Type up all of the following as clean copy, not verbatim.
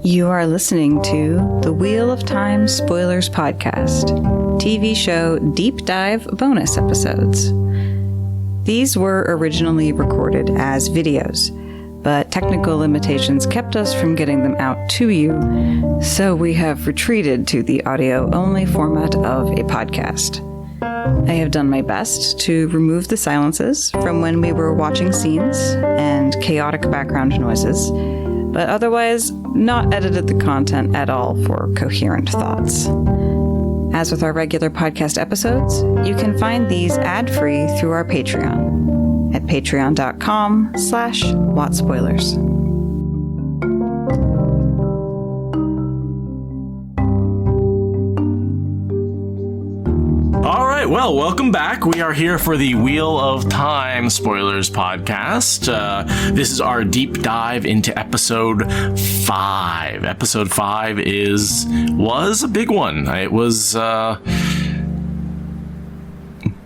You are listening to the Wheel of Time Spoilers Podcast, TV show deep dive bonus episodes. These were originally recorded as videos, but technical limitations kept us from getting them out to you, so we have retreated to the audio-only format of a podcast. I have done my best to remove the silences from when we were watching scenes and chaotic background noises, but otherwise not edited the content at all for coherent thoughts. As with our regular podcast episodes, you can find these ad-free through our Patreon at patreon.com/WoTSpoilers. All right, well, welcome back. We are here for the Wheel of Time Spoilers Podcast. This is our deep dive into episode 5. Episode 5 was a big one. It was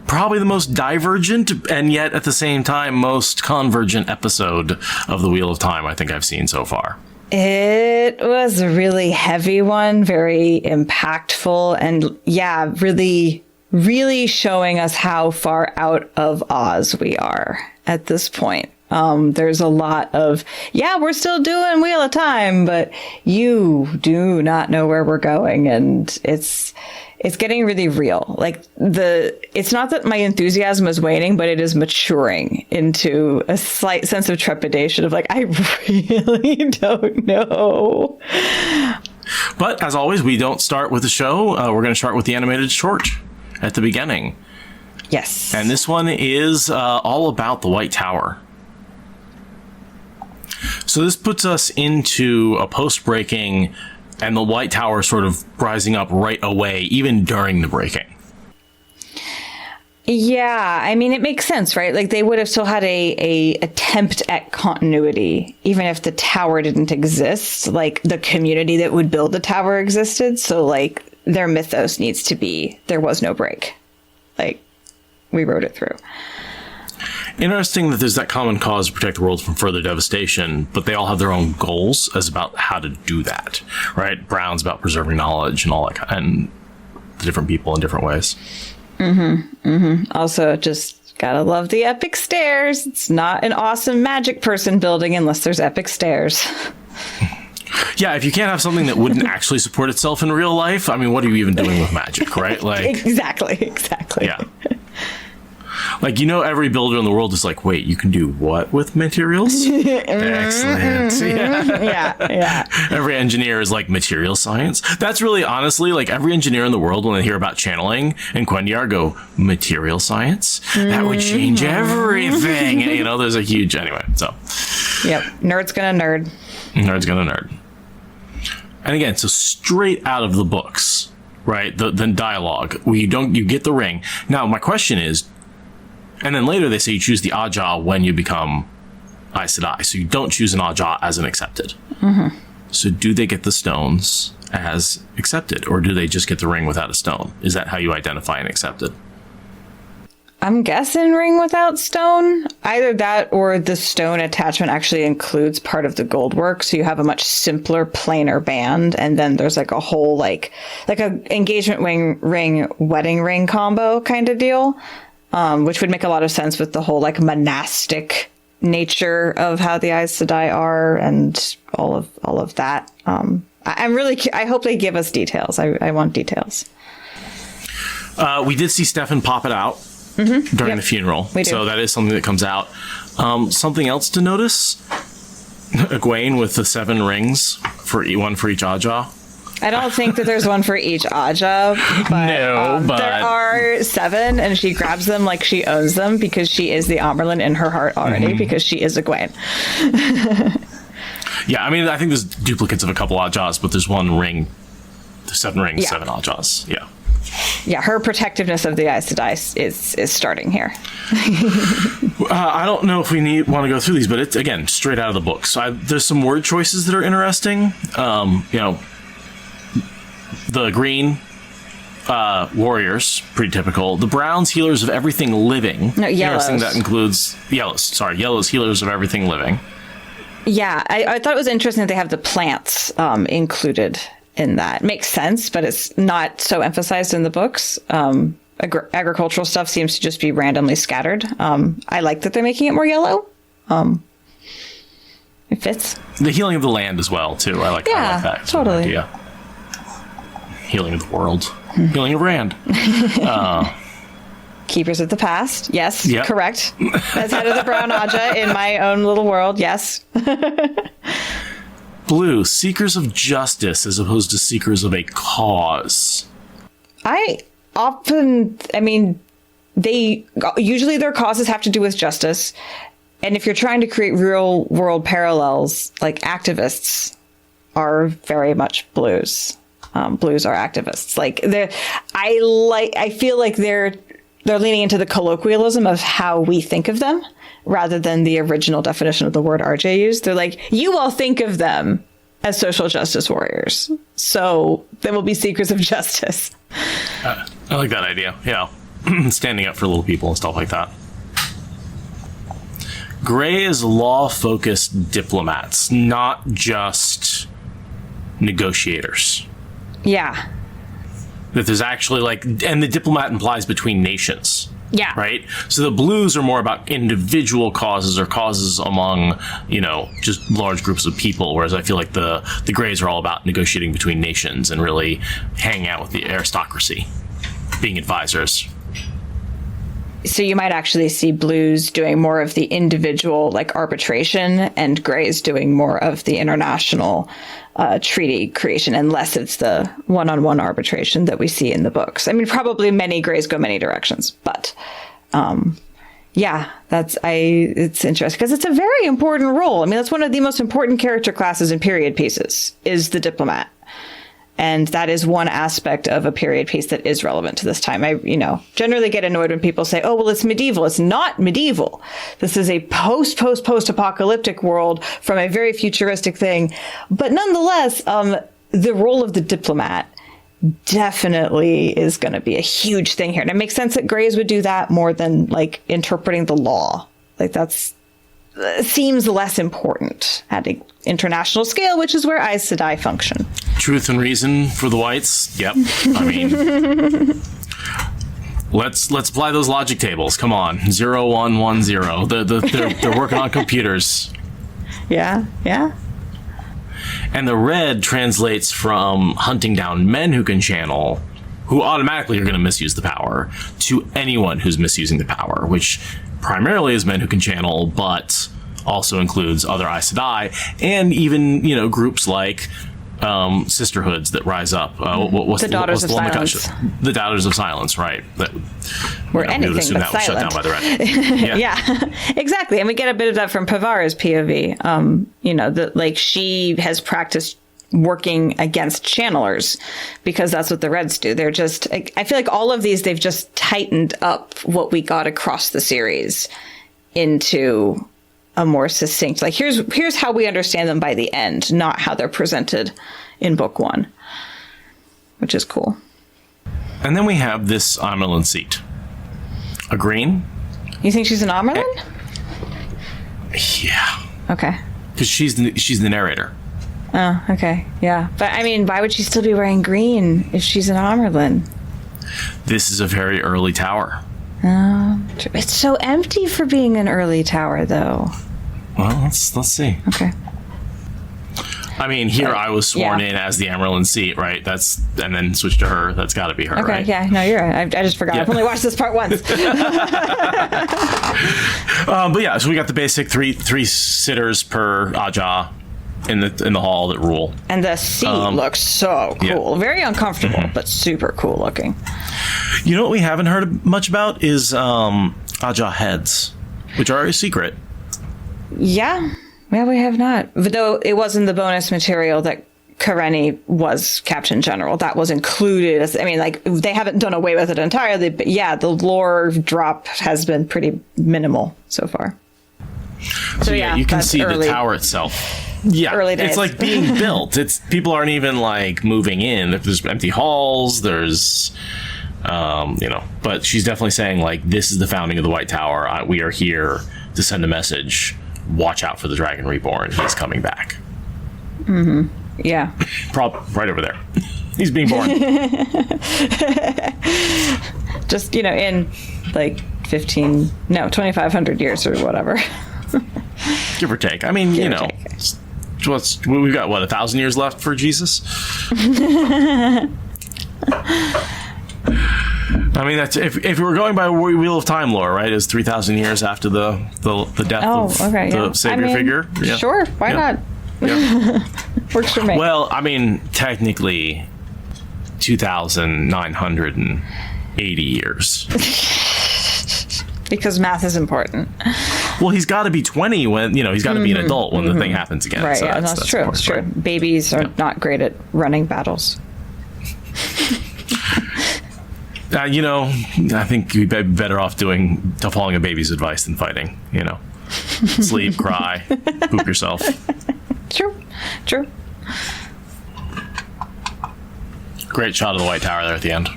probably the most divergent and yet at the same time most convergent episode of the Wheel of Time I think I've seen so far. It was a really heavy one, very impactful, and yeah, really showing us how far out of Oz we are at this point. There's a lot of, we're still doing Wheel of Time, but you do not know where we're going, and it's getting really real. Like it's not that my enthusiasm is waning, but it is maturing into a slight sense of trepidation of like, I really don't know. But as always, we don't start with the show. We're going to start with the animated short at the beginning. Yes. And this one is all about the White Tower. So this puts us into a post-breaking and the White Tower sort of rising up right away, even during the breaking. Yeah, I mean, it makes sense, right? Like, they would have still had a attempt at continuity, even if the tower didn't exist. Like, the community that would build the tower existed. So, like, their mythos needs to be, there was no break. Like, we wrote it through. Interesting that there's that common cause to protect the world from further devastation, but they all have their own goals as about how to do that, right? Brown's about preserving knowledge and all that, and the different people in different ways. Also, just gotta love the epic stairs. It's not an awesome magic person building unless there's epic stairs. Yeah, if you can't have something that wouldn't actually support itself in real life, I mean, what are you even doing with magic, right? Like Exactly. Yeah. Like, every builder in the world is like, wait, you can do what with materials? Excellent. Yeah. Every engineer is like, material science? That's really, honestly, like, every engineer in the world, when they hear about channeling and Quendiar, go, material science? That would change everything. And, there's a huge, anyway, so. Yep, nerd's gonna nerd. Nerd's gonna nerd. And again, so straight out of the books, right? The dialogue, where you get the ring. Now, my question is, and then later they say you choose the Ajah when you become Aes Sedai. So you don't choose an Ajah as an accepted. Mm-hmm. So do they get the stones as accepted, or do they just get the ring without a stone? Is that how you identify an accepted? I'm guessing ring without stone. Either that or the stone attachment actually includes part of the gold work. So you have a much simpler, plainer band. And then there's like a whole, like a engagement ring, wedding ring combo kind of deal. Which would make a lot of sense with the whole like monastic nature of how the Aes Sedai are and all of that. I hope they give us details. I want details. We did see Stefan pop it out during the funeral. So that is something that comes out. Something else to notice, Egwene with the 7 rings, one for each Ajah. I don't think that there's one for each Ajah, but there are 7, and she grabs them like she owns them because she is the Amyrlin in her heart already, because she is Egwene. Yeah, I mean, I think there's duplicates of a couple Ajahs, but there's one ring. There's 7 rings, 7 Ajahs. Yeah. Yeah, her protectiveness of the Aes Sedai is starting here. I don't know if we want to go through these, but it's, again, straight out of the book. So there's some word choices that are interesting. The green warriors, pretty typical. The browns, healers of everything living. No, yellows. Interesting, that includes yellows. Sorry, yellows, healers of everything living. Yeah, I thought it was interesting that they have the plants included in that. Makes sense, but it's not so emphasized in the books. Agricultural stuff seems to just be randomly scattered. I like that they're making it more yellow. It fits. The healing of the land as well, too. I like that. Totally. Idea. Healing of the world. Healing of Rand. Keepers of the past. Yes, yep. Correct. As head of the Brown Aja in my own little world. Yes. Blue, seekers of justice as opposed to seekers of a cause. Usually their causes have to do with justice. And if you're trying to create real world parallels, like activists are very much blues. Blues are activists. I feel like they're leaning into the colloquialism of how we think of them rather than the original definition of the word RJ used. They're like, you all think of them as social justice warriors. So they will be seekers of justice. I like that idea. Yeah. Standing up for little people and stuff like that. Gray is law-focused diplomats, not just negotiators. Yeah. That there's actually and the diplomat implies between nations. Yeah. Right? So the blues are more about individual causes or causes among, just large groups of people, whereas I feel like the grays are all about negotiating between nations and really hanging out with the aristocracy, being advisors. So you might actually see blues doing more of the individual arbitration and grays doing more of the international treaty creation, unless it's the one-on-one arbitration that we see in the books. I mean, probably many grays go many directions, but it's interesting because it's a very important role. I mean, that's one of the most important character classes in period pieces is the diplomat. And that is one aspect of a period piece that is relevant to this time. I, generally get annoyed when people say, oh, well, it's medieval. It's not medieval. This is a post-apocalyptic world from a very futuristic thing. But nonetheless, the role of the diplomat definitely is going to be a huge thing here. And it makes sense that grays would do that more than interpreting the law. Seems less important at an international scale, which is where Aes Sedai function. Truth and reason for the whites. Yep. I mean, let's apply those logic tables. Come on, 0, 1, 1, 0. They're working on computers. Yeah. And the red translates from hunting down men who can channel, who automatically are going to misuse the power, to anyone who's misusing the power, which primarily is men who can channel, but also includes other Aes Sedai and even, groups like sisterhoods that rise up. What's the Daughters of Silence. The Daughters of Silence, right. We're anything but that silent. Was shut down by the red. Yeah, exactly. And we get a bit of that from Pavara's POV. She has practiced working against channelers because that's what the Reds do. They're just, I feel like all of these, they've just tightened up what we got across the series into a more succinct, here's how we understand them by the end, not how they're presented in book 1, which is cool. And then we have this Amerlin seat. A green. You think she's an Amerlin? Yeah. Okay. Because she's the narrator. Oh, okay. Yeah. But I mean, why would she still be wearing green if she's an Amerlin? This is a very early tower. It's so empty for being an early tower, though. Well, let's see. Okay. I mean, here I was sworn in as the Amerlin seat, right? And then switched to her. That's got to be her, okay, right? Yeah. No, you're right. I just forgot. Yeah. I've only watched this part once. But yeah, so we got the basic three sitters per Aja in the hall that rule. And the seat looks so cool. Yeah. Very uncomfortable, but super cool looking. You know what we haven't heard much about is Aja heads, which are a secret. Yeah. Yeah, we have not. Though it was in the bonus material that Karenni was Captain General. That was included. They haven't done away with it entirely, but yeah, the lore drop has been pretty minimal so far. So yeah, you can see the tower itself. Yeah, early days. It's being built. People aren't even moving in. There's empty halls. There's, But she's definitely saying this is the founding of the White Tower. We are here to send a message watch out for the Dragon Reborn. He's coming back. Yeah. Right over there. He's being born. Just, in like 2,500 years or whatever. Give or take. I mean, we've got 1,000 years left for Jesus. I mean, that's if we're going by Wheel of Time lore, right? It's 3,000 years after the death of the savior figure. Yeah. Sure, why not? Yeah. Works for me. Well, I mean, technically, 2,980 years. Because math is important. Well, he's got to be 20 when he's got to be an adult when the thing happens again. Right? So yeah, that's true. It's true. Right? Babies are not great at running battles. I think you'd be better off following a baby's advice than fighting. Sleep, cry, poop yourself. True. Great shot of the White Tower there at the end.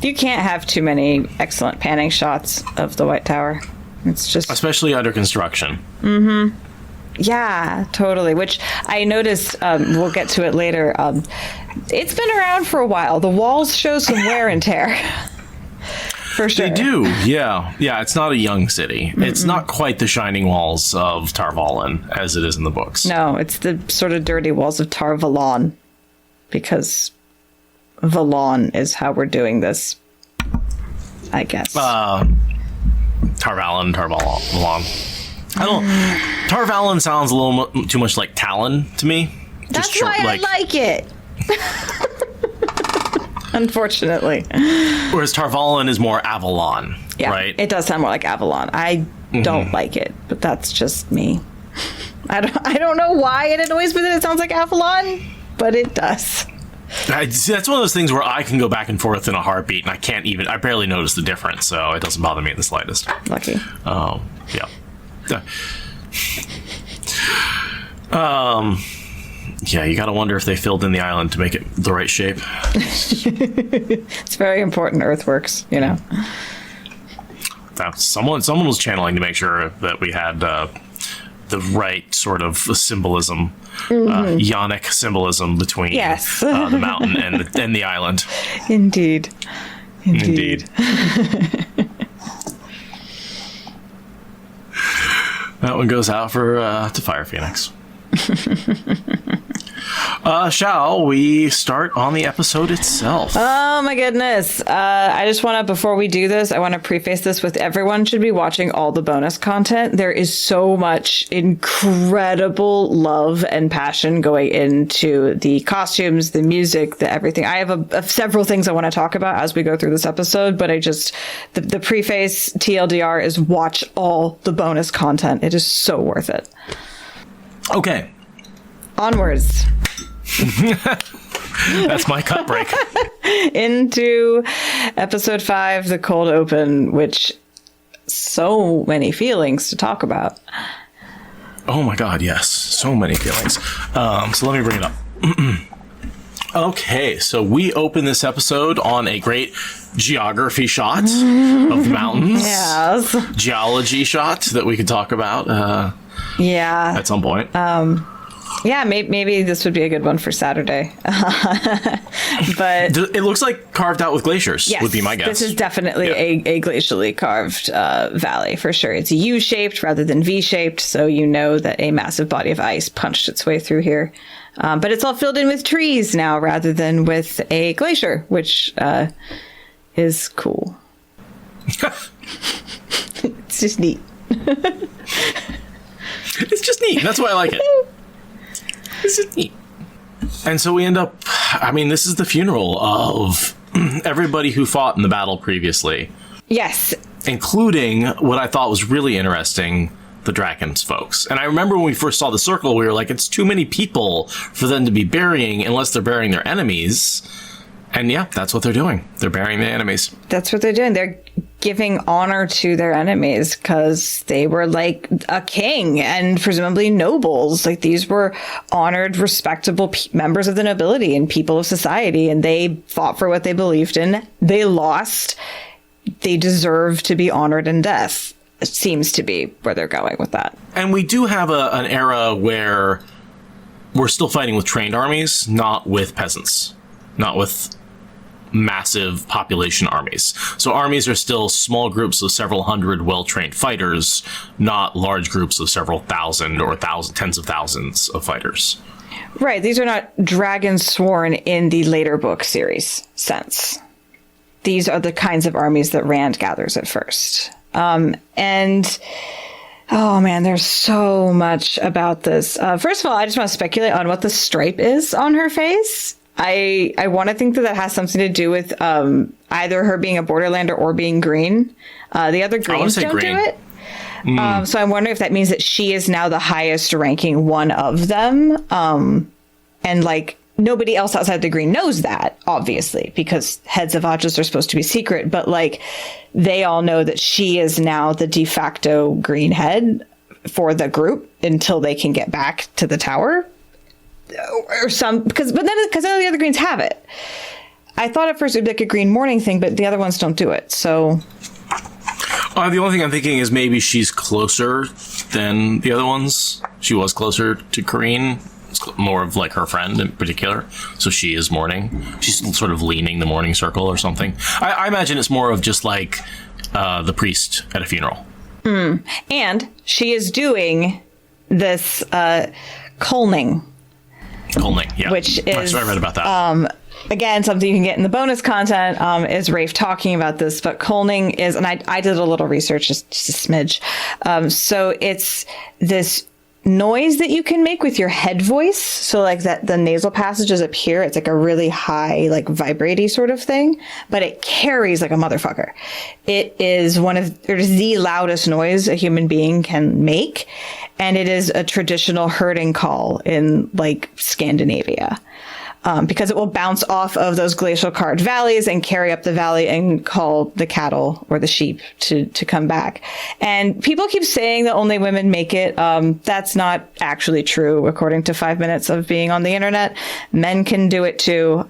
You can't have too many excellent panning shots of the White Tower. It's just... Especially under construction. Yeah, totally. Which I noticed, we'll get to it later, it's been around for a while. The walls show some wear and tear. For sure. They do, yeah. Yeah, it's not a young city. It's not quite the shining walls of Tar Valon as it is in the books. No, it's the sort of dirty walls of Tar Valon. Because Valon is how we're doing this, I guess. Tar Valon. Tar Valon sounds a little too much like Talon to me. That's why I like it. Unfortunately. Whereas Tar Valon is more Avalon, right? It does sound more like Avalon. I don't like it, but that's just me. I don't know why it annoys me that it sounds like Avalon, but it does. That's one of those things where I can go back and forth in a heartbeat, and I barely notice the difference, so it doesn't bother me in the slightest. Lucky. Yeah. Yeah, you gotta wonder if they filled in the island to make it the right shape. It's very important, earthworks, Someone was channeling to make sure that we had the right sort of symbolism, Ionic symbolism between the mountain and the island. Indeed. That one goes out to Fire Phoenix. Shall we start on the episode itself? Oh my goodness. I just want to, before we do this, I want to preface this with everyone should be watching all the bonus content. There is so much incredible love and passion going into the costumes, the music, the everything. I have several things I want to talk about as we go through this episode, but the preface TLDR is watch all the bonus content. It is so worth it. Okay. Onwards. That's my cut break. Into episode 5, the cold open, which so many feelings to talk about. Oh my god, yes. So many feelings. So let me bring it up. Okay, so we open this episode on a great geography shot of the mountains. Yes. Geology shot that we could talk about at some point. Yeah, maybe this would be a good one for Saturday. But it looks like carved out with glaciers, would be my guess. This is definitely a glacially carved valley, for sure. It's U-shaped rather than V-shaped, so you know that a massive body of ice punched its way through here. But it's all filled in with trees now rather than with a glacier, which is cool. It's just neat. It's just neat. That's why I like it. It's just neat. And so we end up, this is the funeral of everybody who fought in the battle previously. Yes. Including what I thought was really interesting, the Draken's folks. And I remember when we first saw the circle, we were like, it's too many people for them to be burying unless they're burying their enemies. And yeah, that's what they're doing. They're burying their enemies. That's what they're doing. They're giving honor to their enemies because they were like a king and presumably nobles. Like these were honored, respectable members of the nobility and people of society. And they fought for what they believed in. They lost. They deserve to be honored in death. seems to be where they're going with that. And we do have an era where we're still fighting with trained armies, not with peasants, not with massive population armies. So armies are still small groups of several hundred well-trained fighters, not large groups of several thousand or tens of thousands of fighters. Right. These are not dragons sworn in the later book series sense. These are the kinds of armies that Rand gathers at first. And oh man, there's so much about this. First of all, I just want to speculate on what the stripe is on her face. I want to think that has something to do with either her being a Borderlander or being green. The other greens don't do it. So I'm wondering if that means that she is now the highest ranking one of them. And like nobody else outside the green knows that, obviously, because heads of Hodges are supposed to be secret. But like they all know that she is now the de facto green head for the group until they can get back to the tower. Or some, because none of the other greens have it. I thought at first it would be like a green morning thing, but the other ones don't do it. So the only thing I'm thinking is maybe she's closer than the other ones. She was closer to Kareen. It's more of like her friend in particular. So she is mourning. She's sort of leaning the mourning circle or something. I imagine it's more of just like the priest at a funeral. And she is doing this Colning. Yeah. Which is, I read about that. Again, something you can get in the bonus content is Rafe talking about this, but Colning is, and I did a little research, just a smidge. So it's this noise that you can make with your head voice. So like that, the nasal passages up here, it's like a really high, like vibraty sort of thing, but it carries like a motherfucker. It is the loudest noise a human being can make. And it is a traditional herding call in like Scandinavia. Because it will bounce off of those glacial carved valleys and carry up the valley and call the cattle or the sheep to come back. And people keep saying that only women make it. That's not actually true, according to 5 minutes of being on the internet. Men can do it too.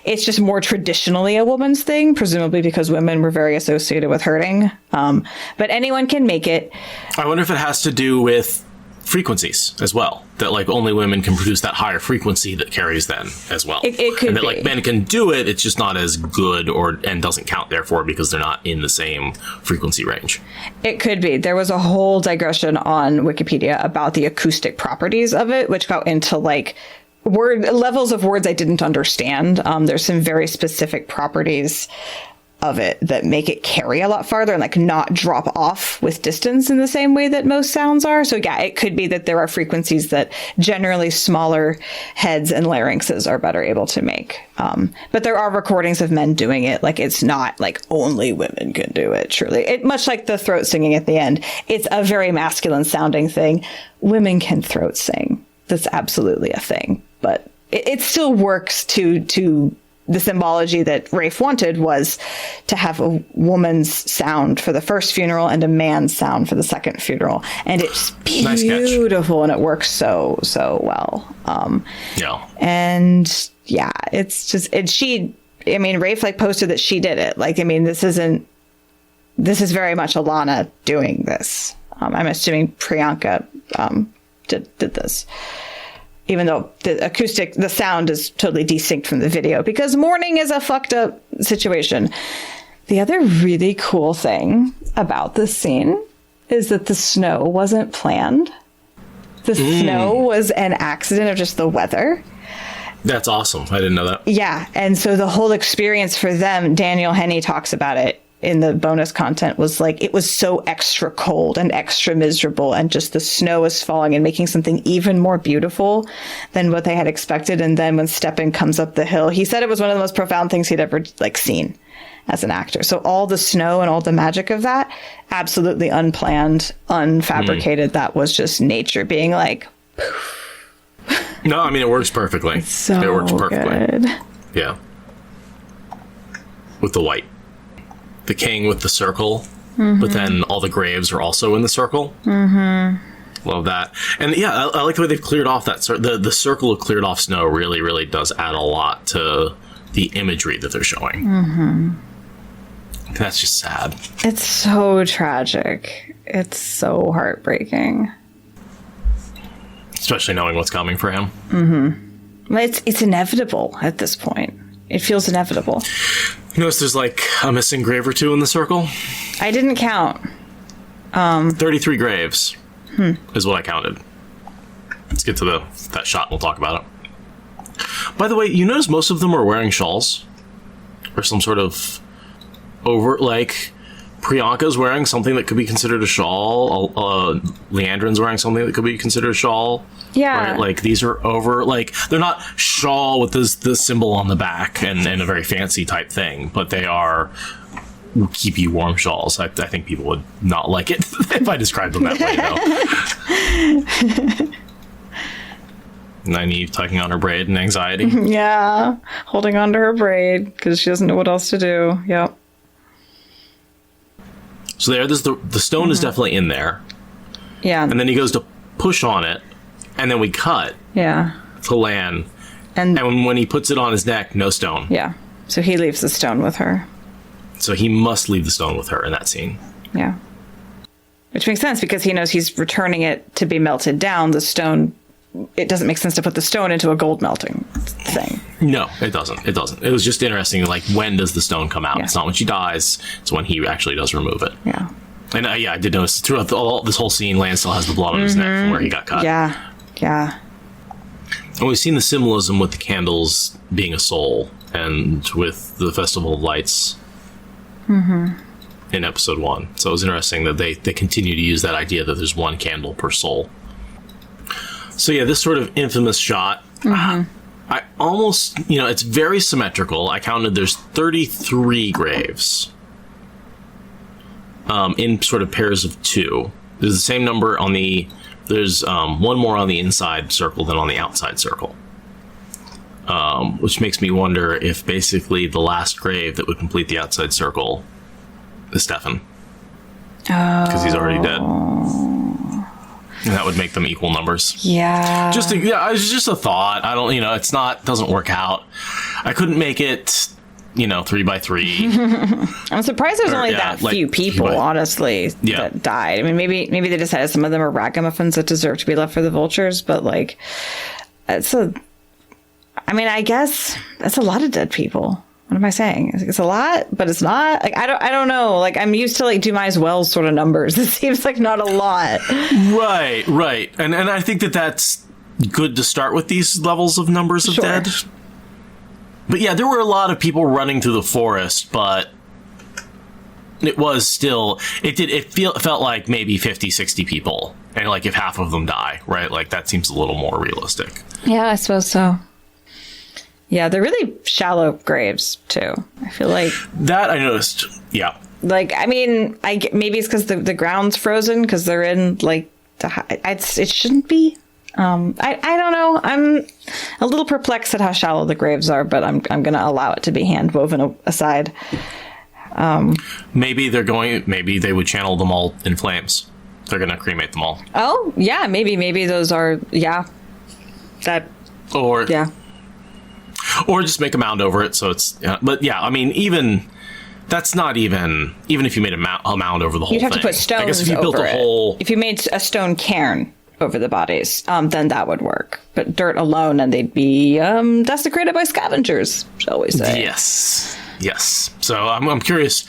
It's just more traditionally a woman's thing, presumably because women were very associated with herding. But anyone can make it. I wonder if it has to do with frequencies as well, that like only women can produce that higher frequency that carries then as well. It could and that be. Like men can do it, it's just not as good and doesn't count therefore because they're not in the same frequency range. It could be. There was a whole digression on Wikipedia about the acoustic properties of it, which got into like levels of words I didn't understand. There's some very specific properties of it that make it carry a lot farther and like not drop off with distance in the same way that most sounds are. So yeah, it could be that there are frequencies that generally smaller heads and larynxes are better able to make. But there are recordings of men doing it. Like it's not like only women can do it, truly. It much like the throat singing at the end. It's a very masculine sounding thing. Women can throat sing. That's absolutely a thing. But it still works to the symbology that Rafe wanted was to have a woman's sound for the first funeral and a man's sound for the second funeral. And it's beautiful and it works so well. Yeah. And yeah, it's just, Rafe like posted that she did it. Like, I mean, this is very much Alana doing this. I'm assuming Priyanka did this. Even though the sound is totally desync from the video because mourning is a fucked up situation. The other really cool thing about this scene is that the snow wasn't planned. The snow was an accident of just the weather. That's awesome. I didn't know that. Yeah. And so the whole experience for them, Daniel Henney talks about it in the bonus content, was like it was so extra cold and extra miserable and just the snow was falling and making something even more beautiful than what they had expected. And then when Stepan comes up the hill, he said it was one of the most profound things he'd ever like seen as an actor. So all the snow and all the magic of that, absolutely unplanned, unfabricated. That was just nature being like poof. No, I mean it works perfectly. It works perfectly. Good. Yeah. With the white. The king with the circle, but then all the graves are also in the circle. Love that. And yeah, I like the way they've cleared off that. The circle of cleared off snow really, really does add a lot to the imagery that they're showing. That's just sad. It's so tragic. it's so heartbreaking. Especially knowing what's coming for him. Mm-hmm. It's inevitable at this point. It feels inevitable. You notice there's like a missing grave or two in the circle? I didn't count. 33 graves is what I counted. Let's get to that shot and we'll talk about it. By the way, you notice most of them are wearing shawls? Or some sort of like Priyanka's wearing something that could be considered a shawl. Leandrin's wearing something that could be considered a shawl. Yeah. Right? Like these are over, like they're not shawl with the symbol on the back and a very fancy type thing, but they are keep you warm shawls. I think people would not like it if I described them that way, though. Nynaeve tugging on her braid in anxiety. Yeah, holding on to her braid because she doesn't know what else to do. Yep. So there's the stone is definitely in there. Yeah. And then he goes to push on it, and then we cut. Yeah. To Lan. And when he puts it on his neck, no stone. Yeah. So he leaves the stone with her. So he must leave the stone with her in that scene. Yeah. Which makes sense because he knows he's returning it to be melted down. The stone, it doesn't make sense to put the stone into a gold melting thing. No, it doesn't. It doesn't. It was just interesting, like, when does the stone come out? Yeah. It's not when she dies. It's when he actually does remove it. Yeah. And I did notice throughout this whole scene, Lan still has the blood on his neck from where he got cut. Yeah. Yeah. And we've seen the symbolism with the candles being a soul and with the Festival of Lights in episode 1. So it was interesting that they continue to use that idea that there's one candle per soul. So yeah, this sort of infamous shot, I almost, it's very symmetrical. I counted there's 33 graves in sort of pairs of 2. There's the same number on there's one more on the inside circle than on the outside circle. Which makes me wonder if basically the last grave that would complete the outside circle is Stefan. Because he's already dead. And that would make them equal numbers. Yeah. It's just a thought. I don't, doesn't work out. I couldn't make it, 3 by 3. I'm surprised there's only that few people, honestly, that died. I mean, maybe they decided some of them are ragamuffins that deserve to be left for the vultures, but I guess that's a lot of dead people. What am I saying? It's a lot, but it's not. Like, I don't know. Like, I'm used to do might as well sort of numbers. It seems like not a lot. Right. And I think that's good to start with these levels of numbers of dead. But yeah, there were a lot of people running through the forest, but it was still, it felt like maybe 50, 60 people. And if half of them die, right? That seems a little more realistic. Yeah, I suppose so. Yeah, they're really shallow graves, too. I feel like... That I noticed, yeah. Maybe it's because the ground's frozen, because they're in, it shouldn't be. I don't know. I'm a little perplexed at how shallow the graves are, but I'm going to allow it to be hand-woven aside. Maybe they would channel them all in flames. They're going to cremate them all. Oh, yeah, maybe those are, yeah. Or just make a mound over it, so it's... but yeah, I mean, even if you made a mound over the whole thing... You'd have to put stones over it. I guess if you built a whole... If you made a stone cairn over the bodies, then that would work. But dirt alone, and they'd be desecrated by scavengers, shall we say. Yes. So I'm curious,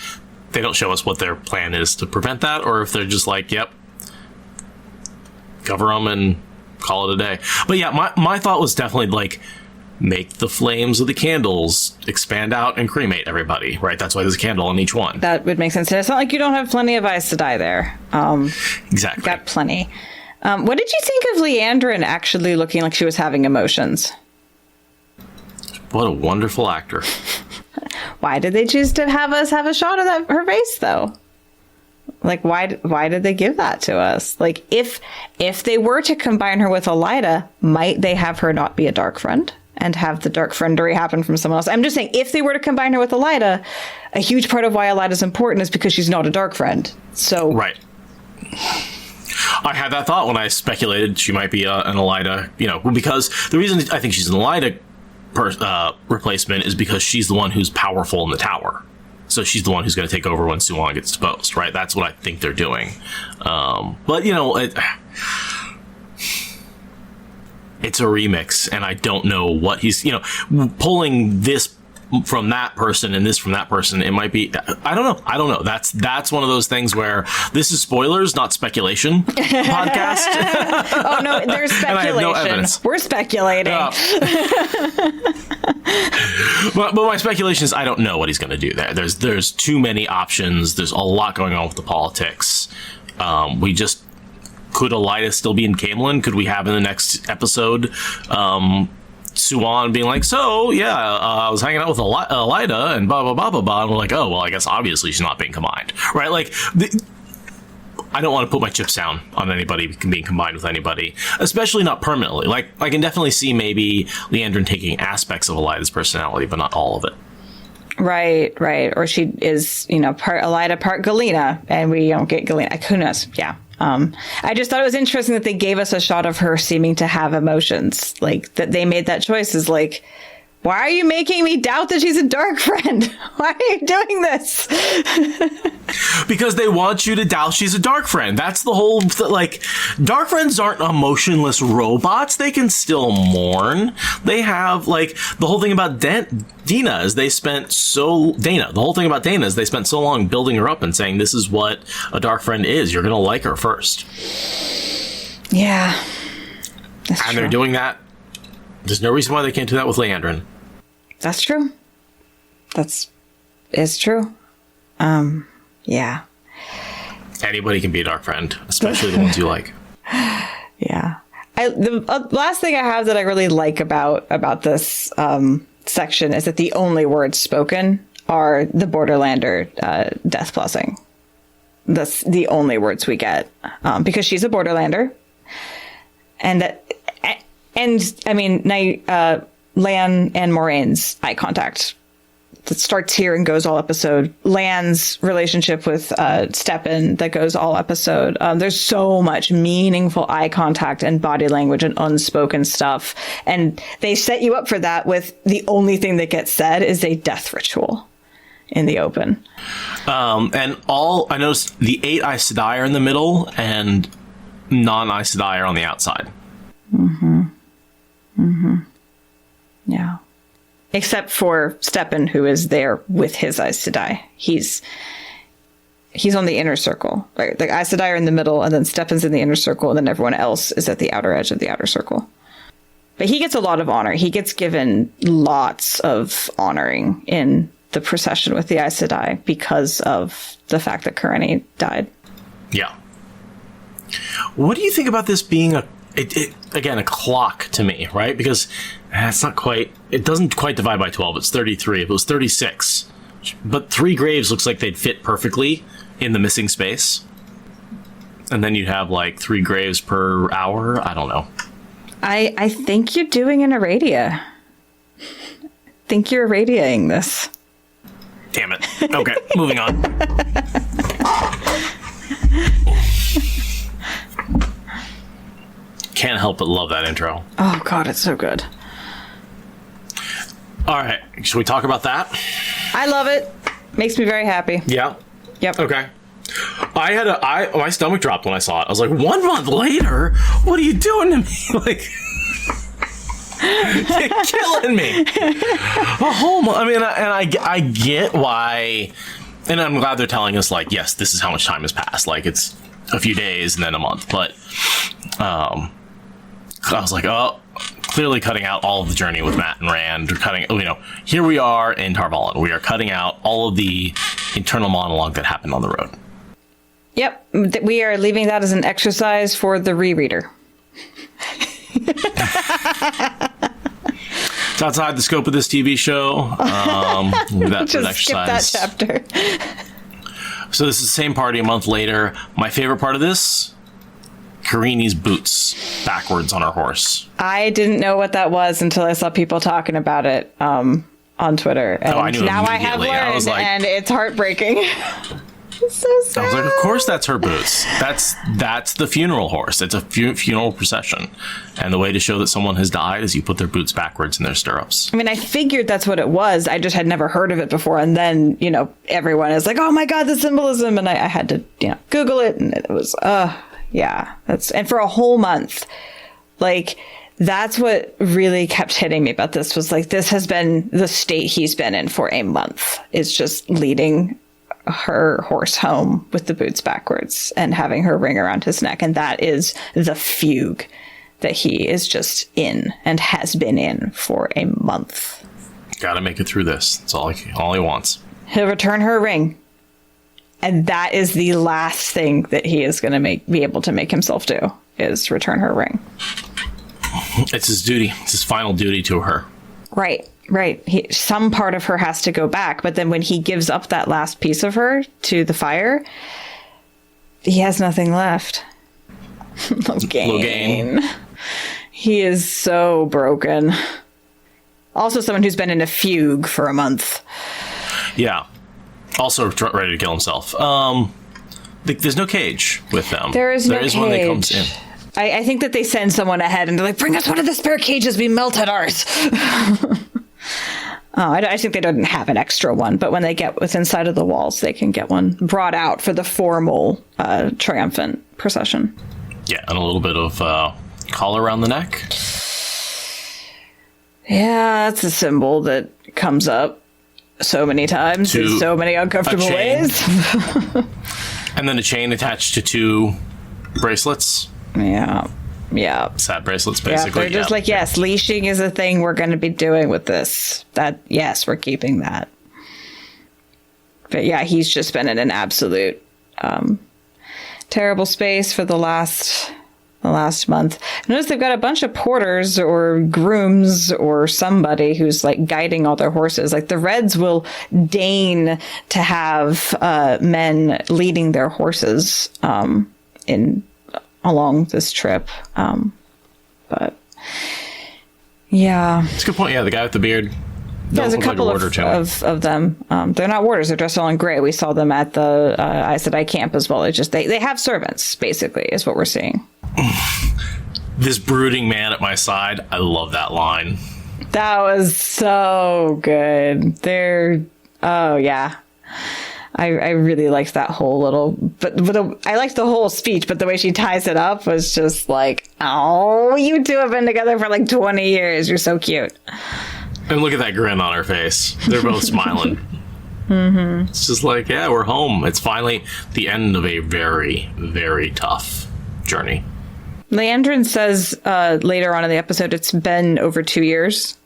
they don't show us what their plan is to prevent that, or if they're just cover them and call it a day. But yeah, my thought was definitely make the flames of the candles expand out and cremate everybody, right? That's why there's a candle on each one. That would make sense. And it's not like you don't have plenty of eyes to die there. Exactly. Got plenty. What did you think of Leandrin actually looking like she was having emotions? What a wonderful actor. Why did they choose to have us have a shot of her face, though? Why did they give that to us? If they were to combine her with Elida, might they have her not be a dark friend? And have the dark friendery happen from someone else. I'm just saying, if they were to combine her with Elida, a huge part of why Elida's important is because she's not a dark friend. So right. I had that thought when I speculated she might be an Elida, because the reason I think she's an Elida replacement is because she's the one who's powerful in the tower. So she's the one who's going to take over when Suwan gets deposed, right? That's what I think they're doing. But, you know, it's a remix, and I don't know what he's, you know, pulling this from that person and this from that person. It might be, I don't know. That's one of those things where this is spoilers, not speculation podcast. Oh no, there's speculation. And I have no evidence. We're speculating. But my speculation is I don't know what he's going to do there. There's too many options. There's a lot going on with the politics. Could Elida still be in Camelin? Could we have in the next episode Suwan being like, so, yeah, I was hanging out with Elida and blah, blah, blah, blah, blah. And we're like, oh, well, I guess obviously she's not being combined. Right? Like, I don't want to put my chips down on anybody being combined with anybody, especially not permanently. Like, I can definitely see maybe Leandrin taking aspects of Elida's personality, but not all of it. Right. Or she is, you know, part Elida, part Galena, and we don't get Galena. Who knows? Yeah. I just thought it was interesting that they gave us a shot of her seeming to have emotions. Like, that they made that choice is like, why are you making me doubt that she's a dark friend? Why are you doing this? Because they want you to doubt she's a dark friend. That's the whole, like, dark friends aren't emotionless robots. They can still mourn. They have, like, the whole thing about Dana is they spent so long building her up and saying this is what a dark friend is. You're going to like her first. Yeah. That's true. They're doing that. There's no reason why they can't do that with Leandrin. That's true. It's true. Yeah. Anybody can be a dark friend, especially the ones you like. Yeah. The last thing I have that I really like about this section is that the only words spoken are the Borderlander death blessing. That's the only words we get because she's a Borderlander, and I mean Lan and Moraine's eye contact that starts here and goes all episode. Lan's relationship with Steppen that goes all episode. There's so much meaningful eye contact and body language and unspoken stuff. And they set you up for that with the only thing that gets said is a death ritual in the open. And I noticed the 8 Aes Sedai are in the middle and non-Aes Sedai are on the outside. Yeah. Except for Steppen, who is there with his Aes Sedai. He's on the inner circle. Right? The Aes Sedai are in the middle, and then Steppen's in the inner circle, and then everyone else is at the outer edge of the outer circle. But he gets a lot of honor. He gets given lots of honoring in the procession with the Aes Sedai because of the fact that Karenni died. Yeah. What do you think about this being again, a clock to me, right? Because it doesn't quite divide by 12. It's 33. If it was 36, but 3 graves looks like they'd fit perfectly in the missing space. And then you'd have like 3 graves per hour. I don't know. I think you're doing an irradia. I think you're irradiating this. Damn it. Okay, moving on. Can't help but love that intro. Oh, God, it's so good. All right. Should we talk about that? I love it. Makes me very happy. Yeah? Yep. Okay. My stomach dropped when I saw it. I was like, 1 month later? What are you doing to me? Like, you're killing me. A whole month. I mean, and I get why. And I'm glad they're telling us, like, yes, this is how much time has passed. Like, it's a few days and then a month. But I was like, oh, clearly cutting out all of the journey with Matt and Rand. We're cutting, here we are in Tarvalin. We are cutting out all of the internal monologue that happened on the road. Yep. We are leaving that as an exercise for the rereader. It's outside the scope of this TV show. That Just skip that chapter. So this is the same party a month later. My favorite part of this, Karini's boots backwards on her horse. I didn't know what that was until I saw people talking about it on Twitter. And I knew now I have learned, and it's heartbreaking. It's so sad. I was like, of course that's her boots. That's the funeral horse. It's a funeral procession. And the way to show that someone has died is you put their boots backwards in their stirrups. I mean, I figured that's what it was. I just had never heard of it before. And then, everyone is like, oh my God, the symbolism. And I had to, Google it. And it was, yeah. And for a whole month, like, that's what really kept hitting me about this was like, this has been the state he's been in for a month, is just leading her horse home with the boots backwards and having her ring around his neck. And that is the fugue that he is just in and has been in for a month. Gotta make it through this. That's all he wants. He'll return her ring. And that is the last thing that he is going to be able to make himself do, is return her ring. It's his duty. It's his final duty to her. Right. Some part of her has to go back, but then when he gives up that last piece of her to the fire, he has nothing left. Logain. He is so broken. Also someone who's been in a fugue for a month. Yeah. Also ready to kill himself. There's no cage with them. There is cage. One that comes in. I think that they send someone ahead and they're like, bring us one of the spare cages. We melted ours. I think they don't have an extra one, but when they get within inside of the walls, they can get one brought out for the formal triumphant procession. Yeah, and a little bit of collar around the neck. Yeah, that's a symbol that comes up so many times in so many uncomfortable ways. And then a chain attached to 2 bracelets. Yeah. Sad bracelets, basically. Yeah, they're just like, yes, leashing is a thing we're going to be doing with this. Yes, we're keeping that. But yeah, he's just been in an absolute terrible space for the last month. Notice they've got a bunch of porters or grooms or somebody who's like guiding all their horses. Like the Reds will deign to have men leading their horses along this trip. But yeah. It's a good point. Yeah, the guy with the beard. There's a couple of them. They're not warders. They're dressed all in gray. We saw them at the Aes Sedai camp as well. It's just they have servants, basically, is what we're seeing. This brooding man at my side. I love that line. That was so good. Oh, yeah. I really liked that whole little, but I liked the whole speech, but the way she ties it up was just like, oh, you two have been together for like 20 years. You're so cute. And look at that grin on her face. They're both smiling. Mm-hmm. It's just like, yeah, we're home. It's finally the end of a very, very tough journey. Leandrin says later on in the episode, it's been over 2 years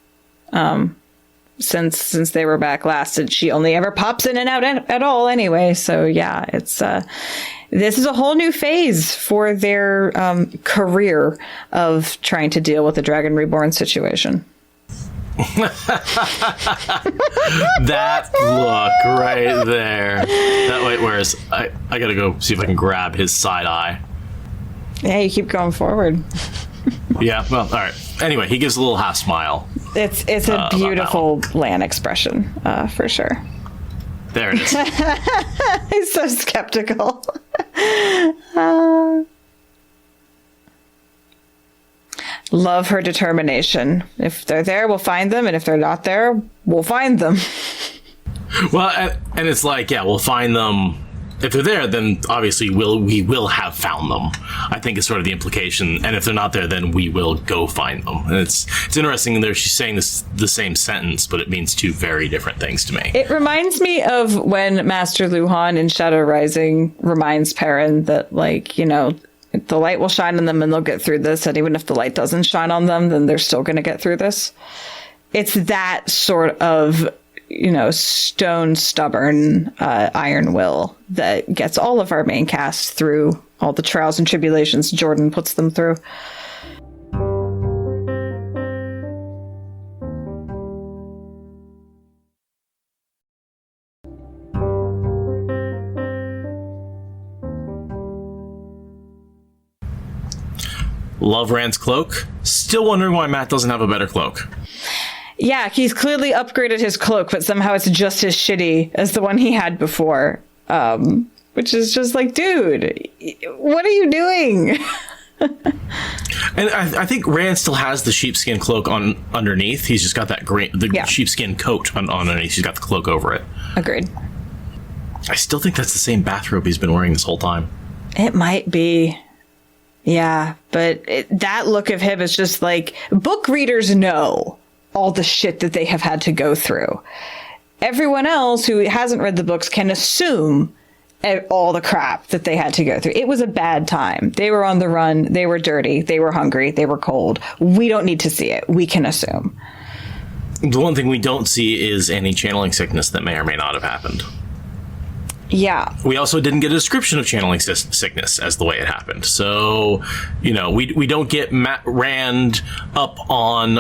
since they were back last, and she only ever pops in and out at all anyway. So yeah, it's this is a whole new phase for their career of trying to deal with the Dragon Reborn situation. That look right there. That way, whereas I gotta go see if I can grab his side eye. Yeah, you keep going forward. Yeah, well, all right. Anyway, he gives a little half smile. It's a beautiful Lan expression, for sure. There it is. He's so skeptical. Love her determination. If they're there, we'll find them, and if they're not there, we'll find them. Well, and it's like, yeah, we'll find them. If they're there, then obviously we will have found them, I think is sort of the implication. And if they're not there, then we will go find them. And it's interesting there she's saying the same sentence, but it means 2 very different things to me. It reminds me of when Master Luhan in Shadow Rising reminds Perrin that, like, the light will shine on them and they'll get through this. And even if the light doesn't shine on them, then they're still going to get through this. It's that sort of, stone stubborn iron will that gets all of our main cast through all the trials and tribulations Jordan puts them through. Love Rand's cloak. Still wondering why Matt doesn't have a better cloak. Yeah, he's clearly upgraded his cloak, but somehow it's just as shitty as the one he had before. which is just like, dude, what are you doing? And I think Rand still has the sheepskin cloak on underneath. He's just got that sheepskin coat on underneath. He's got the cloak over it. Agreed. I still think that's the same bathrobe he's been wearing this whole time. It might be. Yeah, but that look of him is just like, book readers know all the shit that they have had to go through. Everyone else who hasn't read the books can assume all the crap that they had to go through. It was a bad time. They were on the run. They were dirty. They were hungry. They were cold. We don't need to see it. We can assume. The one thing we don't see is any channeling sickness that may or may not have happened. Yeah. We also didn't get a description of channeling sickness as the way it happened. So, we don't get Rand up on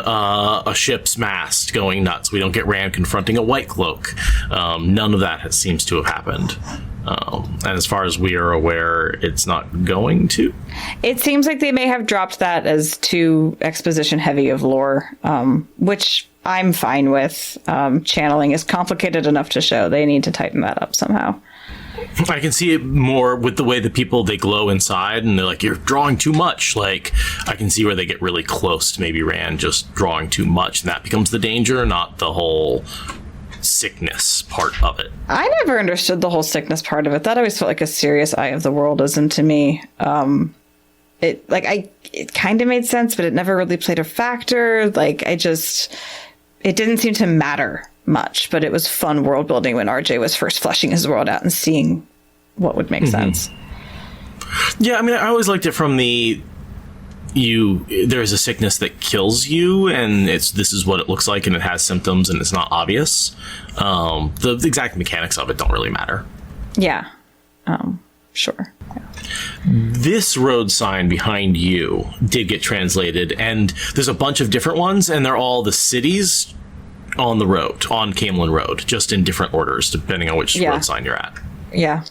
a ship's mast going nuts. We don't get Rand confronting a white cloak. None of that seems to have happened. And as far as we are aware, it's not going to. It seems like they may have dropped that as too exposition heavy of lore, which I'm fine with. Channeling is complicated enough to show. They need to tighten that up somehow. I can see it more with the way the people, they glow inside and they're like, you're drawing too much. Like, I can see where they get really close to maybe Rand just drawing too much, and that becomes the danger, not the whole sickness part of it. I never understood the whole sickness part of it. That always felt like a serious eye of the worldism to me. It kind of made sense, but it never really played a factor. It didn't seem to matter much, but it was fun world building when RJ was first fleshing his world out and seeing what would make sense. Yeah, I mean, I always liked it from there's a sickness that kills you, and this is what it looks like, and it has symptoms, and it's not obvious. The exact mechanics of it don't really matter. Yeah. Sure. Yeah. This road sign behind you did get translated, and there's a bunch of different ones, and they're all the cities on the road, on Camelin Road, just in different orders, depending on which road sign you're at. Yeah.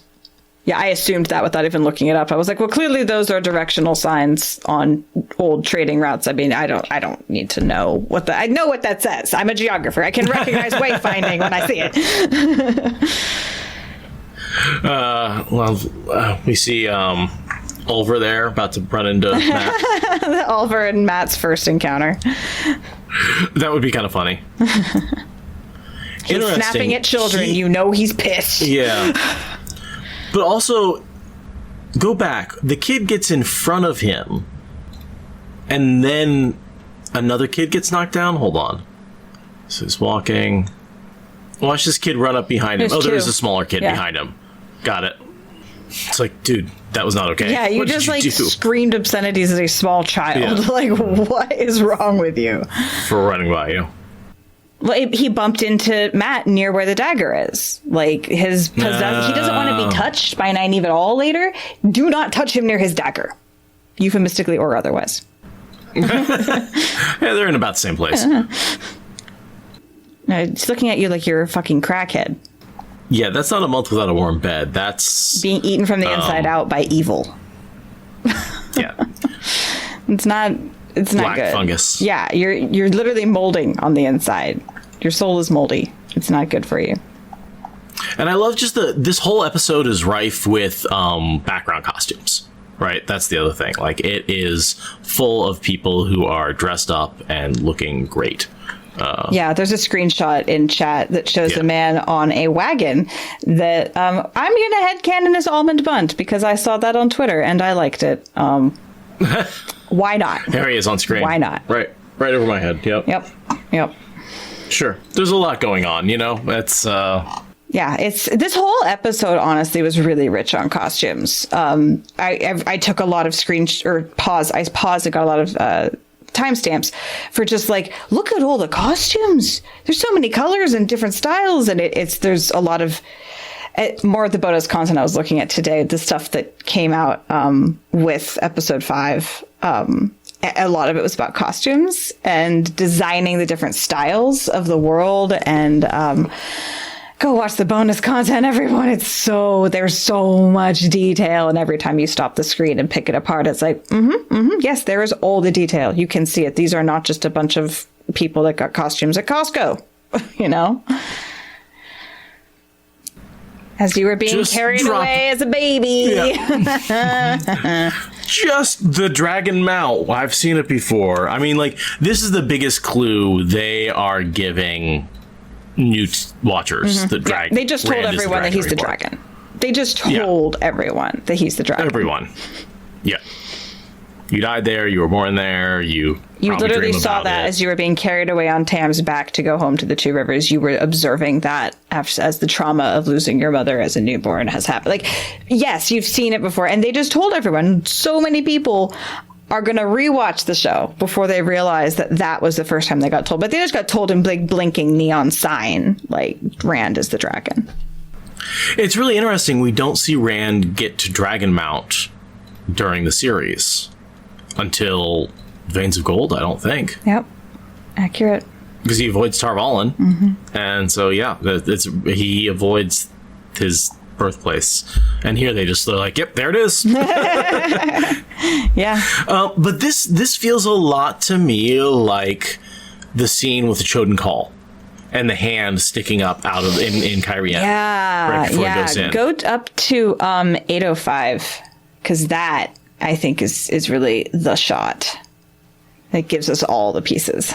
Yeah, I assumed that without even looking it up. I was like, well, clearly those are directional signs on old trading routes. I mean, I don't need to know I know what that says. I'm a geographer. I can recognize wayfinding when I see it. We see Ulver there, about to run into Matt. Ulver and Matt's first encounter. That would be kind of funny. He's snapping at children. He's pissed. Yeah. But also, go back. The kid gets in front of him, and then another kid gets knocked down. Hold on. So he's walking. Watch this kid run up behind him. There is a smaller kid behind him. Got it. It's like, dude, that was not okay. Yeah, you just screamed obscenities as a small child. Yeah. Like, what is wrong with you? For running by you. Well, he bumped into Matt near where the dagger is. Like, he doesn't want to be touched by Nynaeve at all later. Do not touch him near his dagger. Euphemistically or otherwise. Yeah, they're in about the same place. No, it's looking at you like you're a fucking crackhead. Yeah, that's not a month without a warm bed. That's being eaten from the inside out by evil. Yeah. It's not Black good. Fungus. Yeah, you're literally molding on the inside. Your soul is moldy. It's not good for you. And I love just this whole episode is rife with background costumes. Right? That's the other thing. Like, it is full of people who are dressed up and looking great. There's a screenshot in chat that shows a man on a wagon that I'm going to headcanon as Almond Bunt because I saw that on Twitter and I liked it. Why not? There he is on screen. Why not? Right over my head. Yep. Sure. There's a lot going on, It's it's this whole episode honestly was really rich on costumes. I took a lot of pause. I paused and got a lot of timestamps for just like, look at all the costumes. There's so many colors and different styles, and there's a lot of more of the bonus content I was looking at today. The stuff that came out with episode 5. A lot of it was about costumes and designing the different styles of the world. And go watch the bonus content, everyone. There's so much detail, and every time you stop the screen and pick it apart, it's like, yes, there is all the detail. You can see it. These are not just a bunch of people that got costumes at Costco, As you were being carried away as a baby. Yeah. Just the dragon mount. I've seen it before. I mean, like, this is the biggest clue they are giving new watchers. The dragon. They just told everyone that he's the dragon. They just told everyone that he's the dragon. Everyone. Yeah. You died there. You were born there. You literally saw that as you were being carried away on Tam's back to go home to the Two Rivers. You were observing that as the trauma of losing your mother as a newborn has happened. Like, yes, you've seen it before. And they just told everyone. So many people are going to rewatch the show before they realize that that was the first time they got told. But they just got told in big blinking neon sign, like, Rand is the dragon. It's really interesting. We don't see Rand get to dragon mount during the series until Veins of Gold, I don't think. Yep. Accurate. Because he avoids Tar Valon. And so, yeah, he avoids his birthplace. And here they're like, yep, there it is. Yeah. But this feels a lot to me like the scene with the Choden Call and the hand sticking up out of in Cairhien. Yeah. Right before it goes in. Go up to 805, because that, I think, is really the shot that gives us all the pieces.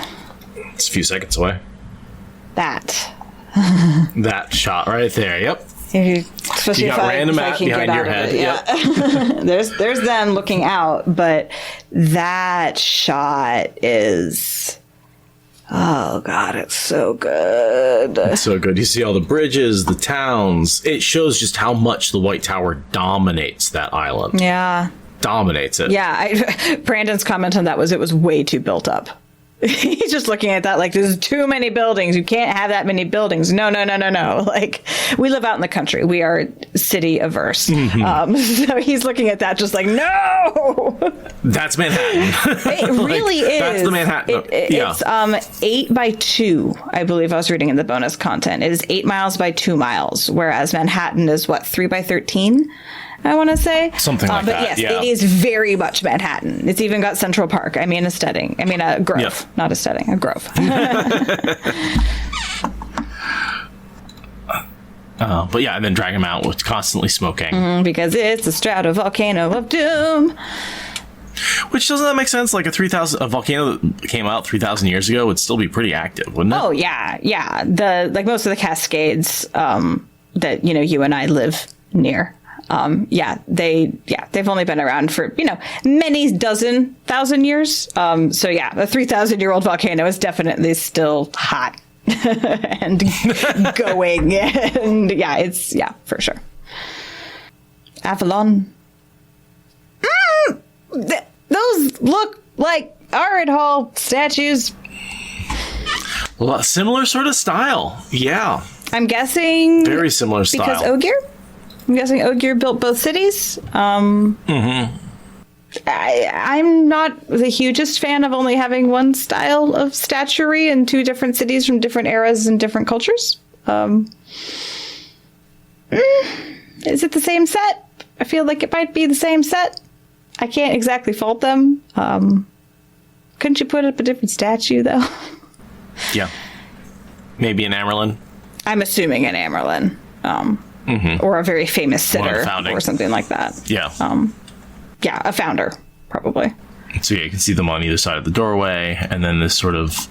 It's a few seconds away. That shot right there. Yep. Especially you got random at behind your head. Yep. there's them looking out, but that shot is, oh God, it's so good. It's so good. You see all the bridges, the towns. It shows just how much the White Tower dominates that island. Yeah. Dominates it. Yeah. Brandon's comment on that was it was way too built up. He's just looking at that like, there's too many buildings. You can't have that many buildings. No. Like, we live out in the country. We are city averse. So he's looking at that just like, no. That's Manhattan. It really is. That's the Manhattan. It's 8 by 2, I believe I was reading in the bonus content. It is 8 miles by 2 miles, whereas Manhattan is, 3 by 13? I want to say. Something like but that, yes, it is very much Manhattan. It's even got Central Park. I mean, a grove. Not a steading, a grove. But yeah, and then drag him out with constantly smoking. Because it's the stratovolcano of doom. Which, doesn't that make sense? Like a volcano that came out 3,000 years ago would still be pretty active, wouldn't it? Oh, yeah. Most of the Cascades that, you and I live near. They've only been around for, many dozen thousand years. A 3,000-year-old volcano is definitely still hot and going. And for sure. Avalon. Those look like Arid Hall statues. Well, similar sort of style. Yeah. I'm guessing. Very similar style. Because Ogier? I'm guessing Ogier built both cities. I'm not the hugest fan of only having one style of statuary in two different cities from different eras and different cultures. Is it the same set? I feel like it might be the same set. I can't exactly fault them. Couldn't you put up a different statue, though? Yeah. Maybe an Amerlin. I'm assuming an Amerlin. Or a very famous sitter or something like that. Yeah. A founder, probably. So you can see them on either side of the doorway, and then this sort of...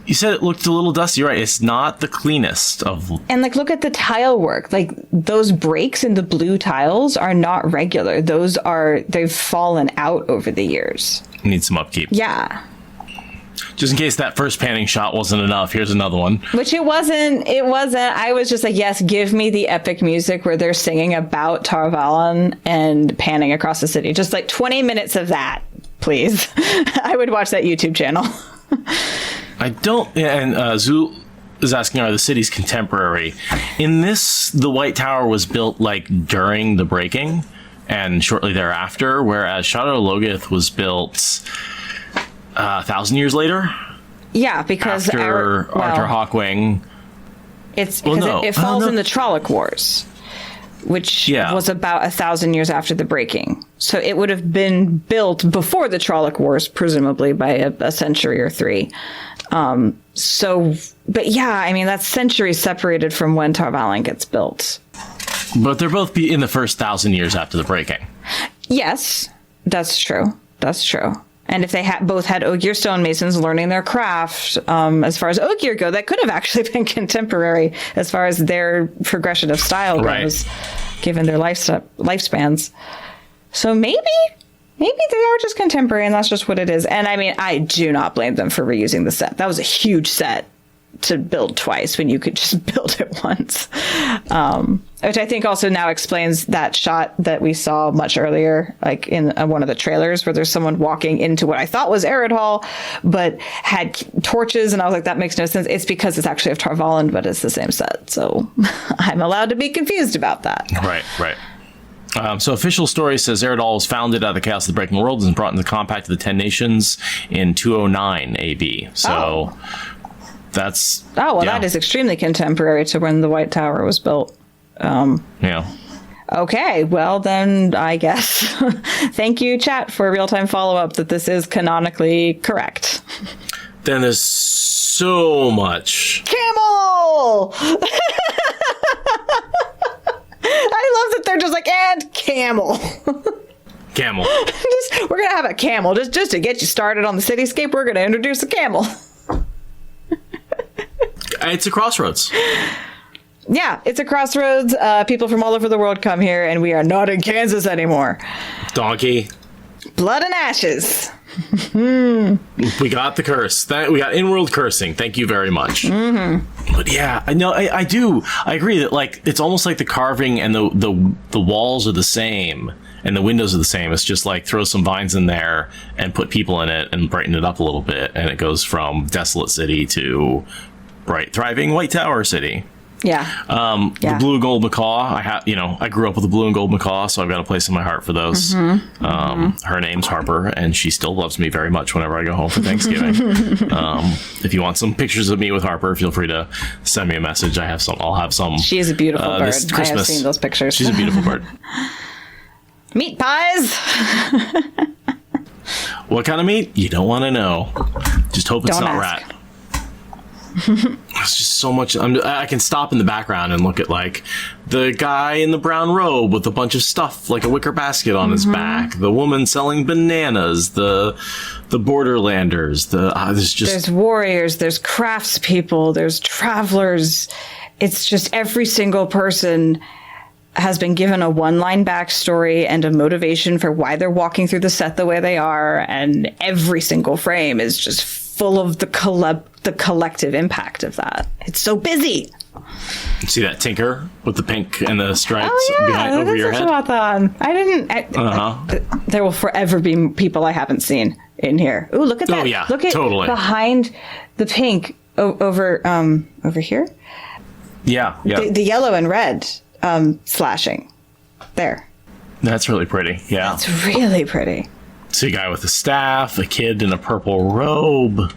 You said it looked a little dusty, right? It's not the cleanest of... And, look at the tile work. Those breaks in the blue tiles are not regular. They've fallen out over the years. Need some upkeep. Yeah. Just in case that first panning shot wasn't enough, here's another one. Which it wasn't. I was just like, yes, give me the epic music where they're singing about Tar Valon and panning across the city. Just 20 minutes of that, please. I would watch that YouTube channel. I don't... And Zul is asking, are the cities contemporary? In this, the White Tower was built, during the breaking and shortly thereafter, whereas Shadow Logith was built... 1,000 years later? Yeah, because... After Arthur Hawkwing... It's because it falls in the Trolloc Wars, which was about 1,000 years after the breaking. So it would have been built before the Trolloc Wars, presumably by a century or three. So But yeah, I mean, that's centuries separated from when Tar Valon gets built. But they're both in the first 1,000 years after the breaking. Yes, that's true. That's true. And if they both had Ogier stonemasons learning their craft, as far as Ogier go, that could have actually been contemporary as far as their progression of style goes, given their lifespans. So maybe they are just contemporary, and that's just what it is. And I mean, I do not blame them for reusing the set. That was a huge set to build twice when you could just build it once. Which I think also now explains that shot that we saw much earlier, like in one of the trailers, where there's someone walking into what I thought was Eredhall, but had torches, and I was like, that makes no sense. It's because it's actually of Tar Valon, but it's the same set. So I'm allowed to be confused about that. Right. So official story says Eredhall was founded out of the chaos of the Breaking Worlds and brought into the compact of the 10 Nations in 209 AB. So that's... that is extremely contemporary to when the White Tower was built. Okay, well then I guess thank you, chat, for a real-time follow-up that this is canonically correct. Then there's so much. Camel! I love that they're just like, and camel. Camel. We're gonna have a camel just to get you started on the cityscape. We're gonna introduce a camel. It's a crossroads. Yeah, it's a crossroads. People from all over the world come here, and we are not in Kansas anymore. Donkey. Blood and ashes. We got the curse. We got in-world cursing. Thank you very much. Mm-hmm. But yeah, I do. I agree that like it's almost like the carving and the walls are the same and the windows are the same. It's just like throw some vines in there and put people in it and brighten it up a little bit, and it goes from desolate city to bright, thriving White Tower city. Yeah. The blue and gold macaw. I grew up with a blue and gold macaw, so I've got a place in my heart for those. Her name's Harper, and she still loves me very much whenever I go home for Thanksgiving. If you want some pictures of me with Harper, feel free to send me a message. I'll have some. She is a beautiful bird. I have seen those pictures. She's a beautiful bird. Meat pies. What kind of meat? You don't want to know. Just hope it's not rat. There's just so much. I can stop in the background and look at like the guy in the brown robe with a bunch of stuff like a wicker basket on his back, the woman selling bananas, the borderlanders, there's warriors, there's craftspeople, there's travelers. It's just every single person has been given a one-line backstory and a motivation for why they're walking through the set the way they are, and every single frame is just full of the collective impact of that. It's so busy. See that tinker with the pink and the stripes behind over your head? About that. There will forever be people I haven't seen in here. Ooh, look at that. Oh yeah, look at totally. Behind the pink over here. Yeah. The yellow and red slashing there. That's really pretty. Yeah. That's really pretty. See a guy with a staff, a kid in a purple robe.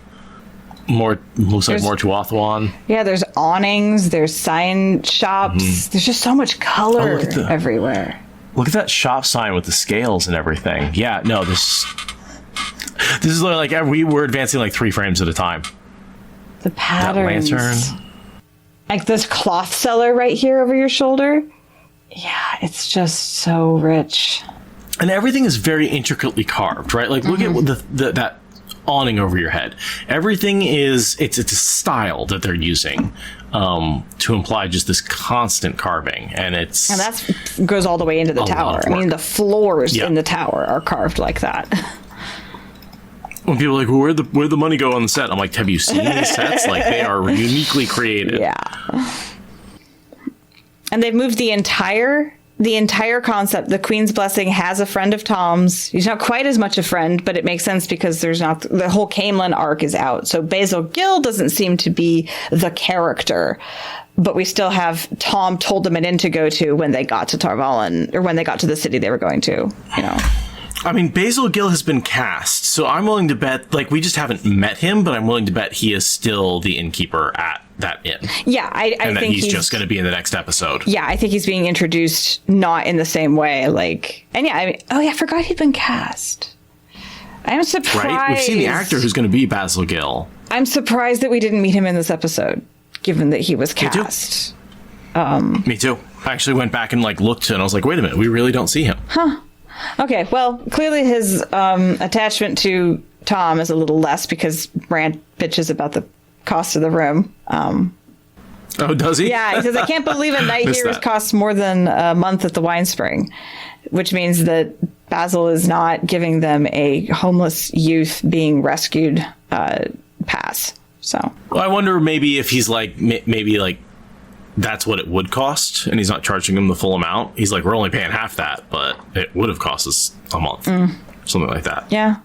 Looks like more Tuathwan. Yeah, there's awnings, there's sign shops. There's just so much color everywhere. Look at that shop sign with the scales and everything. Yeah, no, this is like we're advancing like 3 frames at a time. The patterns. That lantern. Like this cloth seller right here over your shoulder. Yeah, it's just so rich. And everything is very intricately carved, right? Like, look at that awning over your head. Everything it's a style that they're using to imply just this constant carving, and that goes all the way into the tower. I mean, the floors in the tower are carved like that. When people are like, well, where'd the money go on the set? I'm like, have you seen these sets? Like, they are uniquely created. Yeah. And they've moved the entire concept. The Queen's Blessing has a friend of Tom's. He's not quite as much a friend, but it makes sense because there's not the whole Camelin arc is out. So Basil Gill doesn't seem to be the character, but we still have Tom told them an inn to go to when they got to Tar Valon, or when they got to the city they were going to, I mean, Basil Gill has been cast, so I'm willing to bet, like, we just haven't met him, but I'm willing to bet he is still the innkeeper at that inn. Yeah, I think he's just going to be in the next episode. Yeah, I think he's being introduced not in the same way. I forgot he'd been cast. I'm surprised. Right? We've seen the actor who's going to be Basil Gill. I'm surprised that we didn't meet him in this episode, given that he was cast. Me too. I actually went back and looked, and I was like, wait a minute, we really don't see him. Huh. Okay, well, clearly his attachment to Tom is a little less because Rand bitches about the cost of the room. Oh, does he? Yeah, he says, I can't believe a night here costs more than a month at the wine spring, which means that Basil is not giving them a homeless youth being rescued pass. So well, I wonder maybe if he's maybe that's what it would cost, and he's not charging them the full amount. He's like, we're only paying half that, but it would have cost us a month, something like that. Yeah,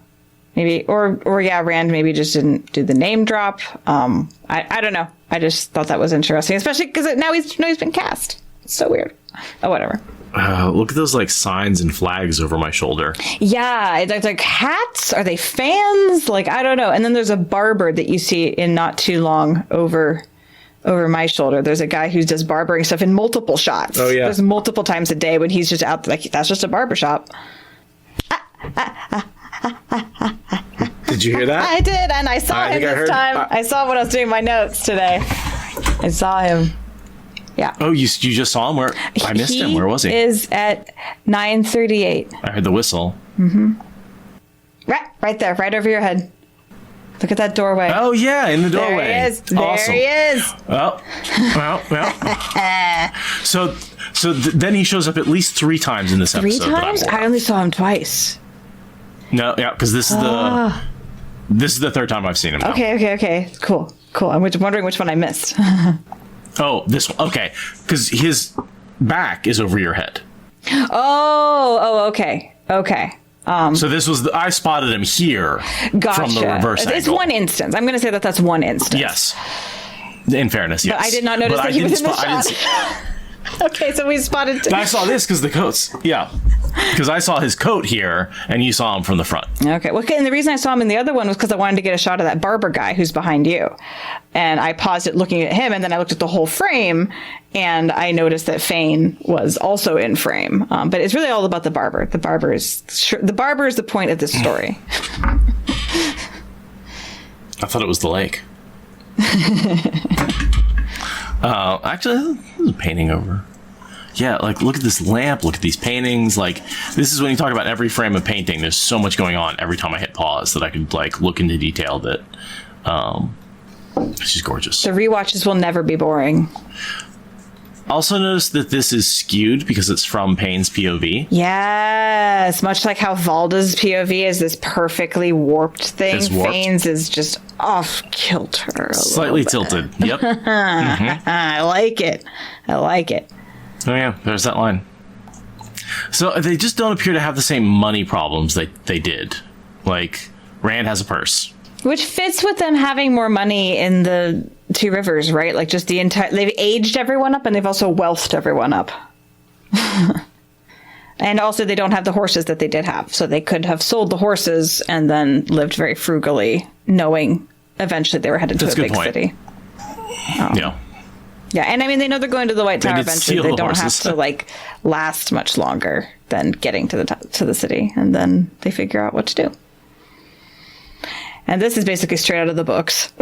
maybe, or yeah, Rand maybe just didn't do the name drop. I don't know. I just thought that was interesting, especially because now he's been cast. It's so weird. Oh, whatever. Look at those signs and flags over my shoulder. Yeah, it's like hats. Are they fans? I don't know. And then there's a barber that you see in not too long over my shoulder. There's a guy who does barbering stuff in multiple shots. Oh yeah. There's multiple times a day when he's just out that's just a barber shop. Did you hear that? I did, and I saw him this time. I saw when I was doing my notes today. I saw him. Yeah. Oh, you just saw him? Where I missed him. Where was he? He is at 9:38. I heard the whistle. Mm-hmm. Right there, right over your head. Look at that doorway. Oh yeah, in the doorway. There he is. Awesome. There he is. Well. So then he shows up at least 3 times in this episode. 3 times? I only saw him twice. No, yeah, because this is the 3rd time I've seen him now. Okay. Cool. I'm wondering which one I missed. Oh, this one. Okay, because his back is over your head. Oh, okay. So this was I spotted him here Gotcha. from the reverse angle. It's one instance. I'm going to say that's one instance. Yes. In fairness, yes. But I did not notice that he was in the shot. Okay, so we spotted... I saw this because the coats. Yeah. Because I saw his coat here, and you saw him from the front. Okay. Well, and the reason I saw him in the other one was because I wanted to get a shot of that barber guy who's behind you. And I paused it looking at him, and then I looked at the whole frame, and I noticed that Fane was also in frame. But it's really all about the barber. The barber is the point of this story. I thought it was the lake. Actually, there's a painting over. Yeah, look at this lamp, look at these paintings. This is when you talk about every frame of painting. There's so much going on every time I hit pause that I could look into detail that she's gorgeous. The rewatches will never be boring. Also notice that this is skewed because it's from Payne's POV. Yes, much like how Valda's POV is this perfectly warped thing. Fane's is just off kilter. Slightly tilted. Yep. Mm-hmm. I like it. Oh yeah, there's that line. So they just don't appear to have the same money problems they did. Rand has a purse. Which fits with them having more money in the Two Rivers, right? Just the entire... They've aged everyone up, and they've also wealthed everyone up. And also, they don't have the horses that they did have. So they could have sold the horses and then lived very frugally, knowing eventually they were headed to a big city. Yeah. Yeah, and I mean, they know they're going to the White Tower eventually. They don't have to, last much longer than getting to the city. And then they figure out what to do. And this is basically straight out of the books.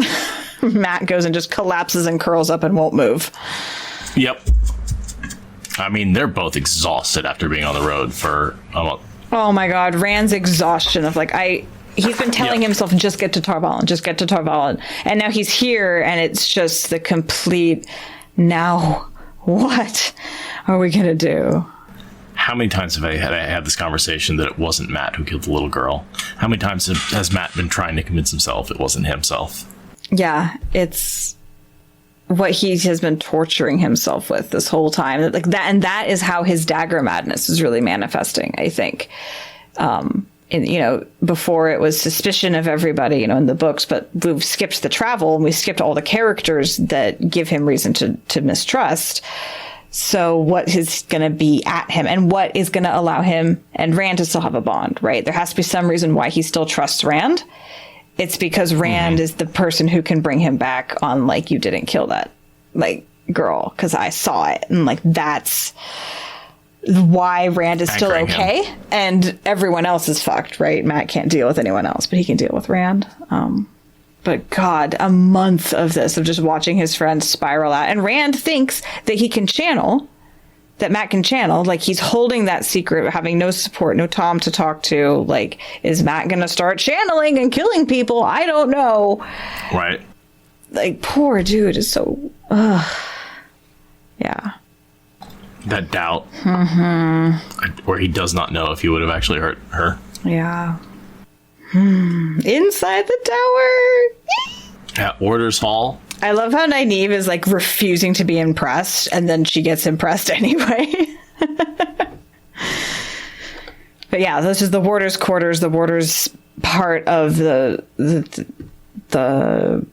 Matt goes and just collapses and curls up and won't move. Yep. I mean, they're both exhausted after being on the road for a month. Oh my God. Rand's exhaustion of he's been telling himself, just get to Tarvalin. And now he's here and it's just the complete, now what are we going to do? How many times have I had this conversation that it wasn't Matt who killed the little girl? How many times has Matt been trying to convince himself it wasn't himself? Yeah, it's what he has been torturing himself with this whole time. That, and that is how his dagger madness is really manifesting, I think. Before it was suspicion of everybody, in the books, but we've skipped the travel and we skipped all the characters that give him reason to mistrust. So what is going to be at him and what is going to allow him and Rand to still have a bond, right? There has to be some reason why he still trusts Rand. It's because Rand is the person who can bring him back on, you didn't kill that, girl, because I saw it. And, that's why Rand is still okay. And everyone else is fucked, right? Matt can't deal with anyone else, but he can deal with Rand. But God, a month of this, of just watching his friends spiral out. And Rand thinks that he can channel, that Matt can channel. Like, he's holding that secret, having no support, no Tom to talk to. Like, is Matt going to start channeling and killing people? I don't know. Right. Like, poor dude is so... Yeah. That doubt. Where he does not know if he would have actually hurt her. Yeah. Inside the tower. At Orders Hall. I love how Nynaeve is like refusing to be impressed, and then she gets impressed anyway. But yeah, this is the warders' quarters, the warders' part of the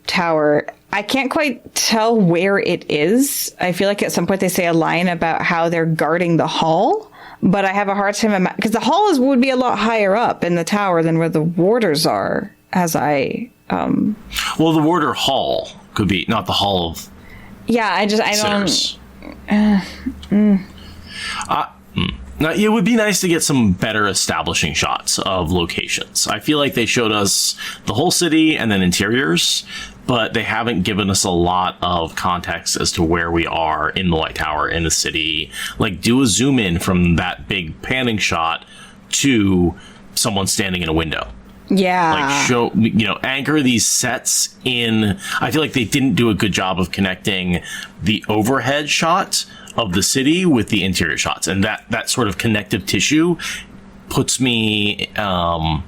tower. I can't quite tell where it is. I feel like at some point they say a line about how they're guarding the hall, but I have a hard time because the hall would be a lot higher up in the tower than where the warders are. Well, the warder hall could be not the hall of. Yeah, I don't. Now, it would be nice to get some better establishing shots of locations. I feel like they showed us the whole city and then interiors, but they haven't given us a lot of context as to where we are in the White Tower, in the city. Like, do a zoom in from that big panning shot to someone standing in a window. Yeah. Like, show, anchor these sets in. I feel like they didn't do a good job of connecting the overhead shot of the city with the interior shots. And that sort of connective tissue puts me a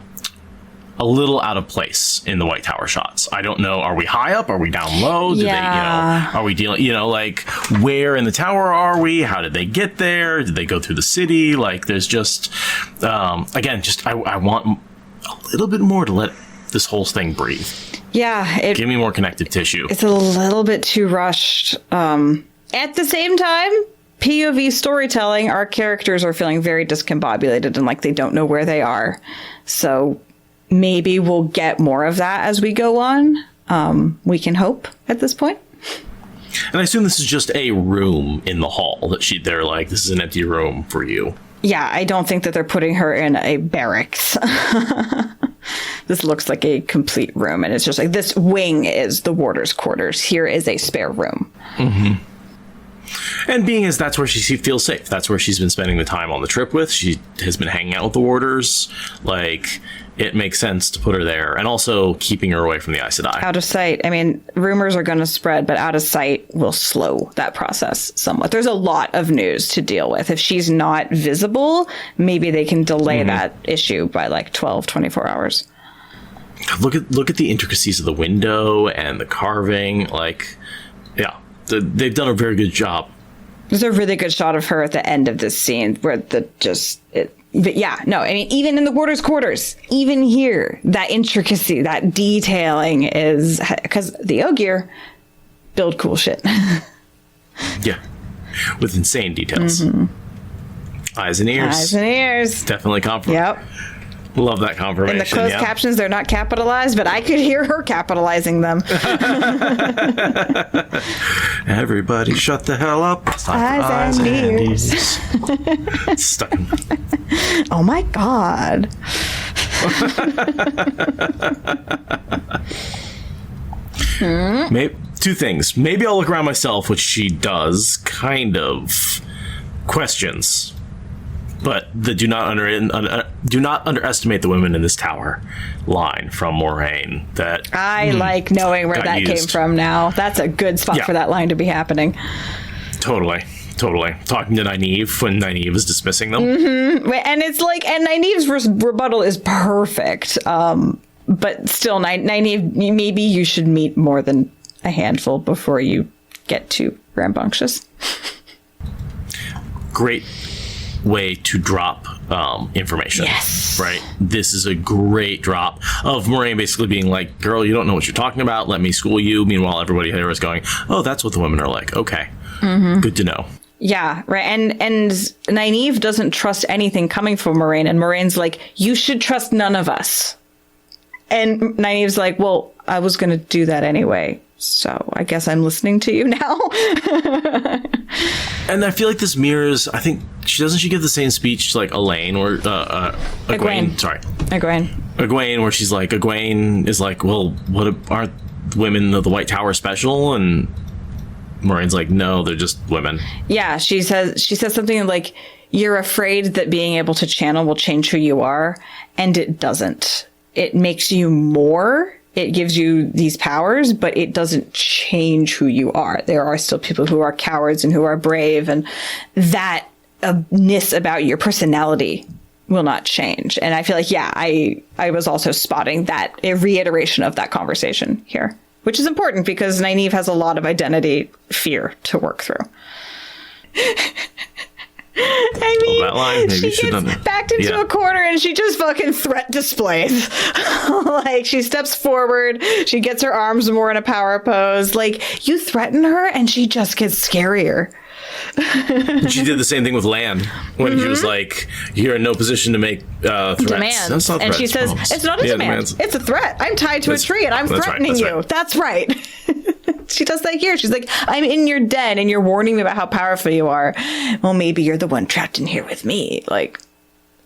little out of place in the White Tower shots. I don't know. Are we high up? Are we down low? Are we dealing, like, where in the tower are we? How did they get there? Did they go through the city? Like, there's just, again, I want a little bit more to let this whole thing breathe. Yeah. Give me more connective tissue. It's a little bit too rushed. At the same time, POV storytelling, our characters are feeling very discombobulated and like they don't know where they are. So maybe we'll get more of that as we go on. We can hope at this point. And I assume this is just a room in the hall that they're like, this is an empty room for you. Yeah, I don't think that they're putting her in a barracks. This looks like a complete room, and it's just like, this wing is the warder's quarters. Here is a spare room. Mm-hmm. And being as that's where she feels safe. That's where she's been spending the time on the trip with. She has been hanging out with the warders. Like, it makes sense to put her there. And also keeping her away from the Aes Sedai. Out of sight. I mean, rumors are going to spread, but out of sight will slow that process somewhat. There's a lot of news to deal with. If she's not visible, maybe they can delay that issue by like 12, 24 hours. Look at the intricacies of the window and the carving. Like, yeah. They've done a very good job. There's a really good shot of her at the end of this scene where but yeah, no, I mean, even in the warder's quarters, even here, that intricacy, that detailing is because the Ogier build cool shit. Yeah, with insane details. Eyes and ears. Eyes and ears. Definitely confirmed. Yep. Love that confirmation. In the closed captions, they're not capitalized, but I could hear her capitalizing them. Everybody shut the hell up. Eyes and ears. Stuck in. Oh my God. Maybe, two things. Maybe I'll look around myself, which she does, kind of questions. But the do not underestimate the women in this tower line from Moraine. That I like knowing where that came from now. That's a good spot for that line to be happening. Totally. Talking to Nynaeve when Nynaeve is dismissing them. And it's like, and Nynaeve's rebuttal is perfect. But still, Nynaeve, maybe you should meet more than a handful before you get too rambunctious. Great way to drop information. Yes. Right? This is a great drop of Moraine basically being like, girl, you don't know what you're talking about. Let me school you. Meanwhile, everybody here is going, oh, that's what the women are like. Okay. Good to know. Yeah, right. And Nynaeve doesn't trust anything coming from Moraine. And Moraine's like, you should trust none of us. And Nynaeve's like, well, I was going to do that anyway. So I guess I'm listening to you now. And I feel like this mirrors, I think, she give the same speech to like Elaine or Egwene. Sorry. Egwene. Egwene, where she's like, Egwene is like, well, what aren't women of the White Tower special? And Moraine's like, no, they're just women. Yeah, she says something like, you're afraid that being able to channel will change who you are, and it doesn't. It makes you more. It gives you these powers, but it doesn't change who you are. There are still people who are cowards and who are brave, and that ness about your personality will not change. And I feel like, yeah, I was also spotting that, a reiteration of that conversation here, which is important because Nynaeve has a lot of identity fear to work through. I mean, that line, maybe she gets backed into a corner and she just fucking threat displays. Like, she steps forward, she gets her arms more in a power pose. Like, you threaten her and she just gets scarier. She did the same thing with Lan when she was like, you're in no position to make threats. Demands. That's not and threats, she says, promise. it's not a demand. Demands. It's a threat. I'm tied to a tree and I'm threatening you. Right. That's right. She does that here. She's like, I'm in your den and you're warning me about how powerful you are. Well, maybe you're the one trapped in here with me. Like,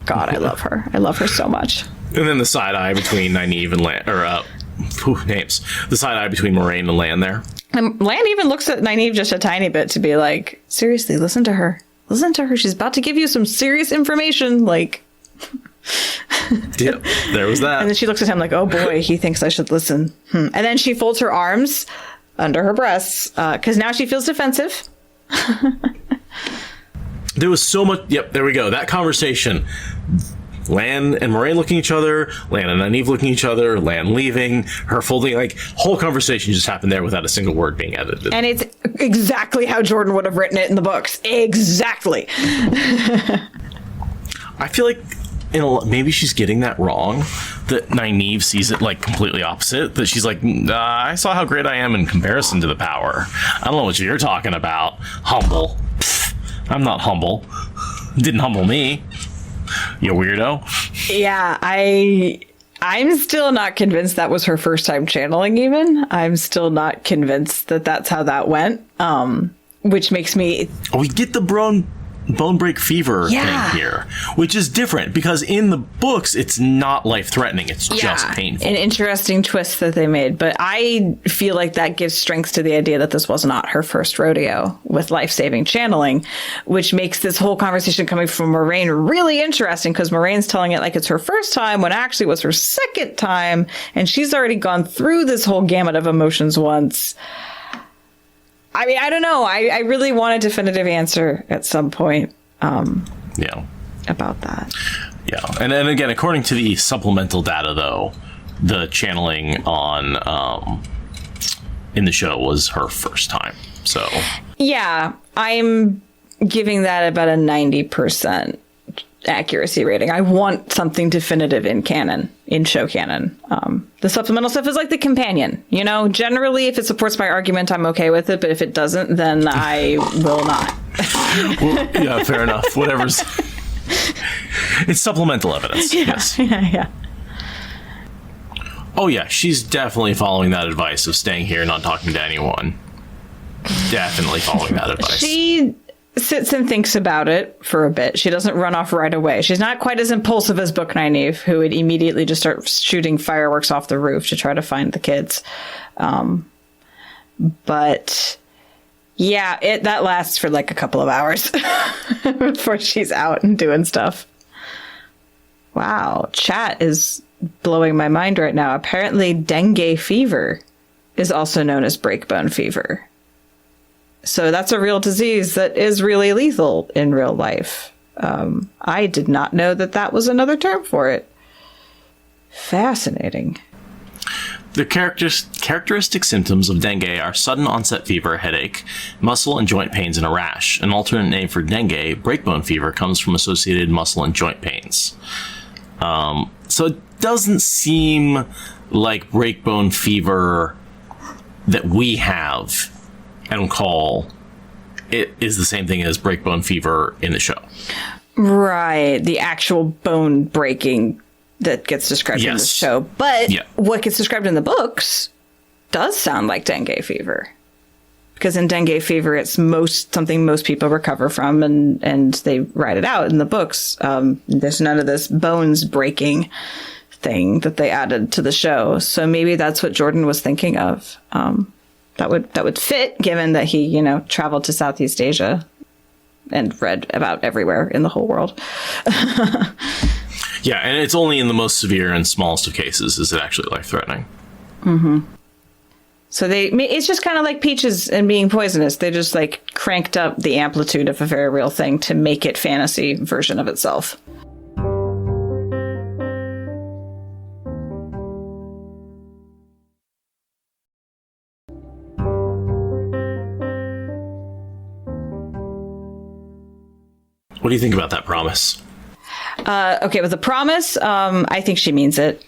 God, I love her. I love her so much. And then the side eye between Nynaeve and Lan, or names. The side eye between Moraine and Lan there. And Lan even looks at Nynaeve just a tiny bit to be like, seriously, listen to her. Listen to her. She's about to give you some serious information. Like, yep, there was that. And then she looks at him like, oh boy, he thinks I should listen. And then she folds her arms under her breasts because now she feels defensive. There was so much. Yep, there we go. That conversation. Lan and Moraine looking at each other, Lan and Nynaeve looking at each other, Lan leaving, her folding, like, whole conversation just happened there without a single word being edited. And it's exactly how Jordan would have written it in the books. Exactly. I feel like maybe she's getting that wrong, that Nynaeve sees it like completely opposite, that she's like, I saw how great I am in comparison to the power. I don't know what you're talking about. Humble. Pfft, I'm not humble. Didn't humble me. You weirdo. Yeah, I'm still not convinced that was her first time channeling even. I'm still not convinced that that's how that went. Which makes me... We get the bone break fever thing here, which is different because in the books it's not life-threatening, it's just painful. An interesting twist that they made, but I feel like that gives strength to the idea that this was not her first rodeo with life-saving channeling, which makes this whole conversation coming from Moraine really interesting because Moraine's telling it like it's her first time when actually it was her second time, and she's already gone through this whole gamut of emotions once. I mean, I don't know. I really want a definitive answer at some point. About that. Yeah. And then again, according to the supplemental data, though, the channeling on in the show was her first time. So. Yeah, I'm giving that about a 90% accuracy rating. I want something definitive in canon, in show canon. The supplemental stuff is like the companion, you know, generally if it supports my argument, I'm okay with it. But if it doesn't, then I will not. Well, yeah, fair enough. Whatever's. It's supplemental evidence. Yes. Yeah. Oh yeah. She's definitely following that advice of staying here, not talking to anyone. Definitely following that advice. She sits and thinks about it for a bit. She doesn't run off right away. She's not quite as impulsive as Book Nynaeve, who would immediately just start shooting fireworks off the roof to try to find the kids. But yeah, that lasts for like a couple of hours before she's out and doing stuff. Wow, chat is blowing my mind right now. Apparently dengue fever is also known as breakbone fever. So that's a real disease that is really lethal in real life. I did not know that was another term for it. Fascinating. The characteristic symptoms of dengue are sudden onset fever, headache, muscle and joint pains, and a rash. An alternate name for dengue, breakbone fever, comes from associated muscle and joint pains. So it doesn't seem like breakbone fever that we have and call it is the same thing as breakbone fever in the show. Right. The actual bone breaking that gets described in the show. But what gets described in the books does sound like dengue fever. Because in dengue fever, it's something most people recover from, and they write it out in the books. There's none of this bones breaking thing that they added to the show. So maybe that's what Jordan was thinking of. That would fit, given that he, you know, traveled to Southeast Asia and read about everywhere in the whole world. Yeah, and it's only in the most severe and smallest of cases is it actually life-threatening. Mm-hmm. So it's just kind of like peaches and being poisonous. They just like cranked up the amplitude of a very real thing to make it fantasy version of itself. What do you think about that promise? Okay, with the promise, I think she means it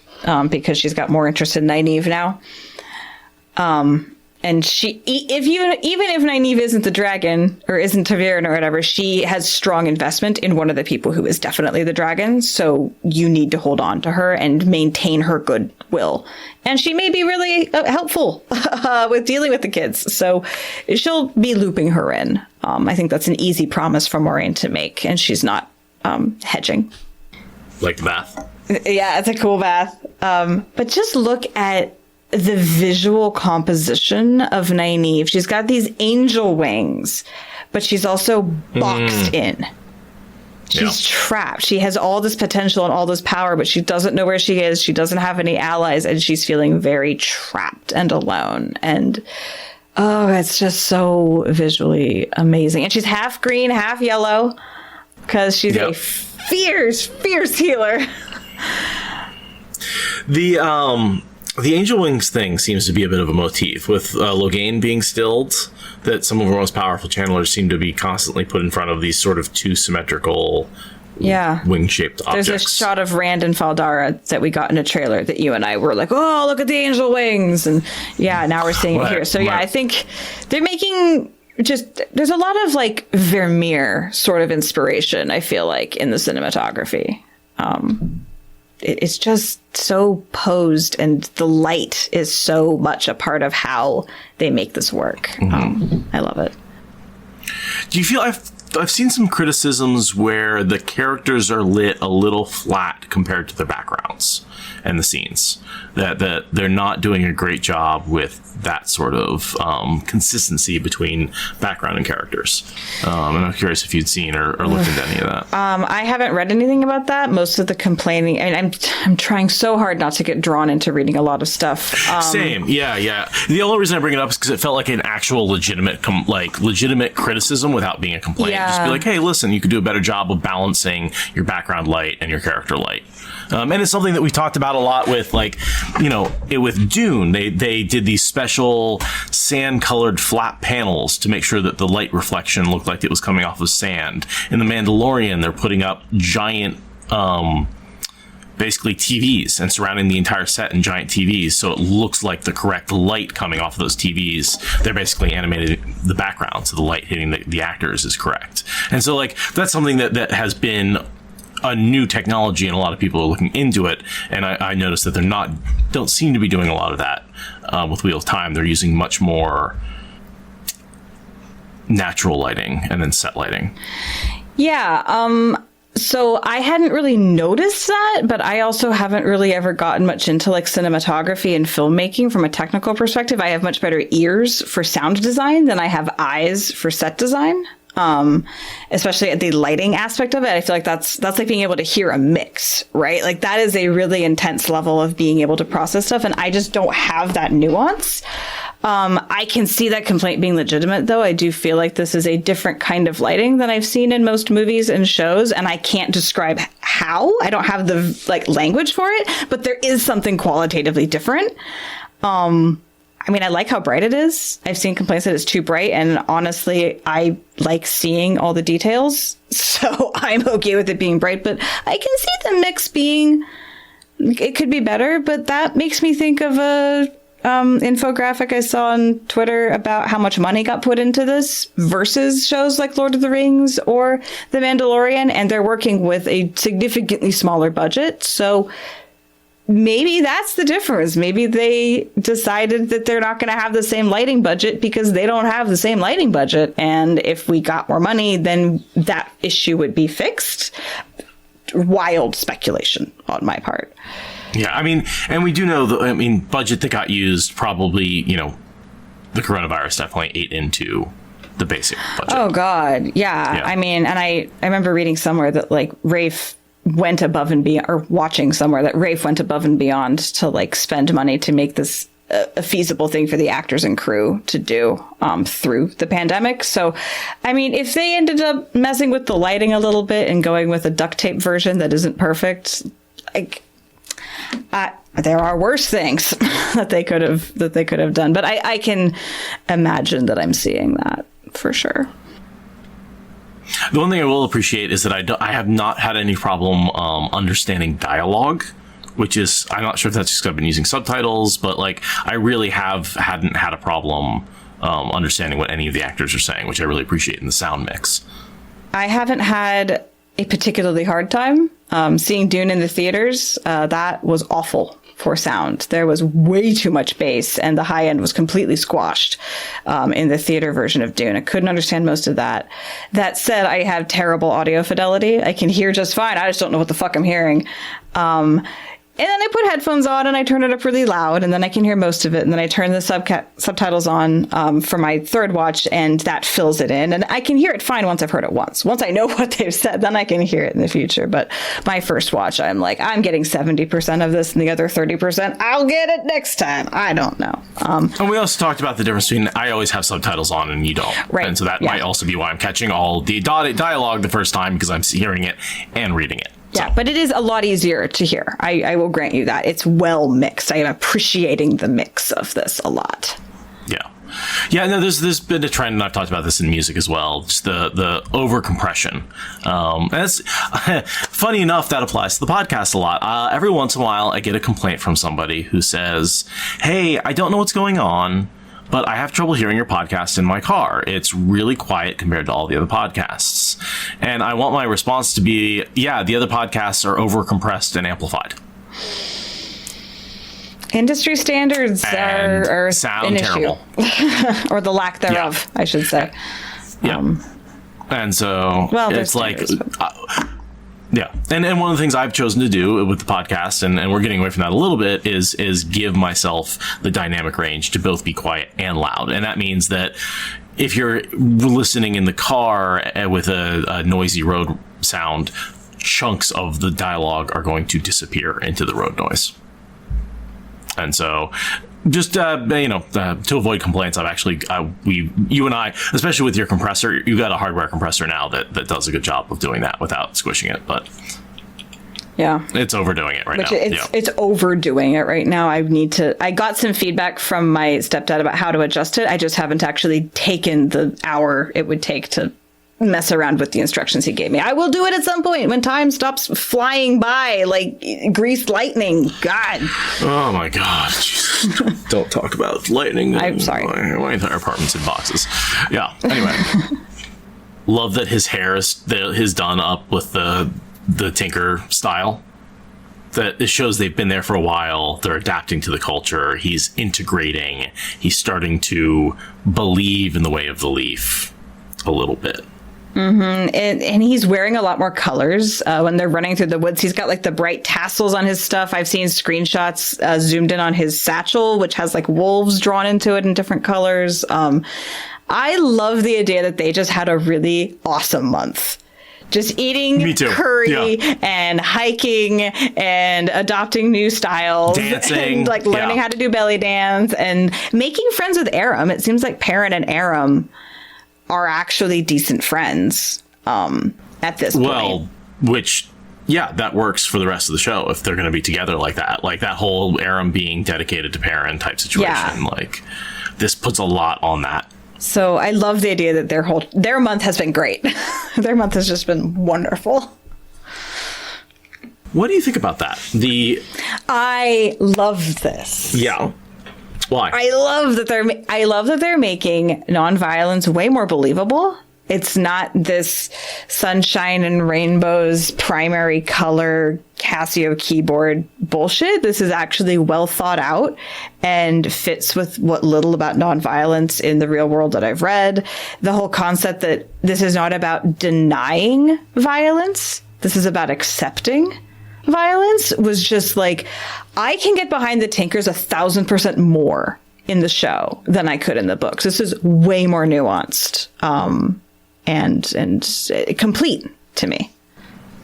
because she's got more interest in Nynaeve now. And even if Nynaeve isn't the dragon or isn't Ta'veren or whatever, she has strong investment in one of the people who is definitely the dragon. So you need to hold on to her and maintain her goodwill. And she may be really helpful with dealing with the kids. So she'll be looping her in. I think that's an easy promise for Moiraine to make, and she's not hedging. Like the bath? Yeah, it's a cool bath. But just look at the visual composition of Nynaeve. She's got these angel wings, but she's also boxed in. She's trapped. She has all this potential and all this power, but she doesn't know where she is. She doesn't have any allies, and she's feeling very trapped and alone. And oh, it's just so visually amazing. And she's half green, half yellow, because she's a fierce healer. The angel wings thing seems to be a bit of a motif with Logain being stilled, that some of our most powerful channelers seem to be constantly put in front of these sort of two symmetrical wing-shaped objects. There's a shot of Rand and Faldara that we got in a trailer that you and I were like, oh, look at the angel wings. And now we're seeing it here. So I think they're making there's a lot of like Vermeer sort of inspiration, I feel like, in the cinematography. It's just so posed, and the light is so much a part of how they make this work. I love it. Do you feel I've seen some criticisms where the characters are lit a little flat compared to their backgrounds and the scenes, that they're not doing a great job with that sort of consistency between background and characters. And I'm curious if you'd seen or looked into any of that. I haven't read anything about that. Most of the complaining, and I'm trying so hard not to get drawn into reading a lot of stuff. Same. Yeah. The only reason I bring it up is because it felt like an actual legitimate criticism without being a complaint. Yeah. Just be like, hey, listen, you could do a better job of balancing your background light and your character light. And it's something that we talked about a lot with, with Dune. They did these special sand-colored flat panels to make sure that the light reflection looked like it was coming off of sand. In The Mandalorian, they're putting up giant, basically TVs and surrounding the entire set in giant TVs, so it looks like the correct light coming off of those TVs. They're basically animated the background, so the light hitting the actors is correct. And so, that's something that has been a new technology, and a lot of people are looking into it. And I noticed that don't seem to be doing a lot of that with Wheel of Time. They're using much more natural lighting and then set lighting. Yeah. So I hadn't really noticed that, but I also haven't really ever gotten much into cinematography and filmmaking from a technical perspective. I have much better ears for sound design than I have eyes for set design. Especially at the lighting aspect of it. I feel like that's like being able to hear a mix, right? Like that is a really intense level of being able to process stuff. And I just don't have that nuance. I can see that complaint being legitimate, though. I do feel like this is a different kind of lighting than I've seen in most movies and shows. And I can't describe how. I don't have the language for it, but there is something qualitatively different. I like how bright it is. I've seen complaints that it's too bright, and honestly, I like seeing all the details, so I'm okay with it being bright, but I can see the mix it could be better, but that makes me think of a infographic I saw on Twitter about how much money got put into this versus shows like Lord of the Rings or The Mandalorian, and they're working with a significantly smaller budget, so maybe that's the difference. Maybe they decided that they're not going to have the same lighting budget because they don't have the same lighting budget. And if we got more money, then that issue would be fixed. Wild speculation on my part. Yeah, I mean, and we do know the budget that got used probably, the coronavirus definitely ate into the basic budget. Oh God, yeah. I mean, and I remember reading somewhere that like Rafe went above and beyond, or watching somewhere that Rafe went above and beyond to like spend money to make this a feasible thing for the actors and crew to do through the pandemic. So, I mean, if they ended up messing with the lighting a little bit and going with a duct tape version that isn't perfect, like, there are worse things that they could have done. But I can imagine that I'm seeing that for sure. The one thing I will appreciate is that I have not had any problem understanding dialogue, which is, I'm not sure if that's just because I've been using subtitles, but like I really hadn't had a problem understanding what any of the actors are saying, which I really appreciate in the sound mix. I haven't had a particularly hard time seeing Dune in the theaters. That was awful for sound. There was way too much bass, and the high end was completely squashed in the theater version of Dune. I couldn't understand most of that. That said, I have terrible audio fidelity. I can hear just fine. I just don't know what the fuck I'm hearing. And then I put headphones on and I turn it up really loud, and then I can hear most of it. And then I turn the subtitles on for my third watch, and that fills it in. And I can hear it fine once I've heard it once. Once I know what they've said, then I can hear it in the future. But my first watch, I'm like, I'm getting 70% of this, and the other 30%, I'll get it next time. I don't know. And we also talked about the difference between, I always have subtitles on and you don't. Right. And so that might also be why I'm catching all the dialogue the first time, because I'm hearing it and reading it. Yeah, but it is a lot easier to hear. I will grant you that. It's well mixed. I am appreciating the mix of this a lot. Yeah. Yeah, no, there's been a trend, and I've talked about this in music as well, just the over compression. And it's funny enough, that applies to the podcast a lot. Every once in a while, I get a complaint from somebody who says, hey, I don't know what's going on, but I have trouble hearing your podcast in my car. It's really quiet compared to all the other podcasts. And I want my response to be, yeah, the other podcasts are over compressed and amplified. Industry standards are sound an terrible. Issue. Or the lack thereof, I should say. Yeah. And so it's like... Yeah. And one of the things I've chosen to do with the podcast, and we're getting away from that a little bit, is give myself the dynamic range to both be quiet and loud. And that means that if you're listening in the car with a noisy road sound, chunks of the dialogue are going to disappear into the road noise. And so just, to avoid complaints, I've actually, you and I, especially with your compressor, you got a hardware compressor now that does a good job of doing that without squishing it. But yeah, it's overdoing it right now. It's overdoing it right now. I got some feedback from my stepdad about how to adjust it. I just haven't actually taken the hour it would take to mess around with the instructions he gave me. I will do it at some point when time stops flying by like greased lightning. God. Oh my God. Jesus. Don't talk about lightning. I'm sorry. My entire apartment's in boxes. Yeah. Anyway. Love that his hair is done up with the Tinker style. That it shows they've been there for a while. They're adapting to the culture. He's integrating. He's starting to believe in the way of the leaf a little bit. Mm-hmm. And he's wearing a lot more colors when they're running through the woods. He's got like the bright tassels on his stuff. I've seen screenshots zoomed in on his satchel, which has like wolves drawn into it in different colors. I love the idea that they just had a really awesome month. Just eating curry and hiking and adopting new styles. Dancing. And like learning how to do belly dance and making friends with Aram. It seems like Perrin and Aram are actually decent friends at this point. Well, that works for the rest of the show if they're going to be together like that. Like that whole Aram being dedicated to Perrin type situation. Yeah. Like this puts a lot on that. So I love the idea that their month has been great. Their month has just been wonderful. What do you think about that? I love this. Yeah. Why? I love that they're making nonviolence way more believable. It's not this sunshine and rainbows primary color Casio keyboard bullshit. This is actually well thought out and fits with what little about nonviolence in the real world that I've read. The whole concept that this is not about denying violence. This is about accepting violence was just like, I can get behind the Tinkers 1,000% more in the show than I could in the books. This is way more nuanced and complete to me.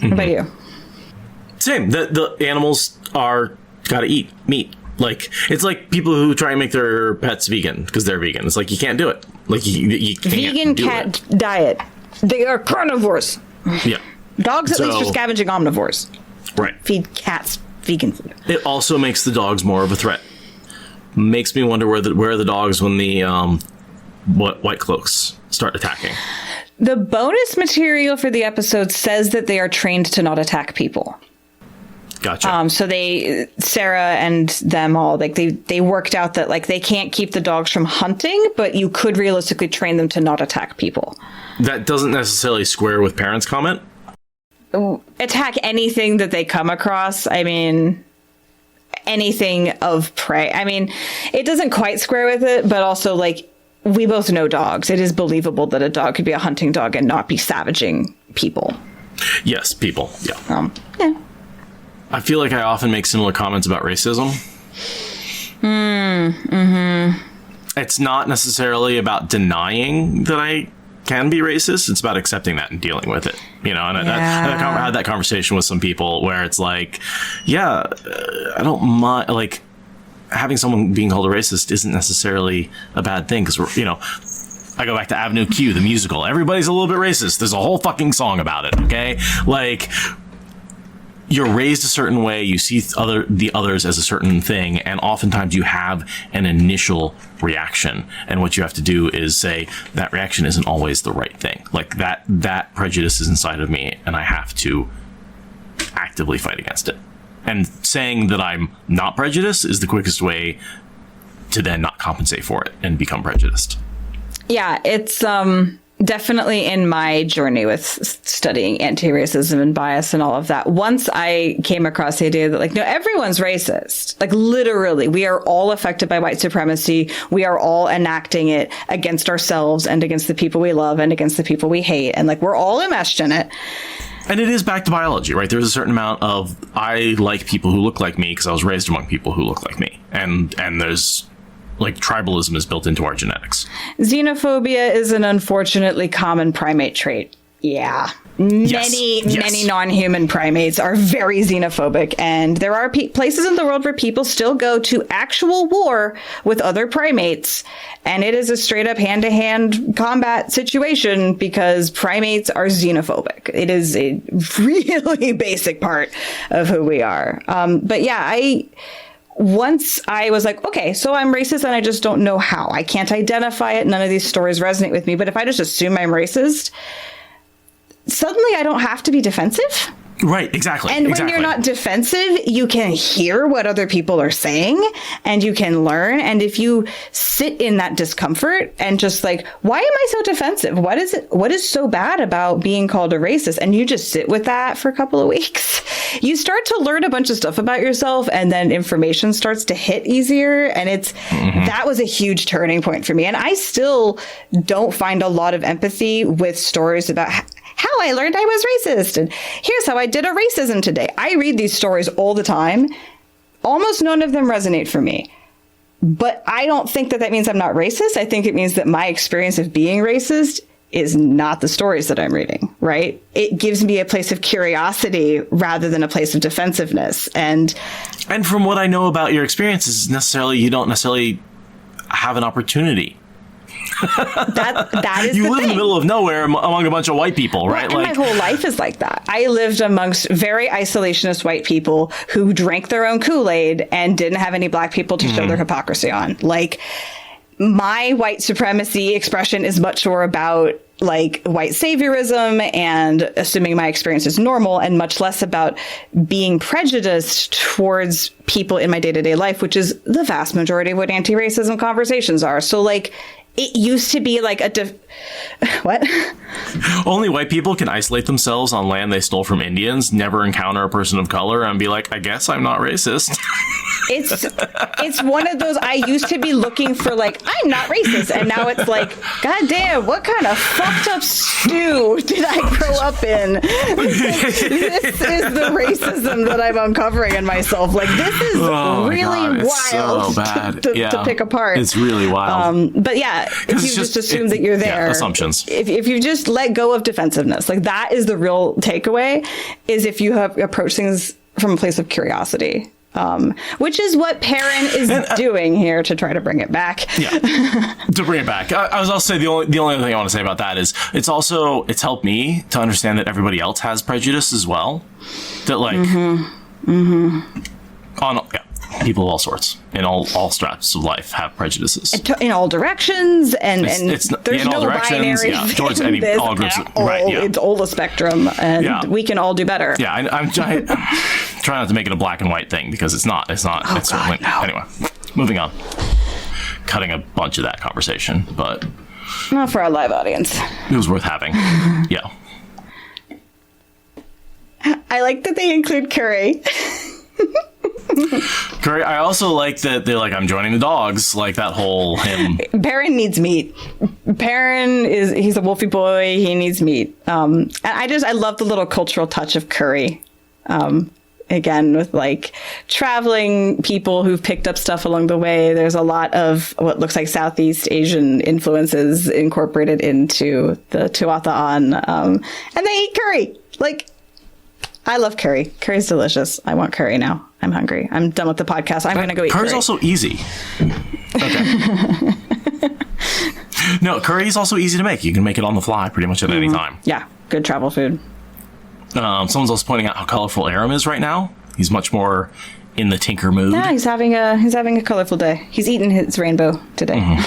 What about you? Same. The animals are gotta eat meat. Like, it's like people who try and make their pets vegan because they're vegan. It's like, you can't do it. Like, you can't vegan do cat diet. They are carnivores. Yeah. Dogs at least are scavenging omnivores. Right. Feed cats vegan food. It also makes the dogs more of a threat. Makes me wonder where are the dogs when the white cloaks start attacking. The bonus material for the episode says that they are trained to not attack people. Gotcha. So Sarah and them all, like they worked out that like they can't keep the dogs from hunting, but you could realistically train them to not attack people. That doesn't necessarily square with parents' comment. Attack anything that they come across. I mean, anything of prey. I mean, it doesn't quite square with it, but also like we both know dogs. It is believable that a dog could be a hunting dog and not be savaging people. Yes, people. Yeah. Yeah. I feel like I often make similar comments about racism. It's not necessarily about denying that I can be racist. It's about accepting that and dealing with it. You know, and I had that conversation with some people where it's like, yeah, I don't mind, like, having someone being called a racist isn't necessarily a bad thing because we're, you know, I go back to Avenue Q, the musical. Everybody's a little bit racist. There's a whole fucking song about it, okay? Like, you're raised a certain way, you see the others as a certain thing, and oftentimes you have an initial reaction. And what you have to do is say, that reaction isn't always the right thing. Like, that prejudice is inside of me, and I have to actively fight against it. And saying that I'm not prejudiced is the quickest way to then not compensate for it and become prejudiced. Yeah, it's definitely in my journey with studying anti-racism and bias and all of that. Once I came across the idea that, like, no, everyone's racist. Like, literally, we are all affected by white supremacy. We are all enacting it against ourselves and against the people we love and against the people we hate. And, like, we're all enmeshed in it. And it is back to biology, right? There's a certain amount of, I like people who look like me because I was raised among people who look like me. And there's, like, tribalism is built into our genetics. Xenophobia is an unfortunately common primate trait. Yeah. Many non-human primates are very xenophobic, and there are places in the world where people still go to actual war with other primates, and it is a straight up hand-to-hand combat situation because primates are xenophobic. It is a really basic part of who we are. But yeah, once I was like, okay, so I'm racist and I just don't know how. I can't identify it. None of these stories resonate with me. But if I just assume I'm racist, suddenly I don't have to be defensive. Right, exactly. And when you're not defensive, you can hear what other people are saying and you can learn. And if you sit in that discomfort and just like, why am I so defensive? What is so bad about being called a racist? And you just sit with that for a couple of weeks, you start to learn a bunch of stuff about yourself, and then information starts to hit easier. And that was a huge turning point for me. And I still don't find a lot of empathy with stories about how I learned I was racist, and here's how I did a racism today. I read these stories all the time. Almost none of them resonate for me. But I don't think that means I'm not racist. I think it means that my experience of being racist is not the stories that I'm reading, right? It gives me a place of curiosity rather than a place of defensiveness. And from what I know about your experiences, you don't necessarily have an opportunity. that is you the live thing. in the middle of nowhere among a bunch of white people, right? Well, and my whole life is like that. I lived amongst very isolationist white people who drank their own Kool-Aid and didn't have any black people to show their hypocrisy on. Like, my white supremacy expression is much more about like white saviorism and assuming my experience is normal, and much less about being prejudiced towards people in my day-to-day life, which is the vast majority of what anti-racism conversations are. So like, it used to be like what? Only white people can isolate themselves on land they stole from Indians, never encounter a person of color, and be like, I guess I'm not racist. it's one of those, I used to be looking for like, I'm not racist. And now it's like, God damn, what kind of fucked up stew did I grow up in? This is the racism that I'm uncovering in myself. Like, this is really wild to pick apart. It's really wild. But yeah, if you just assume that you're there. Yeah, assumptions. If you just let go of defensiveness, like that is the real takeaway, is if you have approached things from a place of curiosity. Which is what Perrin is doing here to try to bring it back. Yeah, to bring it back. I was also say the only other thing I want to say about that is it's helped me to understand that everybody else has prejudice as well. That like, people of all sorts in all straps of life have prejudices in all directions, and there's no binary towards any all groups. It's all a spectrum, and we can all do better. Yeah, I'm trying not to make it a black and white thing because it's not. It's certainly no. Anyway, moving on. Cutting a bunch of that conversation, but not for our live audience. It was worth having. Yeah. I like that they include Curry. Curry, I also like that they're like, I'm joining the dogs, like that whole him. Perrin needs meat. Perrin he's a wolfy boy. He needs meat. And I love the little cultural touch of Curry. Again, with like traveling people who've picked up stuff along the way. There's a lot of what looks like Southeast Asian influences incorporated into the Tuatha'an. And they eat curry. Like, I love curry. Curry's delicious. I want curry now. I'm hungry. I'm done with the podcast. I'm going to go eat curry. Curry's also easy. Okay. No, curry is also easy to make. You can make it on the fly pretty much at any time. Yeah. Good travel food. Someone's also pointing out how colorful Aram is right now. He's much more in the tinker mood. Yeah, he's having a colorful day. He's eating his rainbow today.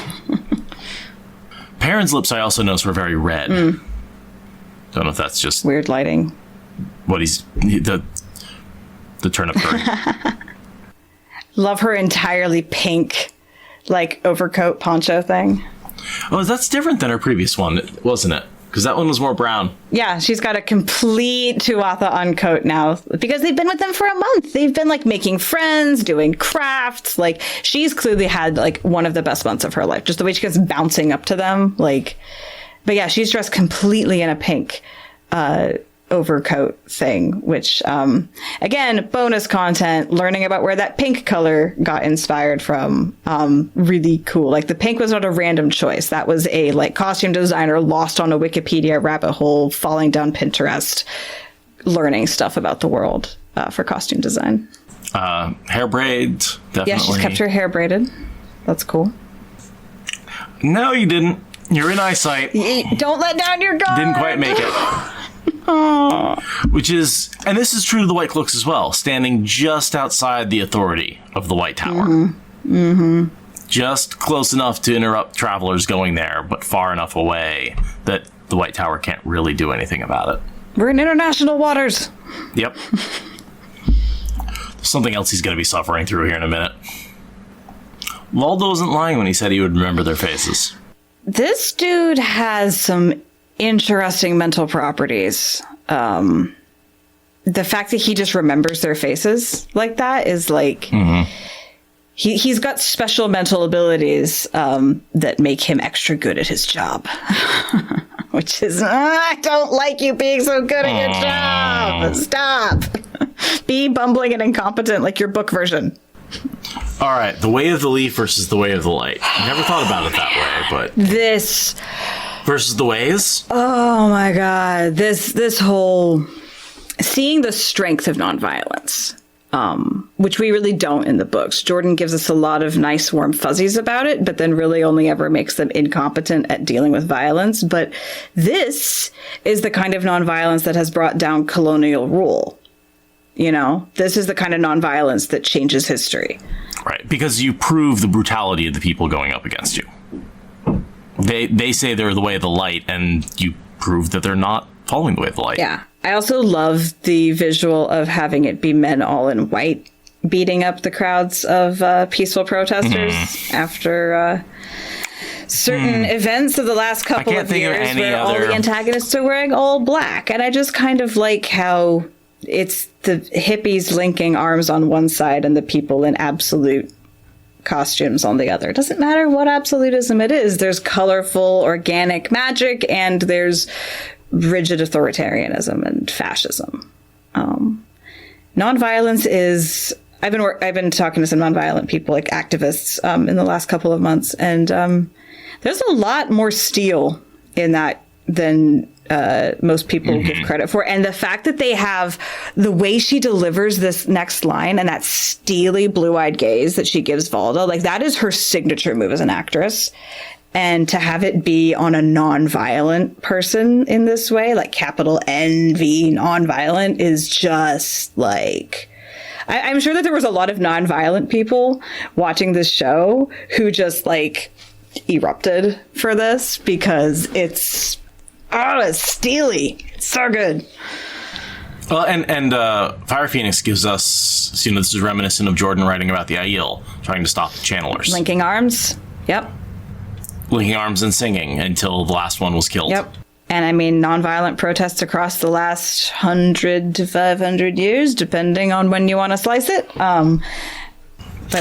Perrin's lips, I also noticed, were very red. Don't know if that's just weird lighting. What the turnip curry. Love her entirely pink, like overcoat poncho thing. Oh, that's different than her previous one, wasn't it? Because that one was more brown. Yeah, she's got a complete Tuatha'an coat now because they've been with them for a month. They've been like making friends, doing crafts. Like, she's clearly had like one of the best months of her life. Just the way she gets bouncing up to them. Like, but yeah, she's dressed completely in a pink overcoat thing, which again, bonus content, learning about where that pink color got inspired from. Really cool. Like, the pink was not a random choice. That was a like costume designer lost on a Wikipedia rabbit hole, falling down Pinterest, learning stuff about the world for costume design. Hair braids, definitely. Yeah, she's kept her hair braided. That's cool. No, you didn't. You're in eyesight. Don't let down your guard. Didn't quite make it. Which is, and this is true to the White Cloaks as well, standing just outside the authority of the White Tower. Just close enough to interrupt travelers going there, but far enough away that the White Tower can't really do anything about it. We're in international waters. Yep. Something else he's going to be suffering through here in a minute. Waldo wasn't lying when he said he would remember their faces. This dude has some interesting mental properties. The fact that he just remembers their faces like that is like, he's got special mental abilities that make him extra good at his job. Which is, I don't like you being so good at your job. Stop. Be bumbling and incompetent like your book version. All right, the way of the leaf versus the way of the light. I never thought about it that way, but this versus the ways. Oh my God, this whole seeing the strength of nonviolence, which we really don't in the books. Jordan gives us a lot of nice warm fuzzies about it, but then really only ever makes them incompetent at dealing with violence. But this is the kind of nonviolence that has brought down colonial rule. You know, this is the kind of nonviolence that changes history. Right, because you prove the brutality of the people going up against you. They say they're the way of the light, and you prove that they're not following the way of the light. Yeah. I also love the visual of having it be men all in white beating up the crowds of peaceful protesters after certain events of the last couple of years where all the antagonists are wearing all black. And I just kind of like how it's the hippies linking arms on one side and the people in absolute costumes on the other. It doesn't matter what absolutism it is. There's colorful, organic magic, and there's rigid authoritarianism and fascism. Nonviolence is... I've been talking to some nonviolent people, like activists, in the last couple of months, and there's a lot more steel in that than most people give credit for. And the fact that they have the way she delivers this next line and that steely blue-eyed gaze that she gives Valda, like that is her signature move as an actress. And to have it be on a non-violent person in this way, like capital NV non-violent, is just like... I'm sure that there was a lot of non-violent people watching this show who just like erupted for this because it's steely. It's so good. Well, and Fire Phoenix gives us, this is reminiscent of Jordan writing about the Aiel trying to stop the channelers. Linking arms. Yep. Linking arms and singing until the last one was killed. Yep. And I mean, nonviolent protests across the last 100 to 500 years, depending on when you want to slice it. But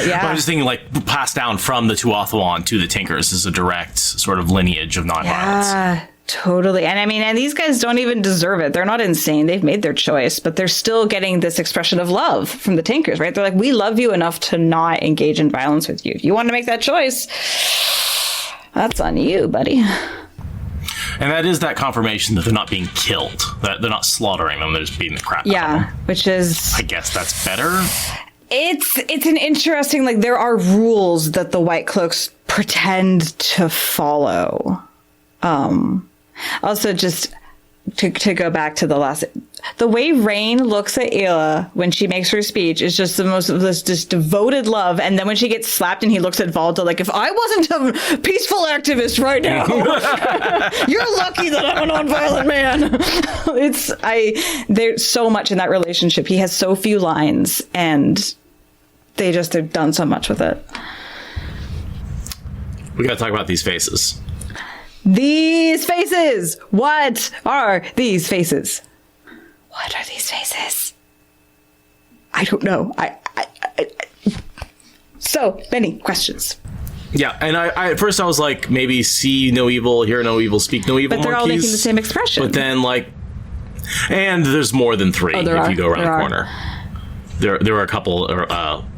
yeah. I'm just thinking, like, passed down from the Tuathalan to the Tinkers is a direct sort of lineage of nonviolence. Yeah, totally. And I mean, and these guys don't even deserve it. They're not insane. They've made their choice, but they're still getting this expression of love from the Tinkers, right? They're like, we love you enough to not engage in violence with you. If you want to make that choice, that's on you, buddy. And that is that confirmation that they're not being killed, that they're not slaughtering them, they're just beating the crap out of them. Yeah, which is... I guess that's better. It's an interesting, like, there are rules that the White Cloaks pretend to follow. Also, just to go back to the way Rain looks at Ayla when she makes her speech is just the most of this just devoted love. And then when she gets slapped and he looks at Valda like, if I wasn't a peaceful activist right now, you're lucky that I'm a nonviolent man. There's so much in that relationship. He has so few lines and they've done so much with it. We got to talk about these faces. These faces! What are these faces? What are these faces? I don't know. So many questions. Yeah, and I at first I was like, maybe see no evil, hear no evil, speak no evil. But they're all making the same expression. But then, like, and there's more than three if you go around the corner. There were a couple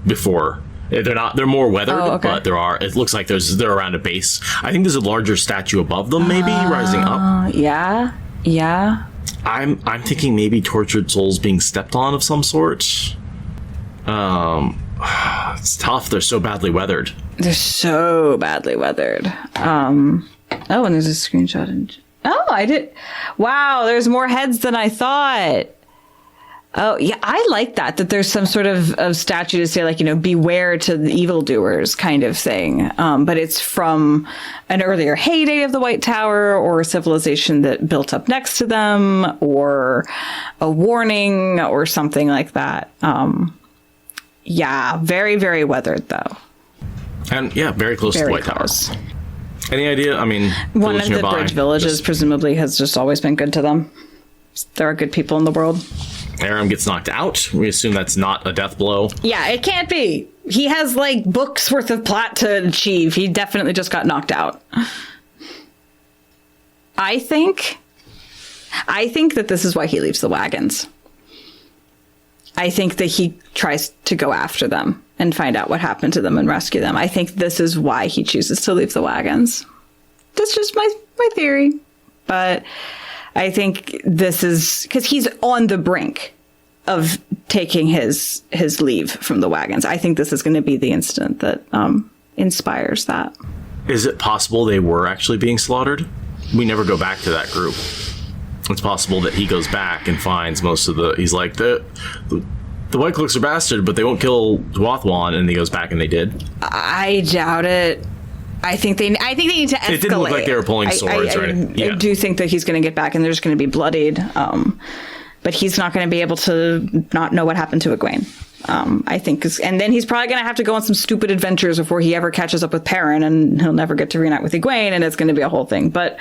before. They're more weathered, but it looks like they're around a base. I think there's a larger statue above them, maybe rising up. Yeah. I'm thinking maybe tortured souls being stepped on of some sort. It's tough. They're so badly weathered. And there's a screenshot. I did. Wow, there's more heads than I thought. Oh, yeah, I like that there's some sort of statue to say, like, beware to the evildoers kind of thing. But it's from an earlier heyday of the White Tower or a civilization that built up next to them or a warning or something like that. Yeah, very, very weathered, though. And, yeah, very close to the White Tower. Any idea? I mean, one of the bridge villages presumably has just always been good to them. There are good people in the world. Aram gets knocked out. We assume that's not a death blow. Yeah, it can't be. He has, like, books worth of plot to achieve. He definitely just got knocked out. I think that this is why he leaves the wagons. I think that he tries to go after them and find out what happened to them and rescue them. I think this is why he chooses to leave the wagons. That's just my theory. But I think this is because he's on the brink of taking his leave from the wagons. I think this is going to be the incident that inspires that. Is it possible they were actually being slaughtered? We never go back to that group. It's possible that he goes back and finds most of he's like, the White Cloaks are bastard, but they won't kill Tuathalan, and he goes back and they did. I doubt it. I think they need to escalate. It didn't look like they were pulling swords, right? I do think that he's going to get back and they're just going to be bloodied. But he's not going to be able to not know what happened to Egwene. I think, and then he's probably going to have to go on some stupid adventures before he ever catches up with Perrin, and he'll never get to reunite with Egwene, and it's going to be a whole thing. But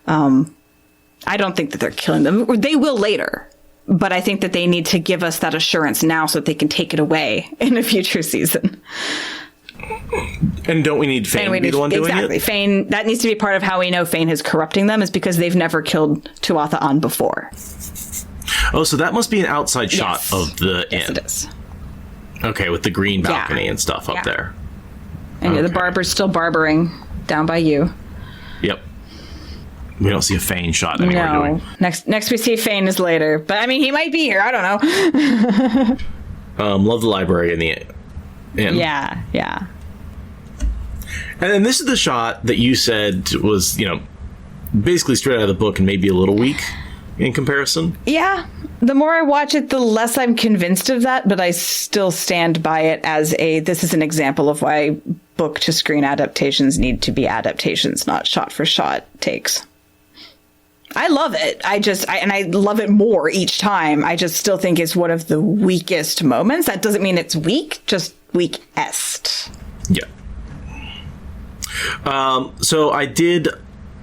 I don't think that they're killing them. They will later, but I think that they need to give us that assurance now so that they can take it away in a future season. And don't we need Fane to be the one doing it? Exactly. Fane, that needs to be part of how we know Fane is corrupting them, is because they've never killed Tuatha before. Oh, so that must be an outside shot of the inn. Yes, it is. Okay, with the green balcony and stuff up there. And the barber's still barbering down by you. Yep. We don't see a Fane shot anymore, do we? Next we see Fane is later. But, I mean, he might be here. I don't know. Love the library in the inn. Yeah. And then this is the shot that you said was, basically straight out of the book and maybe a little weak in comparison. Yeah. The more I watch it, the less I'm convinced of that, but I still stand by it as this is an example of why book to screen adaptations need to be adaptations, not shot for shot takes. I love it. And I love it more each time. I just still think it's one of the weakest moments. That doesn't mean it's weak, just weakest. Yeah. So I did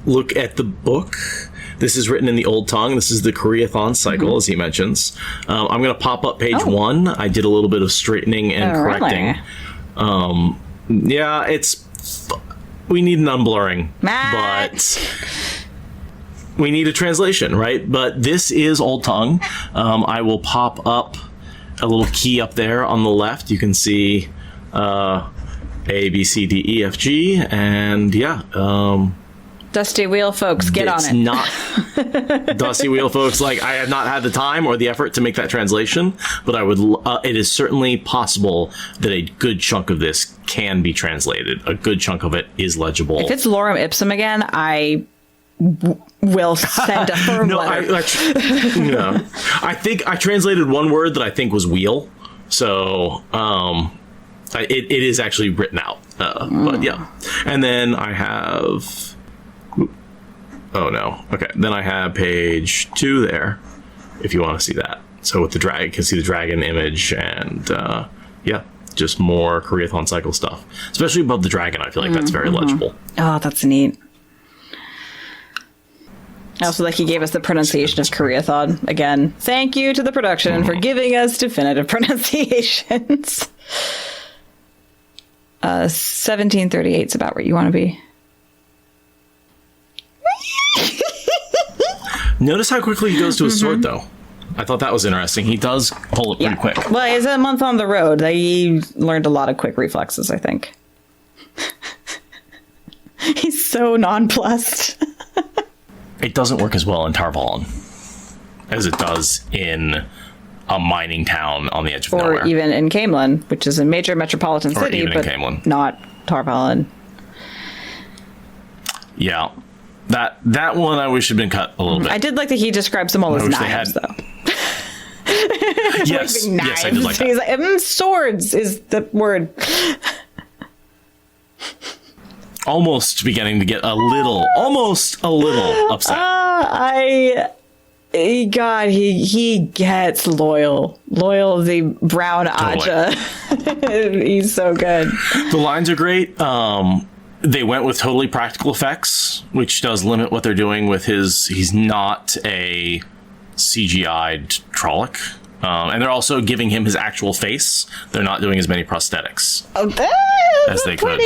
look at the book. This is written in the Old Tongue. This is the Koreathon cycle, as he mentions. I'm going to pop up page 1. I did a little bit of straightening and correcting. Really? We need an unblurring, Matt. but we need a translation, right? But this is Old Tongue. I will pop up a little key up there on the left. You can see A, B, C, D, E, F, G, and Dusty Wheel folks, get on it. It's not Dusty Wheel folks. I have not had the time or the effort to make that translation, but I would. It is certainly possible that a good chunk of this can be translated. A good chunk of it is legible. If it's lorem ipsum again, I will send a firm letter. I think I translated one word that I think was wheel. So it is actually written out. But yeah, and then I have. Oh no. Okay. Then I have page 2 there, if you want to see that. So with the dragon, you can see the dragon image and just more Koreathon cycle stuff. Especially above the dragon, I feel like that's very legible. Oh, that's neat. I also like he gave us the pronunciation of Koreathon. Again, thank you to the production for giving us definitive pronunciations. 1738 is about where you want to be. Notice how quickly he goes to his sword, though. I thought that was interesting. He does pull it pretty quick. Well, he's a month on the road. He learned a lot of quick reflexes, I think. He's so nonplussed. It doesn't work as well in Tar Valon as it does in a mining town on the edge of nowhere. Or even in Camelin, which is a major metropolitan city, but not Tar Valon. Yeah. That one I wish had been cut a little bit. I did like that he describes them all as knives, though. Yes, like yes, I did like that. He's like, swords is the word. Almost beginning to get a little upset. God, he gets loyal the brown Aja. He's so good. The lines are great. They went with totally practical effects, which does limit what they're doing with he's not a CGI'd Trolloc. And they're also giving him his actual face. They're not doing as many prosthetics as they could.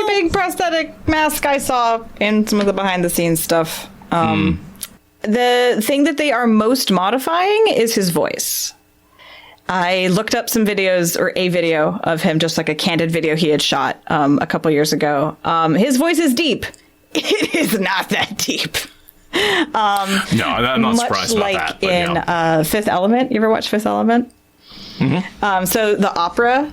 Big prosthetic mask I saw in some of the behind the scenes stuff. The thing that they are most modifying is his voice. I looked up some videos, or a video of him, just like a candid video he had shot a couple years ago. His voice is deep. It is not that deep. No, I'm not surprised about that. Much like in Fifth Element. You ever watch Fifth Element? Mm-hmm. So the opera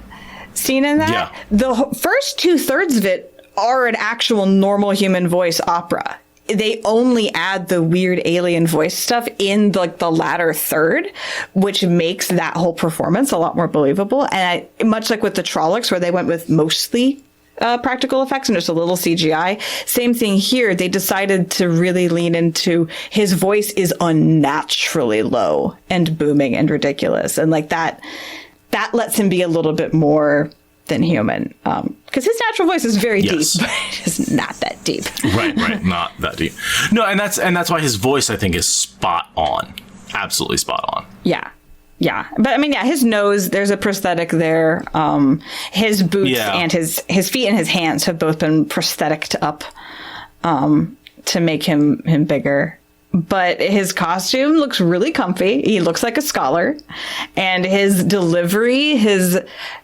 scene in that, the first 2/3 of it are an actual normal human voice opera. They only add the weird alien voice stuff in the latter third, which makes that whole performance a lot more believable. And much like with the Trollocs, where they went with mostly practical effects and just a little CGI, same thing here. They decided to really lean into his voice is unnaturally low and booming and ridiculous. And that lets him be a little bit more than human, because his natural voice is very deep, but it is not that deep. right, not that deep. No, and that's why his voice, I think, is spot on, absolutely spot on. Yeah. Yeah. But I mean, yeah, his nose, there's a prosthetic there. His boots and his feet and his hands have both been prostheticed up to make him bigger. But his costume looks really comfy. He looks like a scholar. And his delivery, his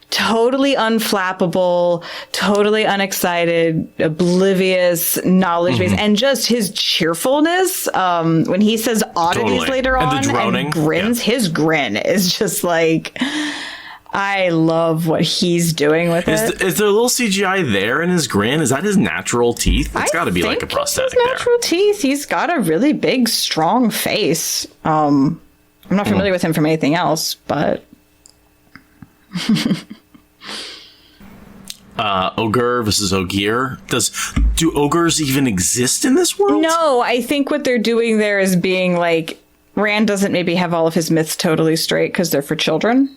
totally unflappable, totally unexcited, oblivious, knowledge-based, and just his cheerfulness. When he says oddities later on and grins, his grin is just like... I love what he's doing with it. Is there a little CGI there in his grin? Is that his natural teeth? It's got to be like a prosthetic there. Natural teeth. He's got a really big, strong face. I'm not familiar with him from anything else, but... Ogre versus Ogier. Do ogres even exist in this world? No, I think what they're doing there is being like... Rand doesn't maybe have all of his myths totally straight because they're for children.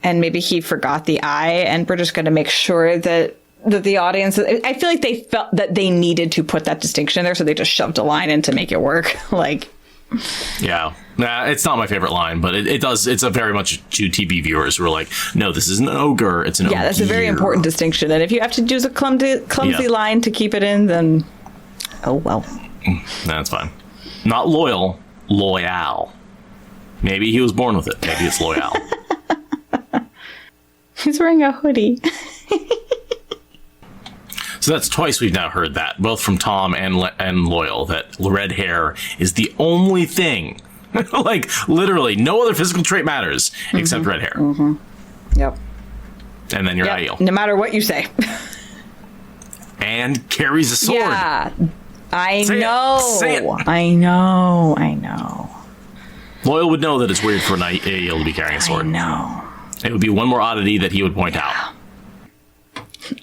And maybe he forgot the eye, and we're just going to make sure that the audience... I feel like they felt that they needed to put that distinction there, so they just shoved a line in to make it work. Yeah. Nah, it's not my favorite line, but it does... It's a very much to TV viewers who are like, no, this isn't an ogre, it's an ogre. Yeah, that's a very important distinction. And if you have to use a clumsy line to keep it in, then... Oh, well. That's fine. Not loyal. Loyal. Maybe he was born with it. Maybe it's loyal. He's wearing a hoodie. So that's twice we've now heard that, both from Tom and Loyal, that red hair is the only thing. Like, literally, no other physical trait matters except red hair. Yep. And then you're Aiel. No matter what you say. And carries a sword. Yeah. I know. Say it. I know. Loyal would know that it's weird for an Aiel to be carrying a sword. I know. It would be one more oddity that he would point out.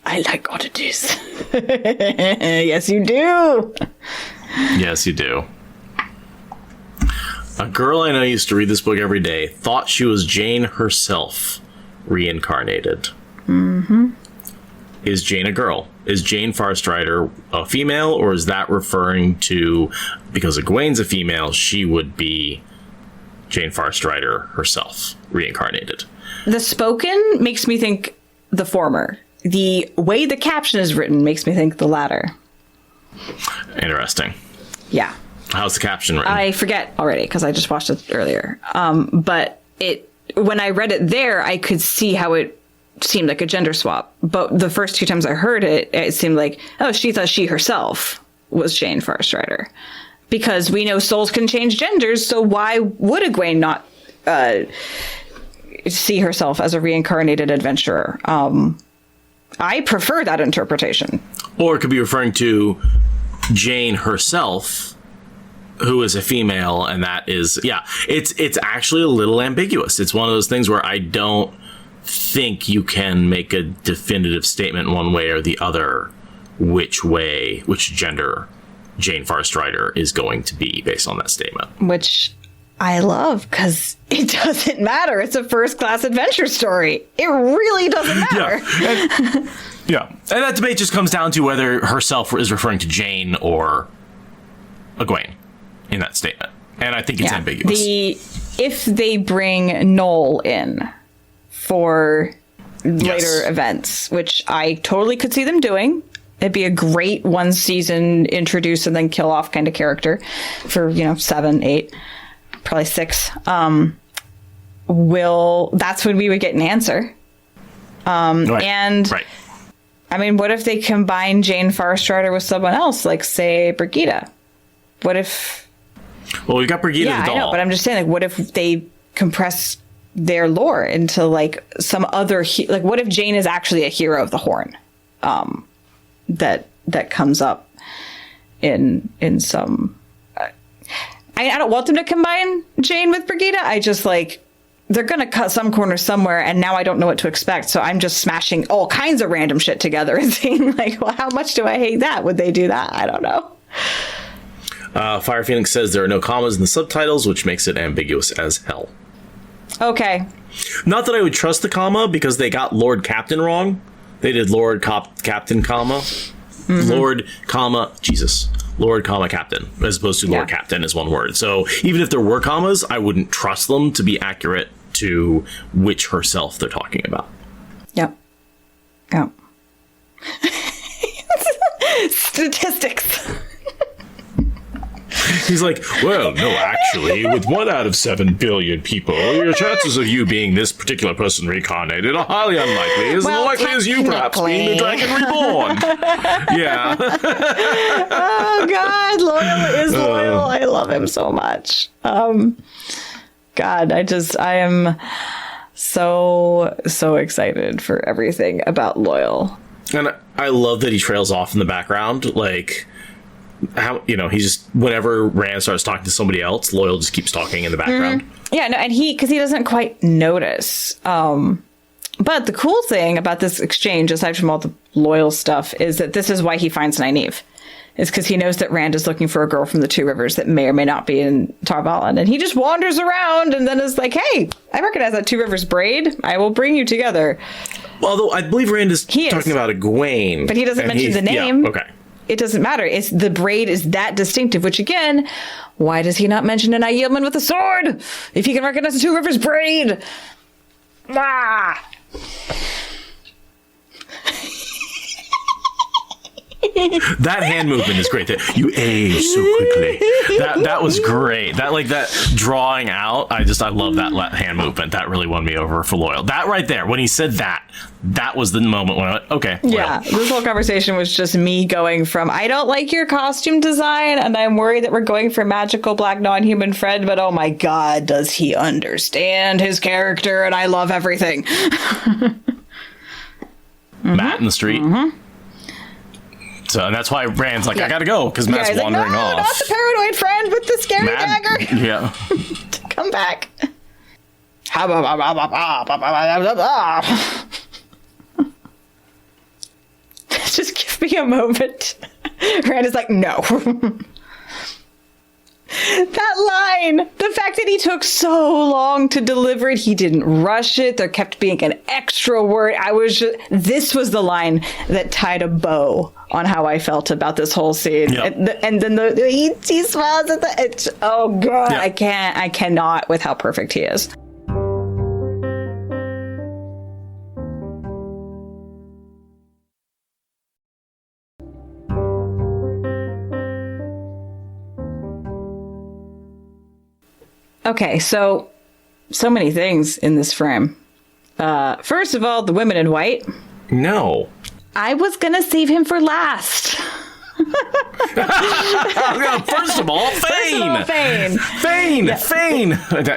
I like oddities. Yes, you do. Yes, you do. A girl I know used to read this book every day thought she was Jane herself, reincarnated. Is Jane a girl? Is Jane Farstrider a female, or is that referring to, because Egwene's a female, she would be Jane Farstrider herself, reincarnated? The spoken makes me think the former. The way the caption is written makes me think the latter. Interesting. Yeah. How's the caption written? I forget already because I just watched it earlier. But when I read it there, I could see how it seemed like a gender swap. But the first two times I heard it, it seemed like, oh, she thought she herself was Jane Farstrider. Because we know souls can change genders, so why would Egwene not see herself as a reincarnated adventurer? I prefer that interpretation. Or it could be referring to Jane herself, who is a female, and that is, it's actually a little ambiguous. It's one of those things where I don't think you can make a definitive statement one way or the other which gender Jane Farstrider is going to be based on that statement. Which I love, because it doesn't matter. It's a first-class adventure story. It really doesn't matter. And that debate just comes down to whether herself is referring to Jane or Egwene in that statement. And I think it's ambiguous. If they bring Noel in for later events, which I totally could see them doing, it'd be a great one season introduce and then kill off kind of character for, 7, 8, probably 6. That's when we would get an answer. Right. I mean, what if they combine Jane Farstrider with someone else, like, say, Brigida? What if... Well, we've got Brigida the doll. I know, but I'm just saying, like, what if they compress their lore into, like, some other... like, what if Jane is actually a hero of the Horn? That comes up in some... I don't want them to combine Jane with Brigida. I just, like... They're going to cut some corner somewhere, and now I don't know what to expect. So I'm just smashing all kinds of random shit together and saying, like, well, how much do I hate that? Would they do that? I don't know. Fire Phoenix says there are no commas in the subtitles, which makes it ambiguous as hell. Okay. Not that I would trust the comma, because they got Lord Captain wrong. They did Lord Captain, comma. Lord, comma, Jesus. Lord, comma, captain, as opposed to Lord Captain is one word. So even if there were commas, I wouldn't trust them to be accurate to Witch herself they're talking about. Yep. Yep. Statistics. He's like, well, no, actually, with 1 out of 7 billion people, your chances of you being this particular person reincarnated are highly unlikely. As likely as you perhaps being the dragon reborn. Yeah. Oh, God, Loyal is loyal. I love him so much. God, I am so excited for everything about Loyal. And I love that he trails off in the background, like... how he's just whenever Rand starts talking to somebody else, Loyal just keeps talking in the background. Yeah, no, and because he doesn't quite notice. But the cool thing about this exchange, aside from all the Loyal stuff, is that this is why he finds Nynaeve. Is because he knows that Rand is looking for a girl from the Two Rivers that may or may not be in Tar Valon, and he just wanders around and then is like, "Hey, I recognize that Two Rivers braid. I will bring you together." Although I believe Rand is talking about Egwene, but he doesn't mention the name. Yeah, okay. It doesn't matter. It's the braid is that distinctive, which again, why does he not mention an Aielman with a sword if he can recognize the Two Rivers braid? Ah! That hand movement is great. That you age so quickly. That was great. That drawing out. I love that hand movement. That really won me over for Loyal. That right there, when he said that was the moment when I went, okay. Loyal. Yeah, this whole conversation was just me going from, I don't like your costume design, and I'm worried that we're going for magical black non-human Fred, but oh my God, does he understand his character? And I love everything. Matt in the street. So, and that's why Rand's like, I gotta go, because Matt's wandering off. Not the paranoid friend with the scary dagger. Yeah. Come back. Just give me a moment. Rand is like, no. That line, the fact that he took so long to deliver it, he didn't rush it. There kept being an extra word. This was the line that tied a bow on how I felt about this whole scene. Yep. And then he smiles at oh God, yep. I cannot with how perfect he is. Okay, so many things in this frame. First of all, the women in white. No. I was going to save him for last. First of all, Fane. Fane. Yeah. Fane.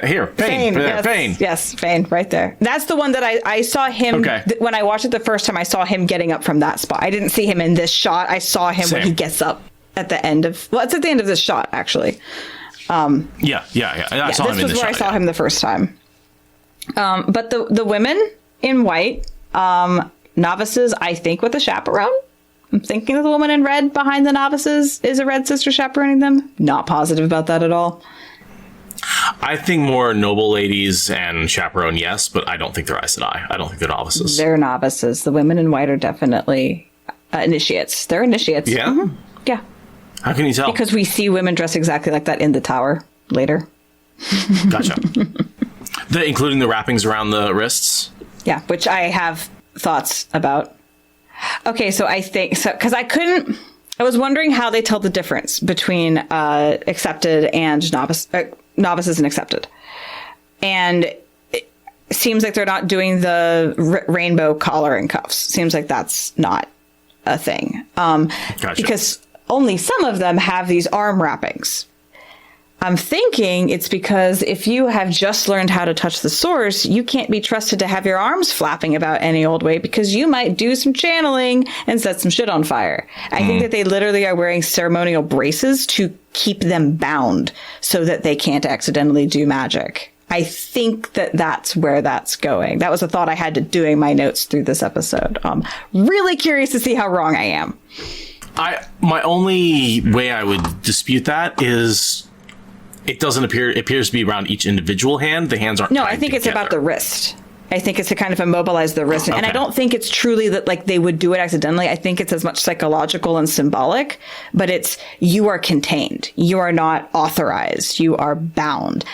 Here, Fane. Yes, Fane, right there. That's the one that I saw him. Okay. When I watched it the first time, I saw him getting up from that spot. I didn't see him in this shot. I saw him when he gets up at the end of... Well, it's at the end of this shot, actually. Yeah. I saw him in this shot. This was where I saw him the first time. But the women in white, novices, I think, with a chaperone. I'm thinking that the woman in red behind the novices is a red sister chaperoning them. Not positive about that at all. I think more noble ladies and chaperone, yes, but I don't think they're Aes Sedai. I don't think they're novices. They're novices. The women in white are definitely initiates. They're initiates. Yeah? Mm-hmm. Yeah. How can you tell? Because we see women dressed exactly like that in the tower later. Gotcha. Including the wrappings around the wrists? Yeah, which I have thoughts about. Okay, so I think... because I was wondering how they tell the difference between accepted and novices and accepted. And it seems like they're not doing the rainbow collar and cuffs. Seems like that's not a thing. Gotcha. Because only some of them have these arm wrappings. I'm thinking it's because if you have just learned how to touch the source, you can't be trusted to have your arms flapping about any old way because you might do some channeling and set some shit on fire. I think that they literally are wearing ceremonial braces to keep them bound so that they can't accidentally do magic. I think that that's where that's going. That was a thought I had to doing my notes through this episode. Really curious to see how wrong I am. My only way I would dispute that is it doesn't appear. It appears to be around each individual hand. The hands aren't. No, I think it's about the wrist. I think it's to kind of immobilize the wrist. And I don't think it's truly that like they would do it accidentally. I think it's as much psychological and symbolic, but it's you are contained. You are not authorized. You are bound.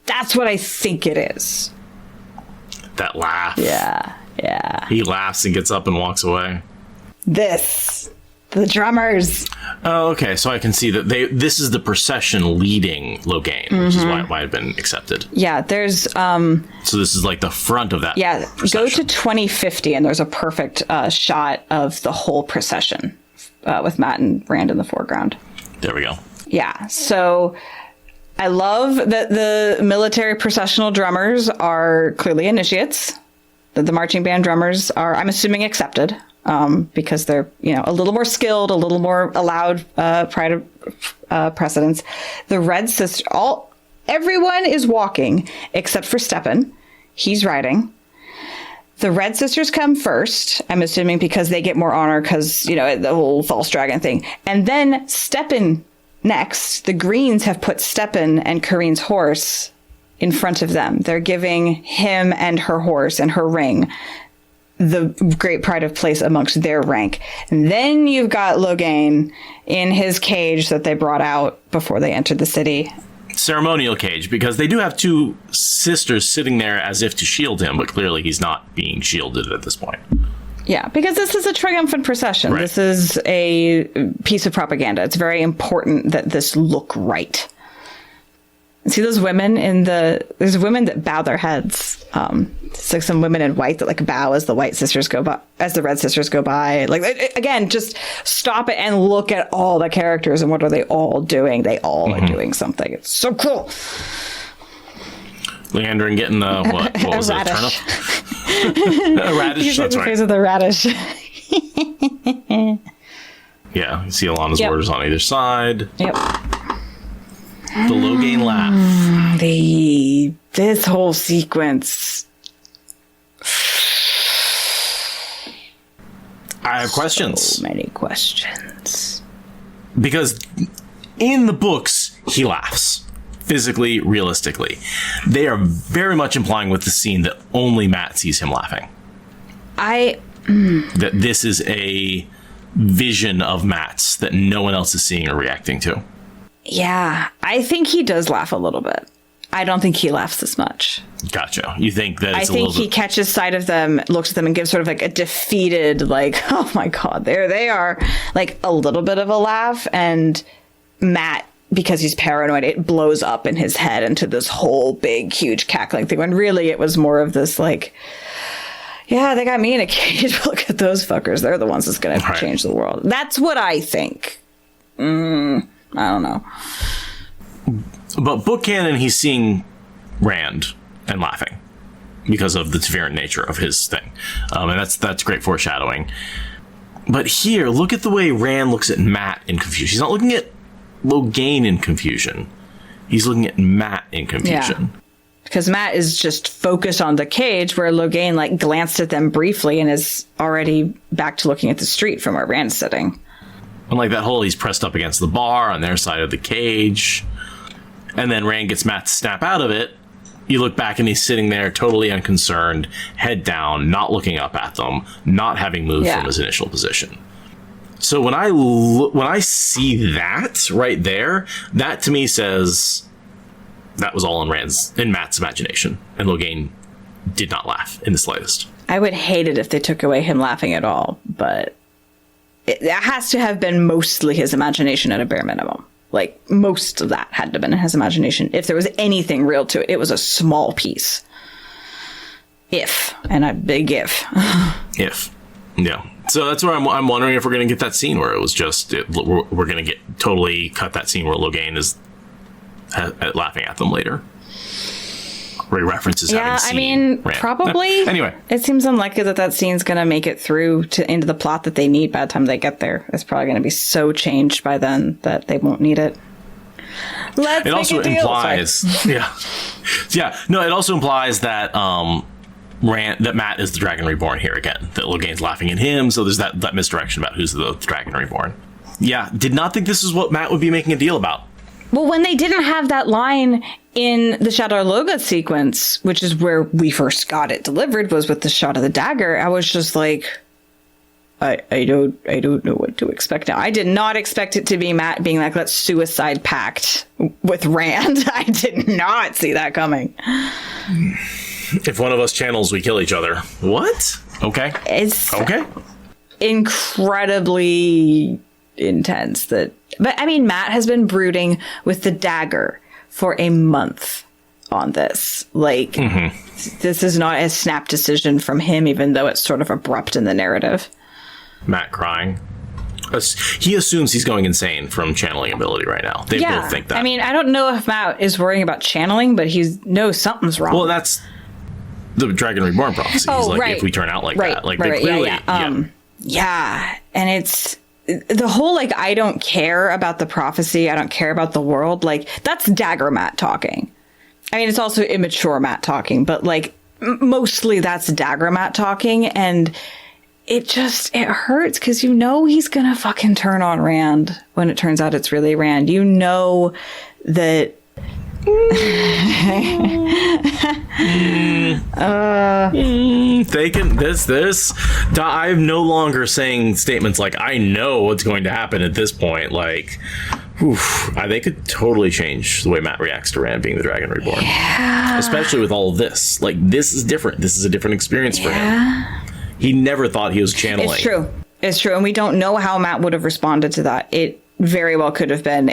That's what I think it is. That laugh. Yeah. Yeah. He laughs and gets up and walks away. The drummers. Oh, okay. So I can see that this is the procession leading Logain, which is why it might have been accepted. Yeah, there's... so this is like the front of that procession. Go to 2050 and there's a perfect shot of the whole procession with Matt and Rand in the foreground. There we go. Yeah, so I love that the military processional drummers are clearly initiates. That the marching band drummers are, I'm assuming, accepted. Because they're, a little more skilled, a little more allowed pride of precedence. The Red Sister, everyone is walking except for Steppen. He's riding. The Red Sisters come first, I'm assuming because they get more honor because, the whole false dragon thing. And then Steppen next. The Greens have put Steppen and Kareen's horse in front of them. They're giving him and her horse and her ring the great pride of place amongst their rank. And then you've got Logain in his cage that they brought out before they entered the city. Ceremonial cage, because they do have two sisters sitting there as if to shield him, but clearly he's not being shielded at this point. Yeah, because this is a triumphant procession. Right. This is a piece of propaganda. It's very important that this look right. See those women there's women that bow their heads. It's like some women in white that like bow as the white sisters go by, as the red sisters go by. Like, again, just stop it and look at all the characters and what are they all doing? They all are doing something. It's so cool. Leander and getting what was it? Turnip? A radish. That's right. Face of the radish. Yeah, you see Alana's orders on either side. Yep. The Logain laugh. This whole sequence. I have questions. So many questions. Because in the books, he laughs. Physically, realistically. They are very much implying with the scene that only Matt sees him laughing. That this is a vision of Matt's that no one else is seeing or reacting to. Yeah, I think he does laugh a little bit. I don't think he laughs as much. Gotcha. You think that it's I think he catches sight of them, looks at them, and gives sort of like a defeated, like, oh my God, there they are. Like a little bit of a laugh. And Matt, because he's paranoid, it blows up in his head into this whole big, huge cackling thing. When really it was more of this like, yeah, they got me in a cage. Look at those fuckers. They're the ones that's going to change the world. That's what I think. I don't know. But book canon, he's seeing Rand and laughing because of the defiant nature of his thing. And that's great foreshadowing. But here, look at the way Rand looks at Matt in confusion. He's not looking at Logain in confusion. He's looking at Matt in confusion. Yeah. Because Matt is just focused on the cage where Logain like glanced at them briefly and is already back to looking at the street from where Rand's sitting. And like that whole, he's pressed up against the bar on their side of the cage. And then Rand gets Matt to snap out of it. You look back and he's sitting there totally unconcerned, head down, not looking up at them, not having moved from his initial position. So when I see that right there, that to me says that was all in Matt's imagination. And Logain did not laugh in the slightest. I would hate it if they took away him laughing at all, but it has to have been mostly his imagination at a bare minimum. Like, most of that had to have been in his imagination. If there was anything real to it, it was a small piece. If. And a big if. If. Yeah. So that's where I'm wondering if we're going to get that scene where it was just... we're going to totally cut that scene where Logain is laughing at them later. Where he references having seen Rand. Probably. Anyway. It seems unlikely that scene's going to make it through into the plot that they need by the time they get there. It's probably going to be so changed by then that they won't need it. It also implies... No, it also implies that that Matt is the Dragon Reborn here again. That Logain's laughing at him, so there's that misdirection about who's the Dragon Reborn. Yeah, did not think this is what Matt would be making a deal about. Well, when they didn't have that line in the Shadow Logo sequence, which is where we first got it delivered, was with the shot of the dagger, I was just like, I don't know what to expect now. I did not expect it to be Matt being like, let's suicide pact with Rand. I did not see that coming. If one of us channels, we kill each other. What? Okay. It's okay. Incredibly intense. But I mean, Matt has been brooding with the dagger for a month on this. Like, this is not a snap decision from him, even though it's sort of abrupt in the narrative. Matt crying. He assumes he's going insane from channeling ability right now. They both think that. I mean, I don't know if Matt is worrying about channeling, but he knows something's wrong. Well, that's the Dragon Reborn prophecy. He's like, if we turn out like that. Like, they clearly... Yeah. And it's... The whole, like, I don't care about the prophecy, I don't care about the world, like, that's Dagger Matt talking. I mean, it's also immature Matt talking, but, like, mostly that's Dagger Matt talking, and... It hurts because you know he's gonna fucking turn on Rand when it turns out it's really Rand. You know that. They can this. I'm no longer saying statements like I know what's going to happen at this point. Like, they could totally change the way Matt reacts to Rand being the Dragon Reborn, especially with all of this. Like, this is different. This is a different experience for him. He never thought he was channeling. It's true. And we don't know how Matt would have responded to that. It very well could have been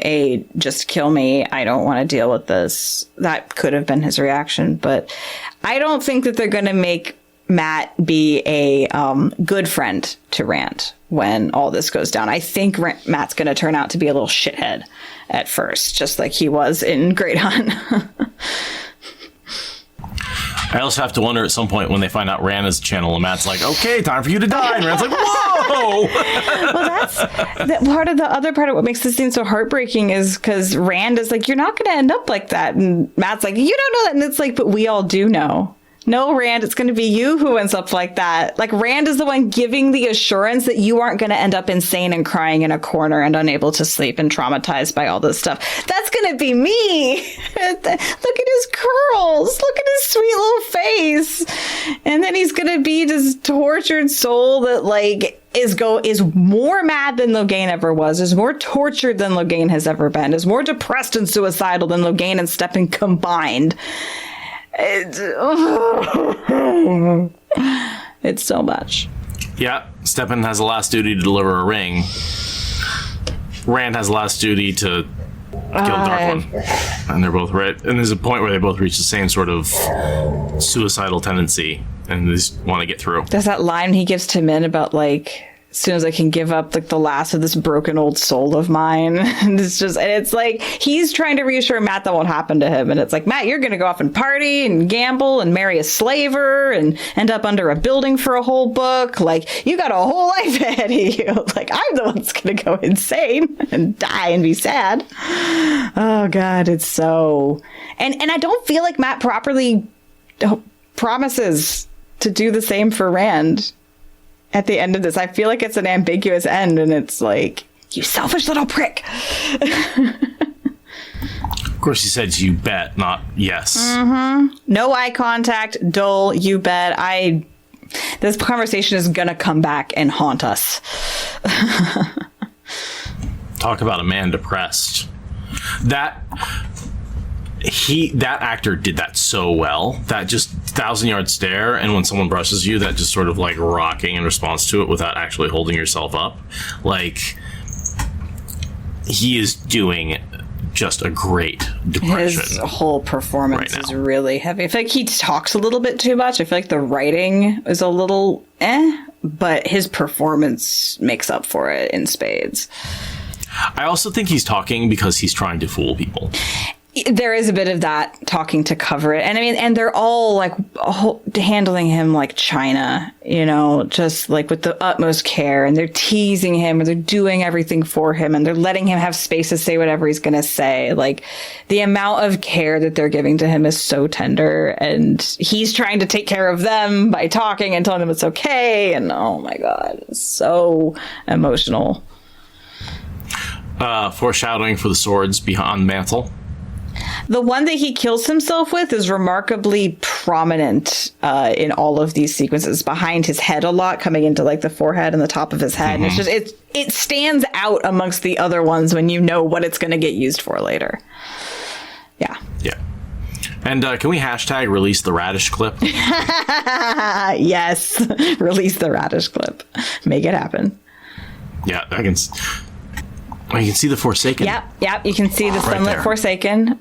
just kill me. I don't want to deal with this. That could have been his reaction. But I don't think that they're going to make Matt be a good friend to Rand when all this goes down. I think Matt's going to turn out to be a little shithead at first, just like he was in Great Hunt. I also have to wonder at some point when they find out Rand is a channel and Matt's like, okay, time for you to die. And Rand's like, whoa! Well, that's the other part of what makes this scene so heartbreaking is because Rand is like, you're not going to end up like that. And Matt's like, you don't know that. And it's like, but we all do know. No, Rand, it's going to be you who ends up like that. Like, Rand is the one giving the assurance that you aren't going to end up insane and crying in a corner and unable to sleep and traumatized by all this stuff. That's going to be me. Look at his curls. Look at his sweet little face. And then he's going to be this tortured soul that, like, is more mad than Logain ever was, is more tortured than Logain has ever been, is more depressed and suicidal than Logain and Steppen combined. It's so much. Yeah, Steppen has the last duty to deliver a ring. Rand has the last duty to kill Dark One. And they're both right. And there's a point where they both reach the same sort of suicidal tendency and they just want to get through. There's that line he gives to Min about, like, as soon as I can give up, like, the last of this broken old soul of mine. And it's like, he's trying to reassure Matt that won't happen to him. And it's like, Matt, you're going to go off and party and gamble and marry a slaver and end up under a building for a whole book. Like, you got a whole life ahead of you. Like, I'm the one that's going to go insane and die and be sad. Oh, God, it's so... And I don't feel like Matt properly promises to do the same for Rand. At the end of this, I feel like it's an ambiguous end, and it's like, you selfish little prick. Of course, he said you bet, not yes. Mm-hmm. No eye contact, dull, you bet. This conversation is going to come back and haunt us. Talk about a man depressed. That actor did that so well. That just 1,000-yard stare, and when someone brushes you, that just sort of like rocking in response to it without actually holding yourself up. Like, he is doing just a great depression. His whole performance is really heavy. I feel like he talks a little bit too much. I feel like the writing is a little but his performance makes up for it in spades. I also think he's talking because he's trying to fool people. There is a bit of that talking to cover it. And I mean, and they're all like handling him like China, you know, just like with the utmost care, and they're teasing him and they're doing everything for him and they're letting him have space to say whatever he's going to say. Like, the amount of care that they're giving to him is so tender, and he's trying to take care of them by talking and telling them it's okay. And oh my God, it's so emotional. Foreshadowing for the swords behind the mantle. The one that he kills himself with is remarkably prominent in all of these sequences, behind his head a lot, coming into like the forehead and the top of his head. And it's just it stands out amongst the other ones when you know what it's going to get used for later. Yeah. Yeah. And can we hashtag release the radish clip? Yes. Release the radish clip. Make it happen. Yeah, you can see the Forsaken. Yep. You can see the sunlit there. Forsaken.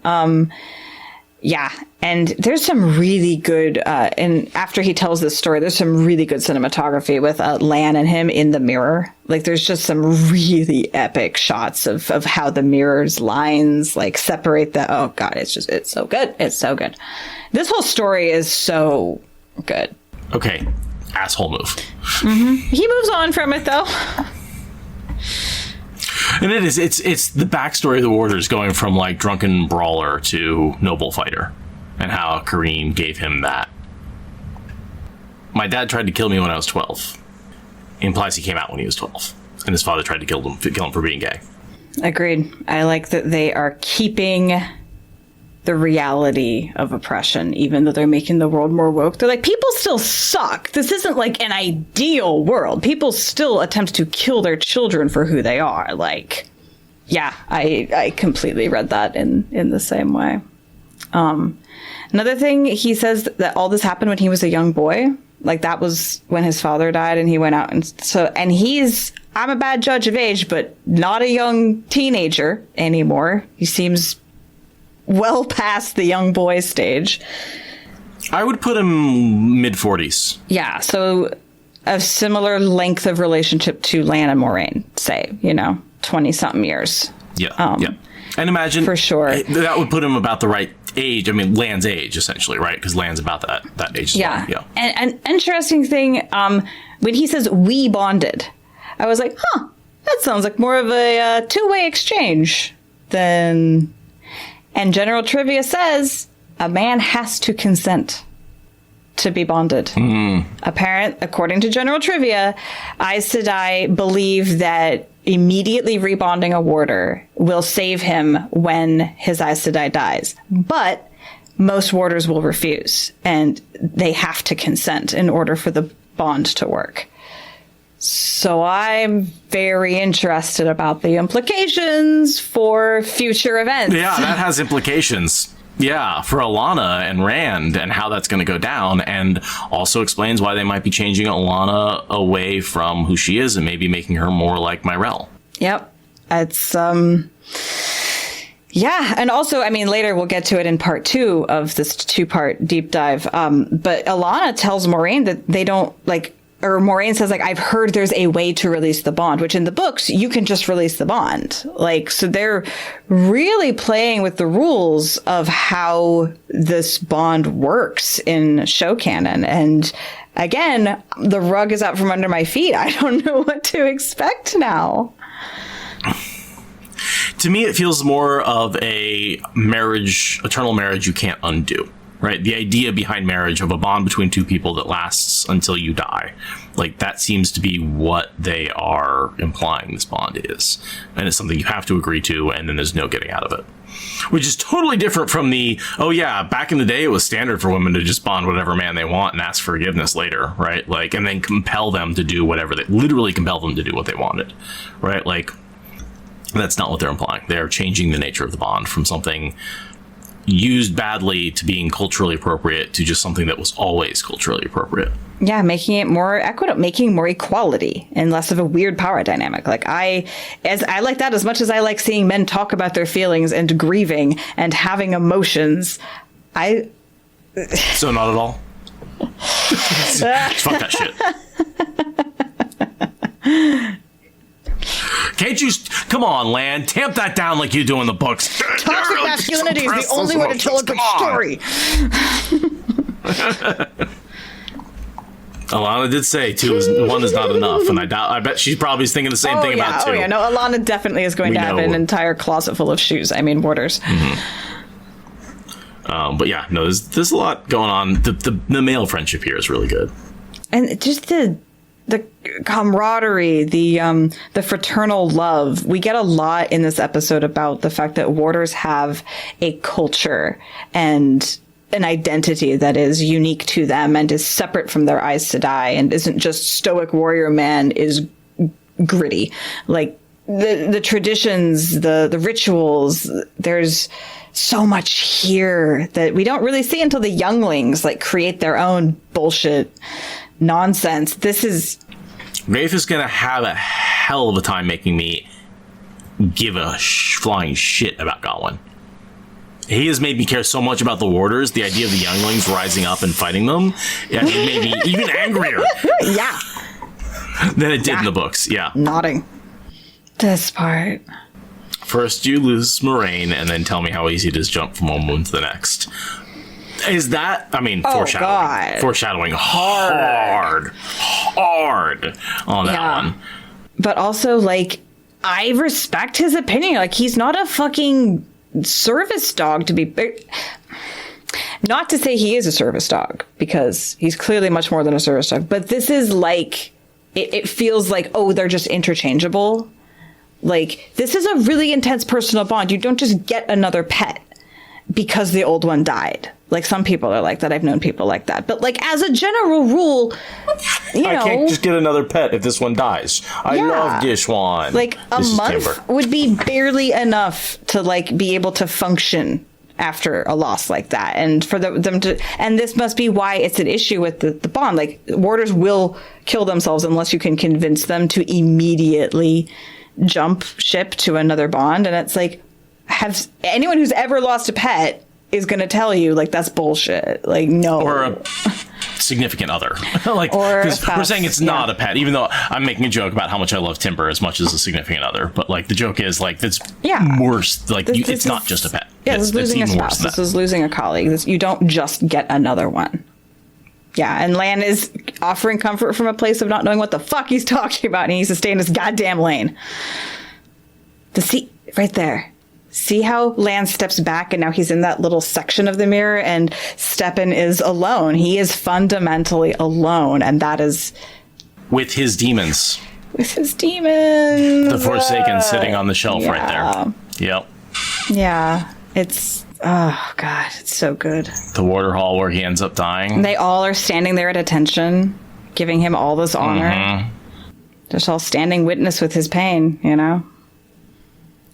Yeah. And there's some really good, and after he tells this story, there's some really good cinematography with Lan and him in the mirror. Like, there's just some really epic shots of how the mirror's lines, like, separate the, oh, God, it's so good. It's so good. This whole story is so good. Okay. Asshole move. He moves on from it, though. And it's the backstory of the Warders going from, like, drunken brawler to noble fighter. And how Kareen gave him that. My dad tried to kill me when I was 12. It implies he came out when he was 12. And his father tried to kill him for being gay. Agreed. I like that they are keeping the reality of oppression, even though they're making the world more woke. They're like, people still suck. This isn't like an ideal world. People still attempt to kill their children for who they are. Like, yeah, I completely read that in the same way. Another thing, he says that all this happened when he was a young boy. Like, that was when his father died and he went out. And I'm a bad judge of age, but not a young teenager anymore. He seems well past the young boy stage. I would put him mid-40s. Yeah, so a similar length of relationship to Lan and Moraine, say, 20-something years. Yeah, yeah. And imagine... For sure. That would put him about the right age. I mean, Lan's age, essentially, right? Because Lan's about that age as well. Yeah. And an interesting thing, when he says, we bonded, I was like, that sounds like more of a two-way exchange than... And general trivia says a man has to consent to be bonded. According to general trivia, Aes Sedai believe that immediately rebonding a warder will save him when his Aes Sedai dies. But most warders will refuse, and they have to consent in order for the bond to work. So I'm very interested about the implications for future events. Yeah, that has implications. Yeah, for Alana and Rand and how that's going to go down, and also explains why they might be changing Alana away from who she is and maybe making her more like Myrelle. Yep. It's, yeah. And also, I mean, later we'll get to it in part 2 of this 2-part deep dive. But Alana tells Moraine that they don't, like, or Moraine says, like, I've heard there's a way to release the bond, which in the books, you can just release the bond. Like, so they're really playing with the rules of how this bond works in show canon. And again, the rug is out from under my feet. I don't know what to expect now. To me, it feels more of a marriage, eternal marriage you can't undo. Right? The idea behind marriage of a bond between two people that lasts until you die. Like, that seems to be what they are implying this bond is. And it's something you have to agree to, and then there's no getting out of it. Which is totally different from the, oh yeah, back in the day it was standard for women to just bond whatever man they want and ask forgiveness later, right? Like, and then compel them to do whatever they, literally compel them to do what they wanted, right? Like, that's not what they're implying. They're changing the nature of the bond from something used badly to being culturally appropriate to just something that was always culturally appropriate. Yeah, making it more equitable, making more equality and less of a weird power dynamic. Like, I like that as much as I like seeing men talk about their feelings and grieving and having emotions. So not at all. Fuck that shit. Can't you... Come on, Lan. Tamp that down like you do in the books. Toxic masculinity is the only way to tell a good story. Alana did say 1 is not enough, and I bet she probably is thinking the same thing about 2. Oh, yeah. No, Alana definitely is going to have an entire closet full of shoes. I mean, warders. But yeah, no, there's a lot going on. The male friendship here is really good. And just the the camaraderie, the fraternal love. We get a lot in this episode about the fact that warders have a culture and an identity that is unique to them and is separate from their Eyes to Die and isn't just stoic warrior man, is gritty. Like the traditions, the rituals, there's so much here that we don't really see until the younglings like create their own bullshit nonsense. Rafe is going to have a hell of a time making me give a flying shit about Gawain. He has made me care so much about the warders. The idea of the younglings rising up and fighting them, it made me even angrier. Yeah. Than it did in the books. Yeah. Nodding. This part. First you lose Moraine and then tell me how easy it is to jump from one wound to the next. Is that, foreshadowing. God. Foreshadowing hard on that one. But also, like, I respect his opinion. Like, he's not a fucking service dog to be... Not to say he is a service dog, because he's clearly much more than a service dog. But this is like... It feels like, oh, they're just interchangeable. Like, this is a really intense personal bond. You don't just get another pet because the old one died. Like, some people are like that. I've known people like that. But, like, as a general rule, I can't just get another pet if this one dies. I love this one. Like, a month would be barely enough to, like, be able to function after a loss like that. And for them to... And this must be why it's an issue with the bond. Like, warders will kill themselves unless you can convince them to immediately jump ship to another bond. And it's like, anyone who's ever lost a pet is going to tell you, like, that's bullshit. Like, no. Or a significant other. Like, because we're saying it's not a pet, even though I'm making a joke about how much I love Timber as much as a significant other. But, like, the joke is, like, it's worse. Like, it's not just a pet. Yeah, this is losing a spouse. This is losing a colleague. You don't just get another one. Yeah, and Lan is offering comfort from a place of not knowing what the fuck he's talking about. And he needs to stay in his goddamn lane. Right there. See how Lan steps back and now he's in that little section of the mirror and Stepan is alone. He is fundamentally alone, and that is... With his demons. With his demons. The Forsaken sitting on the shelf right there. Yep. Yeah. It's... Oh, God. It's so good. The Warder Hall where he ends up dying. They all are standing there at attention, giving him all this honor. Mm-hmm. Just all standing witness with his pain, you know?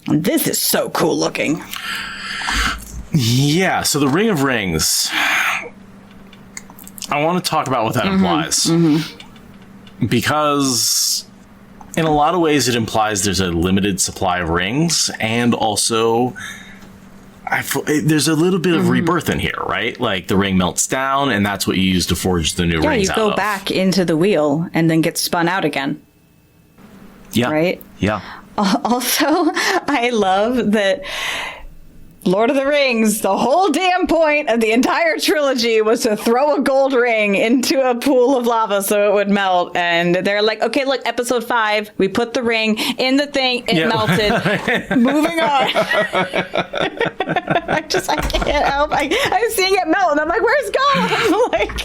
And this is so cool looking. Yeah, so the Ring of Rings. I want to talk about what that implies. Mm-hmm. Because in a lot of ways it implies there's a limited supply of rings, and also there's a little bit of rebirth in here, right? Like the ring melts down and that's what you use to forge the new rings out of. Yeah, you go back into the wheel and then get spun out again. Yeah. Right? Yeah. Also, I love that Lord of the Rings, the whole damn point of the entire trilogy was to throw a gold ring into a pool of lava so it would melt. And they're like, okay, look, episode 5, we put the ring in the thing, it melted. Moving on. I can't help. I'm seeing it melt, and I'm like, where's gold? Like...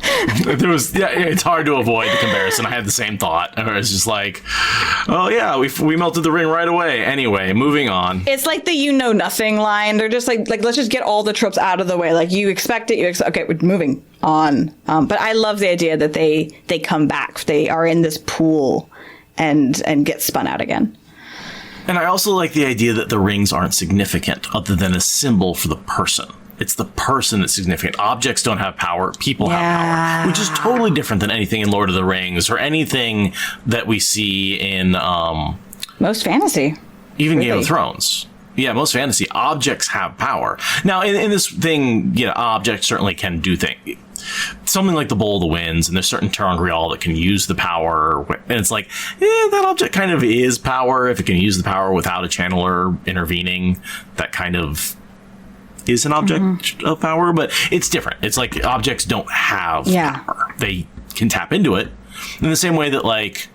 It's hard to avoid the comparison. I had the same thought. I was just like, oh yeah, we melted the ring right away. Anyway, moving on. It's like the you know nothing line. They're just like let's just get all the tropes out of the way. Like you expect it, okay, we're moving on. But I love the idea that they come back. They are in this pool and get spun out again. And I also like the idea that the rings aren't significant other than a symbol for the person. It's the person that's significant. Objects don't have power. People have power, which is totally different than anything in Lord of the Rings or anything that we see in most fantasy, even Game of Thrones. Yeah, most fantasy. Objects have power. Now, in this thing, objects certainly can do things. Something like the Bowl of the Winds, and there's certain Terangrial that can use the power, and it's like, that object kind of is power. If it can use the power without a channeler intervening, that kind of is an object of power, but it's different. It's like objects don't have power. They can tap into it in the same way that like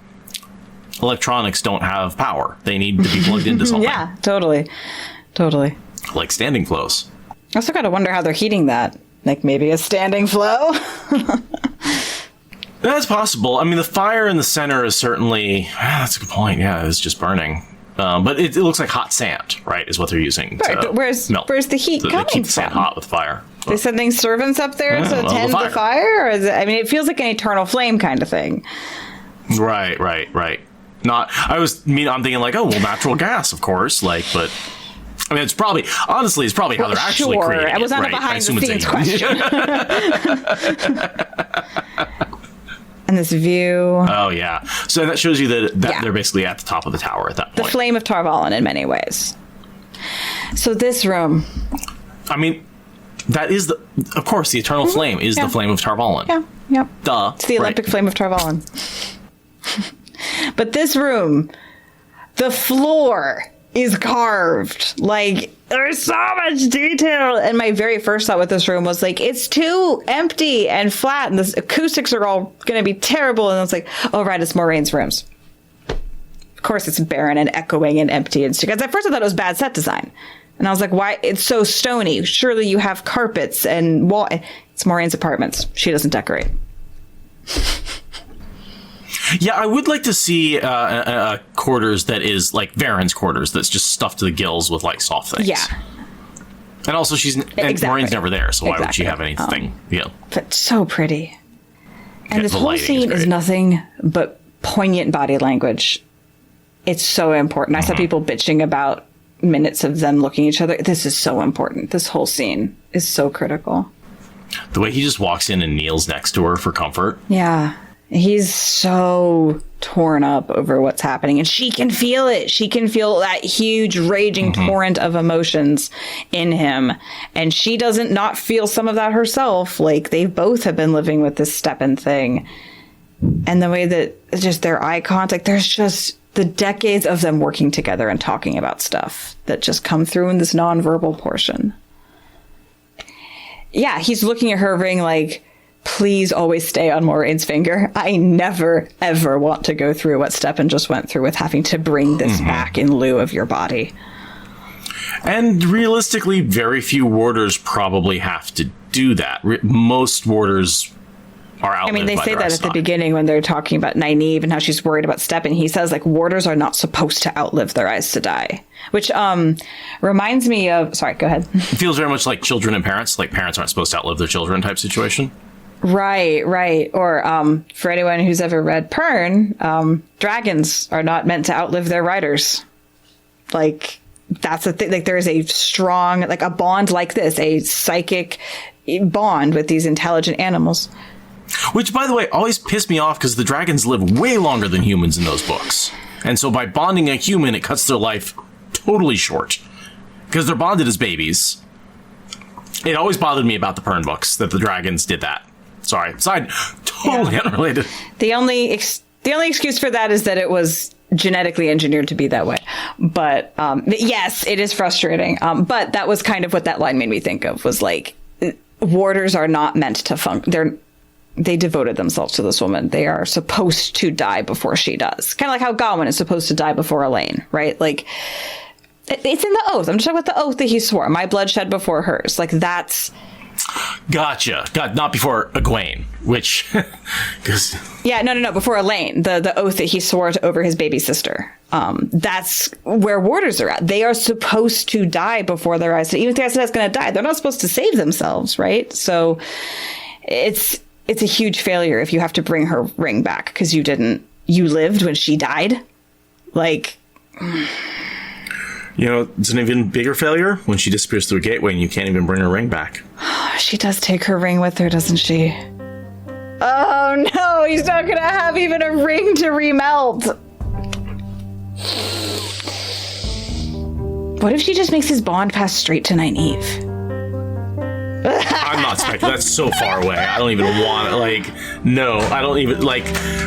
electronics don't have power. They need to be plugged into something. Yeah, totally. Like standing flows. I also gotta wonder how they're heating that. Like maybe a standing flow. That's possible. I mean, the fire in the center is certainly... that's a good point. Yeah, it's just burning. But it looks like hot sand, right, is what they're using right, but where's the heat coming they keep the from? sand hot with fire. They sending servants up there to tend the fire? Or is it, I mean, it feels like an eternal flame kind of thing. Right. I'm thinking like, oh, well, natural gas, of course, like, but... I mean, it's probably how they're actually creating it. I was on a behind-the-scenes question. And this view. Oh, yeah. So that shows you that they're basically at the top of the tower at that point. The Flame of Tarvalon in many ways. So this room. I mean, that is of course, the Eternal Flame is the Flame of Tarvalon. Yeah, yep. Duh. It's the Olympic Flame of Tarvalon. But this room, the floor is carved. Like, there's so much detail. And my very first thought with this room was like, it's too empty and flat, and the acoustics are all going to be terrible. And I was like, oh, right, it's Moiraine's rooms. Of course, it's barren and echoing and empty. And because at first I thought it was bad set design. And I was like, why? It's so stony. Surely you have carpets and wall. It's Moiraine's apartments. She doesn't decorate. Yeah, I would like to see a quarters that is like Varen's quarters that's just stuffed to the gills with like soft things. Yeah. And also Moiraine's never there, so why would she have anything? But so pretty. And this whole scene is nothing but poignant body language. It's so important. I saw people bitching about minutes of them looking at each other. This is so important. This whole scene is so critical. The way he just walks in and kneels next to her for comfort. Yeah. He's so torn up over what's happening, and she can feel it. She can feel that huge raging torrent of emotions in him, and she doesn't not feel some of that herself. Like, they both have been living with this Stepan thing, and the way that just their eye contact, there's just the decades of them working together and talking about stuff that just come through in this nonverbal portion. Yeah, he's looking at her ring like, please always stay on Moiraine's finger. I never, ever want to go through what Stepan just went through with having to bring this back in lieu of your body. And realistically, very few warders probably have to do that. Most warders are outlived. I mean, they say that at the beginning when they're talking about Nynaeve and how she's worried about Stepan. He says, like, warders are not supposed to outlive their Aes Sedai. Which reminds me of... Sorry, go ahead. It feels very much like children and parents. Like, parents aren't supposed to outlive their children type situation. Right. Or for anyone who's ever read Pern, dragons are not meant to outlive their riders. Like, that's the thing. Like, there's a strong, like a bond like this, a psychic bond with these intelligent animals. Which, by the way, always pissed me off because the dragons live way longer than humans in those books. And so by bonding a human, it cuts their life totally short. Because they're bonded as babies. It always bothered me about the Pern books that the dragons did that. Sorry, totally unrelated. The only excuse for that is that it was genetically engineered to be that way. But yes, it is frustrating. But that was kind of what that line made me think of, was like, warders are not meant to function. They devoted themselves to this woman. They are supposed to die before she does. Kind of like how Gawain is supposed to die before Elaine, right? Like, it's in the oath. I'm just talking about the oath that he swore. My blood shed before hers. Like, that's... Gotcha. God, not before Egwene, which... Yeah, no. Before Elaine, the oath that he swore to over his baby sister. That's where warders are at. They are supposed to die before their eyes. Even if the Aes Sedai is going to die, they're not supposed to save themselves, right? So it's a huge failure if you have to bring her ring back because you lived when she died. Like... You know, it's an even bigger failure when she disappears through a gateway and you can't even bring her ring back. She does take her ring with her, doesn't she? Oh no, he's not going to have even a ring to remelt. What if she just makes his bond pass straight to Nynaeve? I'm not speculating. That's so far away. I don't even want to, I don't even,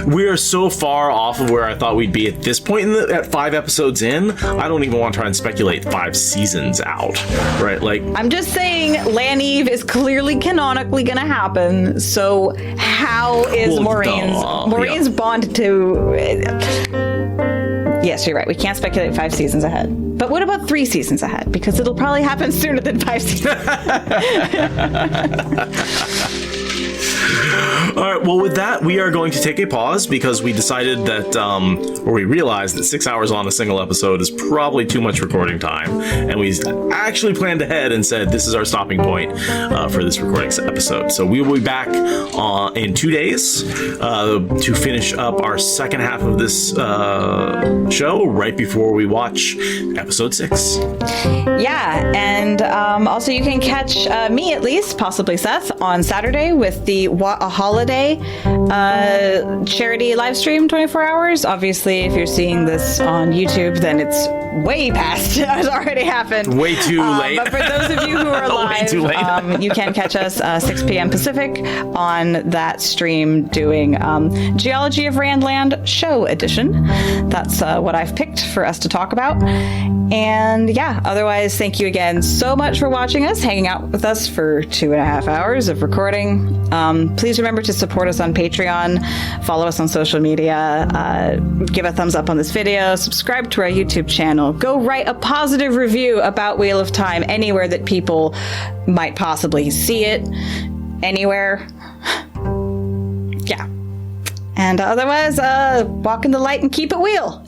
we are so far off of where I thought we'd be at this point at 5 episodes in. I don't even want to try and speculate 5 seasons out, right? I'm just saying Nynaeve is clearly canonically going to happen. So how is Moiraine's bond to... Yes, you're right. We can't speculate 5 seasons ahead. But what about 3 seasons ahead? Because it'll probably happen sooner than 5 seasons. All right, well, with that, we are going to take a pause because we decided that, or we realized that 6 hours on a single episode is probably too much recording time. And we actually planned ahead and said this is our stopping point for this recording episode. So we will be back in 2 days to finish up our second half of this show right before we watch episode 6. Yeah, and also you can catch me, at least, possibly Seth, on Saturday with the WoT Holiday charity live stream 24 hours. Obviously, if you're seeing this on YouTube, then it's way past. It's already happened. Way too late. But for those of you who are live, you can catch us 6 p.m. Pacific on that stream doing Geology of Randland Show Edition. That's what I've picked for us to talk about. And yeah, otherwise, thank you again so much for watching us, hanging out with us for 2.5 hours of recording. Please remember to support us on Patreon, follow us on social media, give a thumbs up on this video, subscribe to our YouTube channel, go write a positive review about Wheel of Time anywhere that people might possibly see it, anywhere. Yeah. And otherwise, walk in the light and keep it wheel.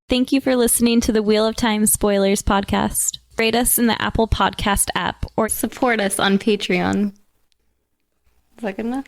Thank you for listening to the Wheel of Time Spoilers podcast. Rate us in the Apple Podcast app or support us on Patreon. Is that good enough?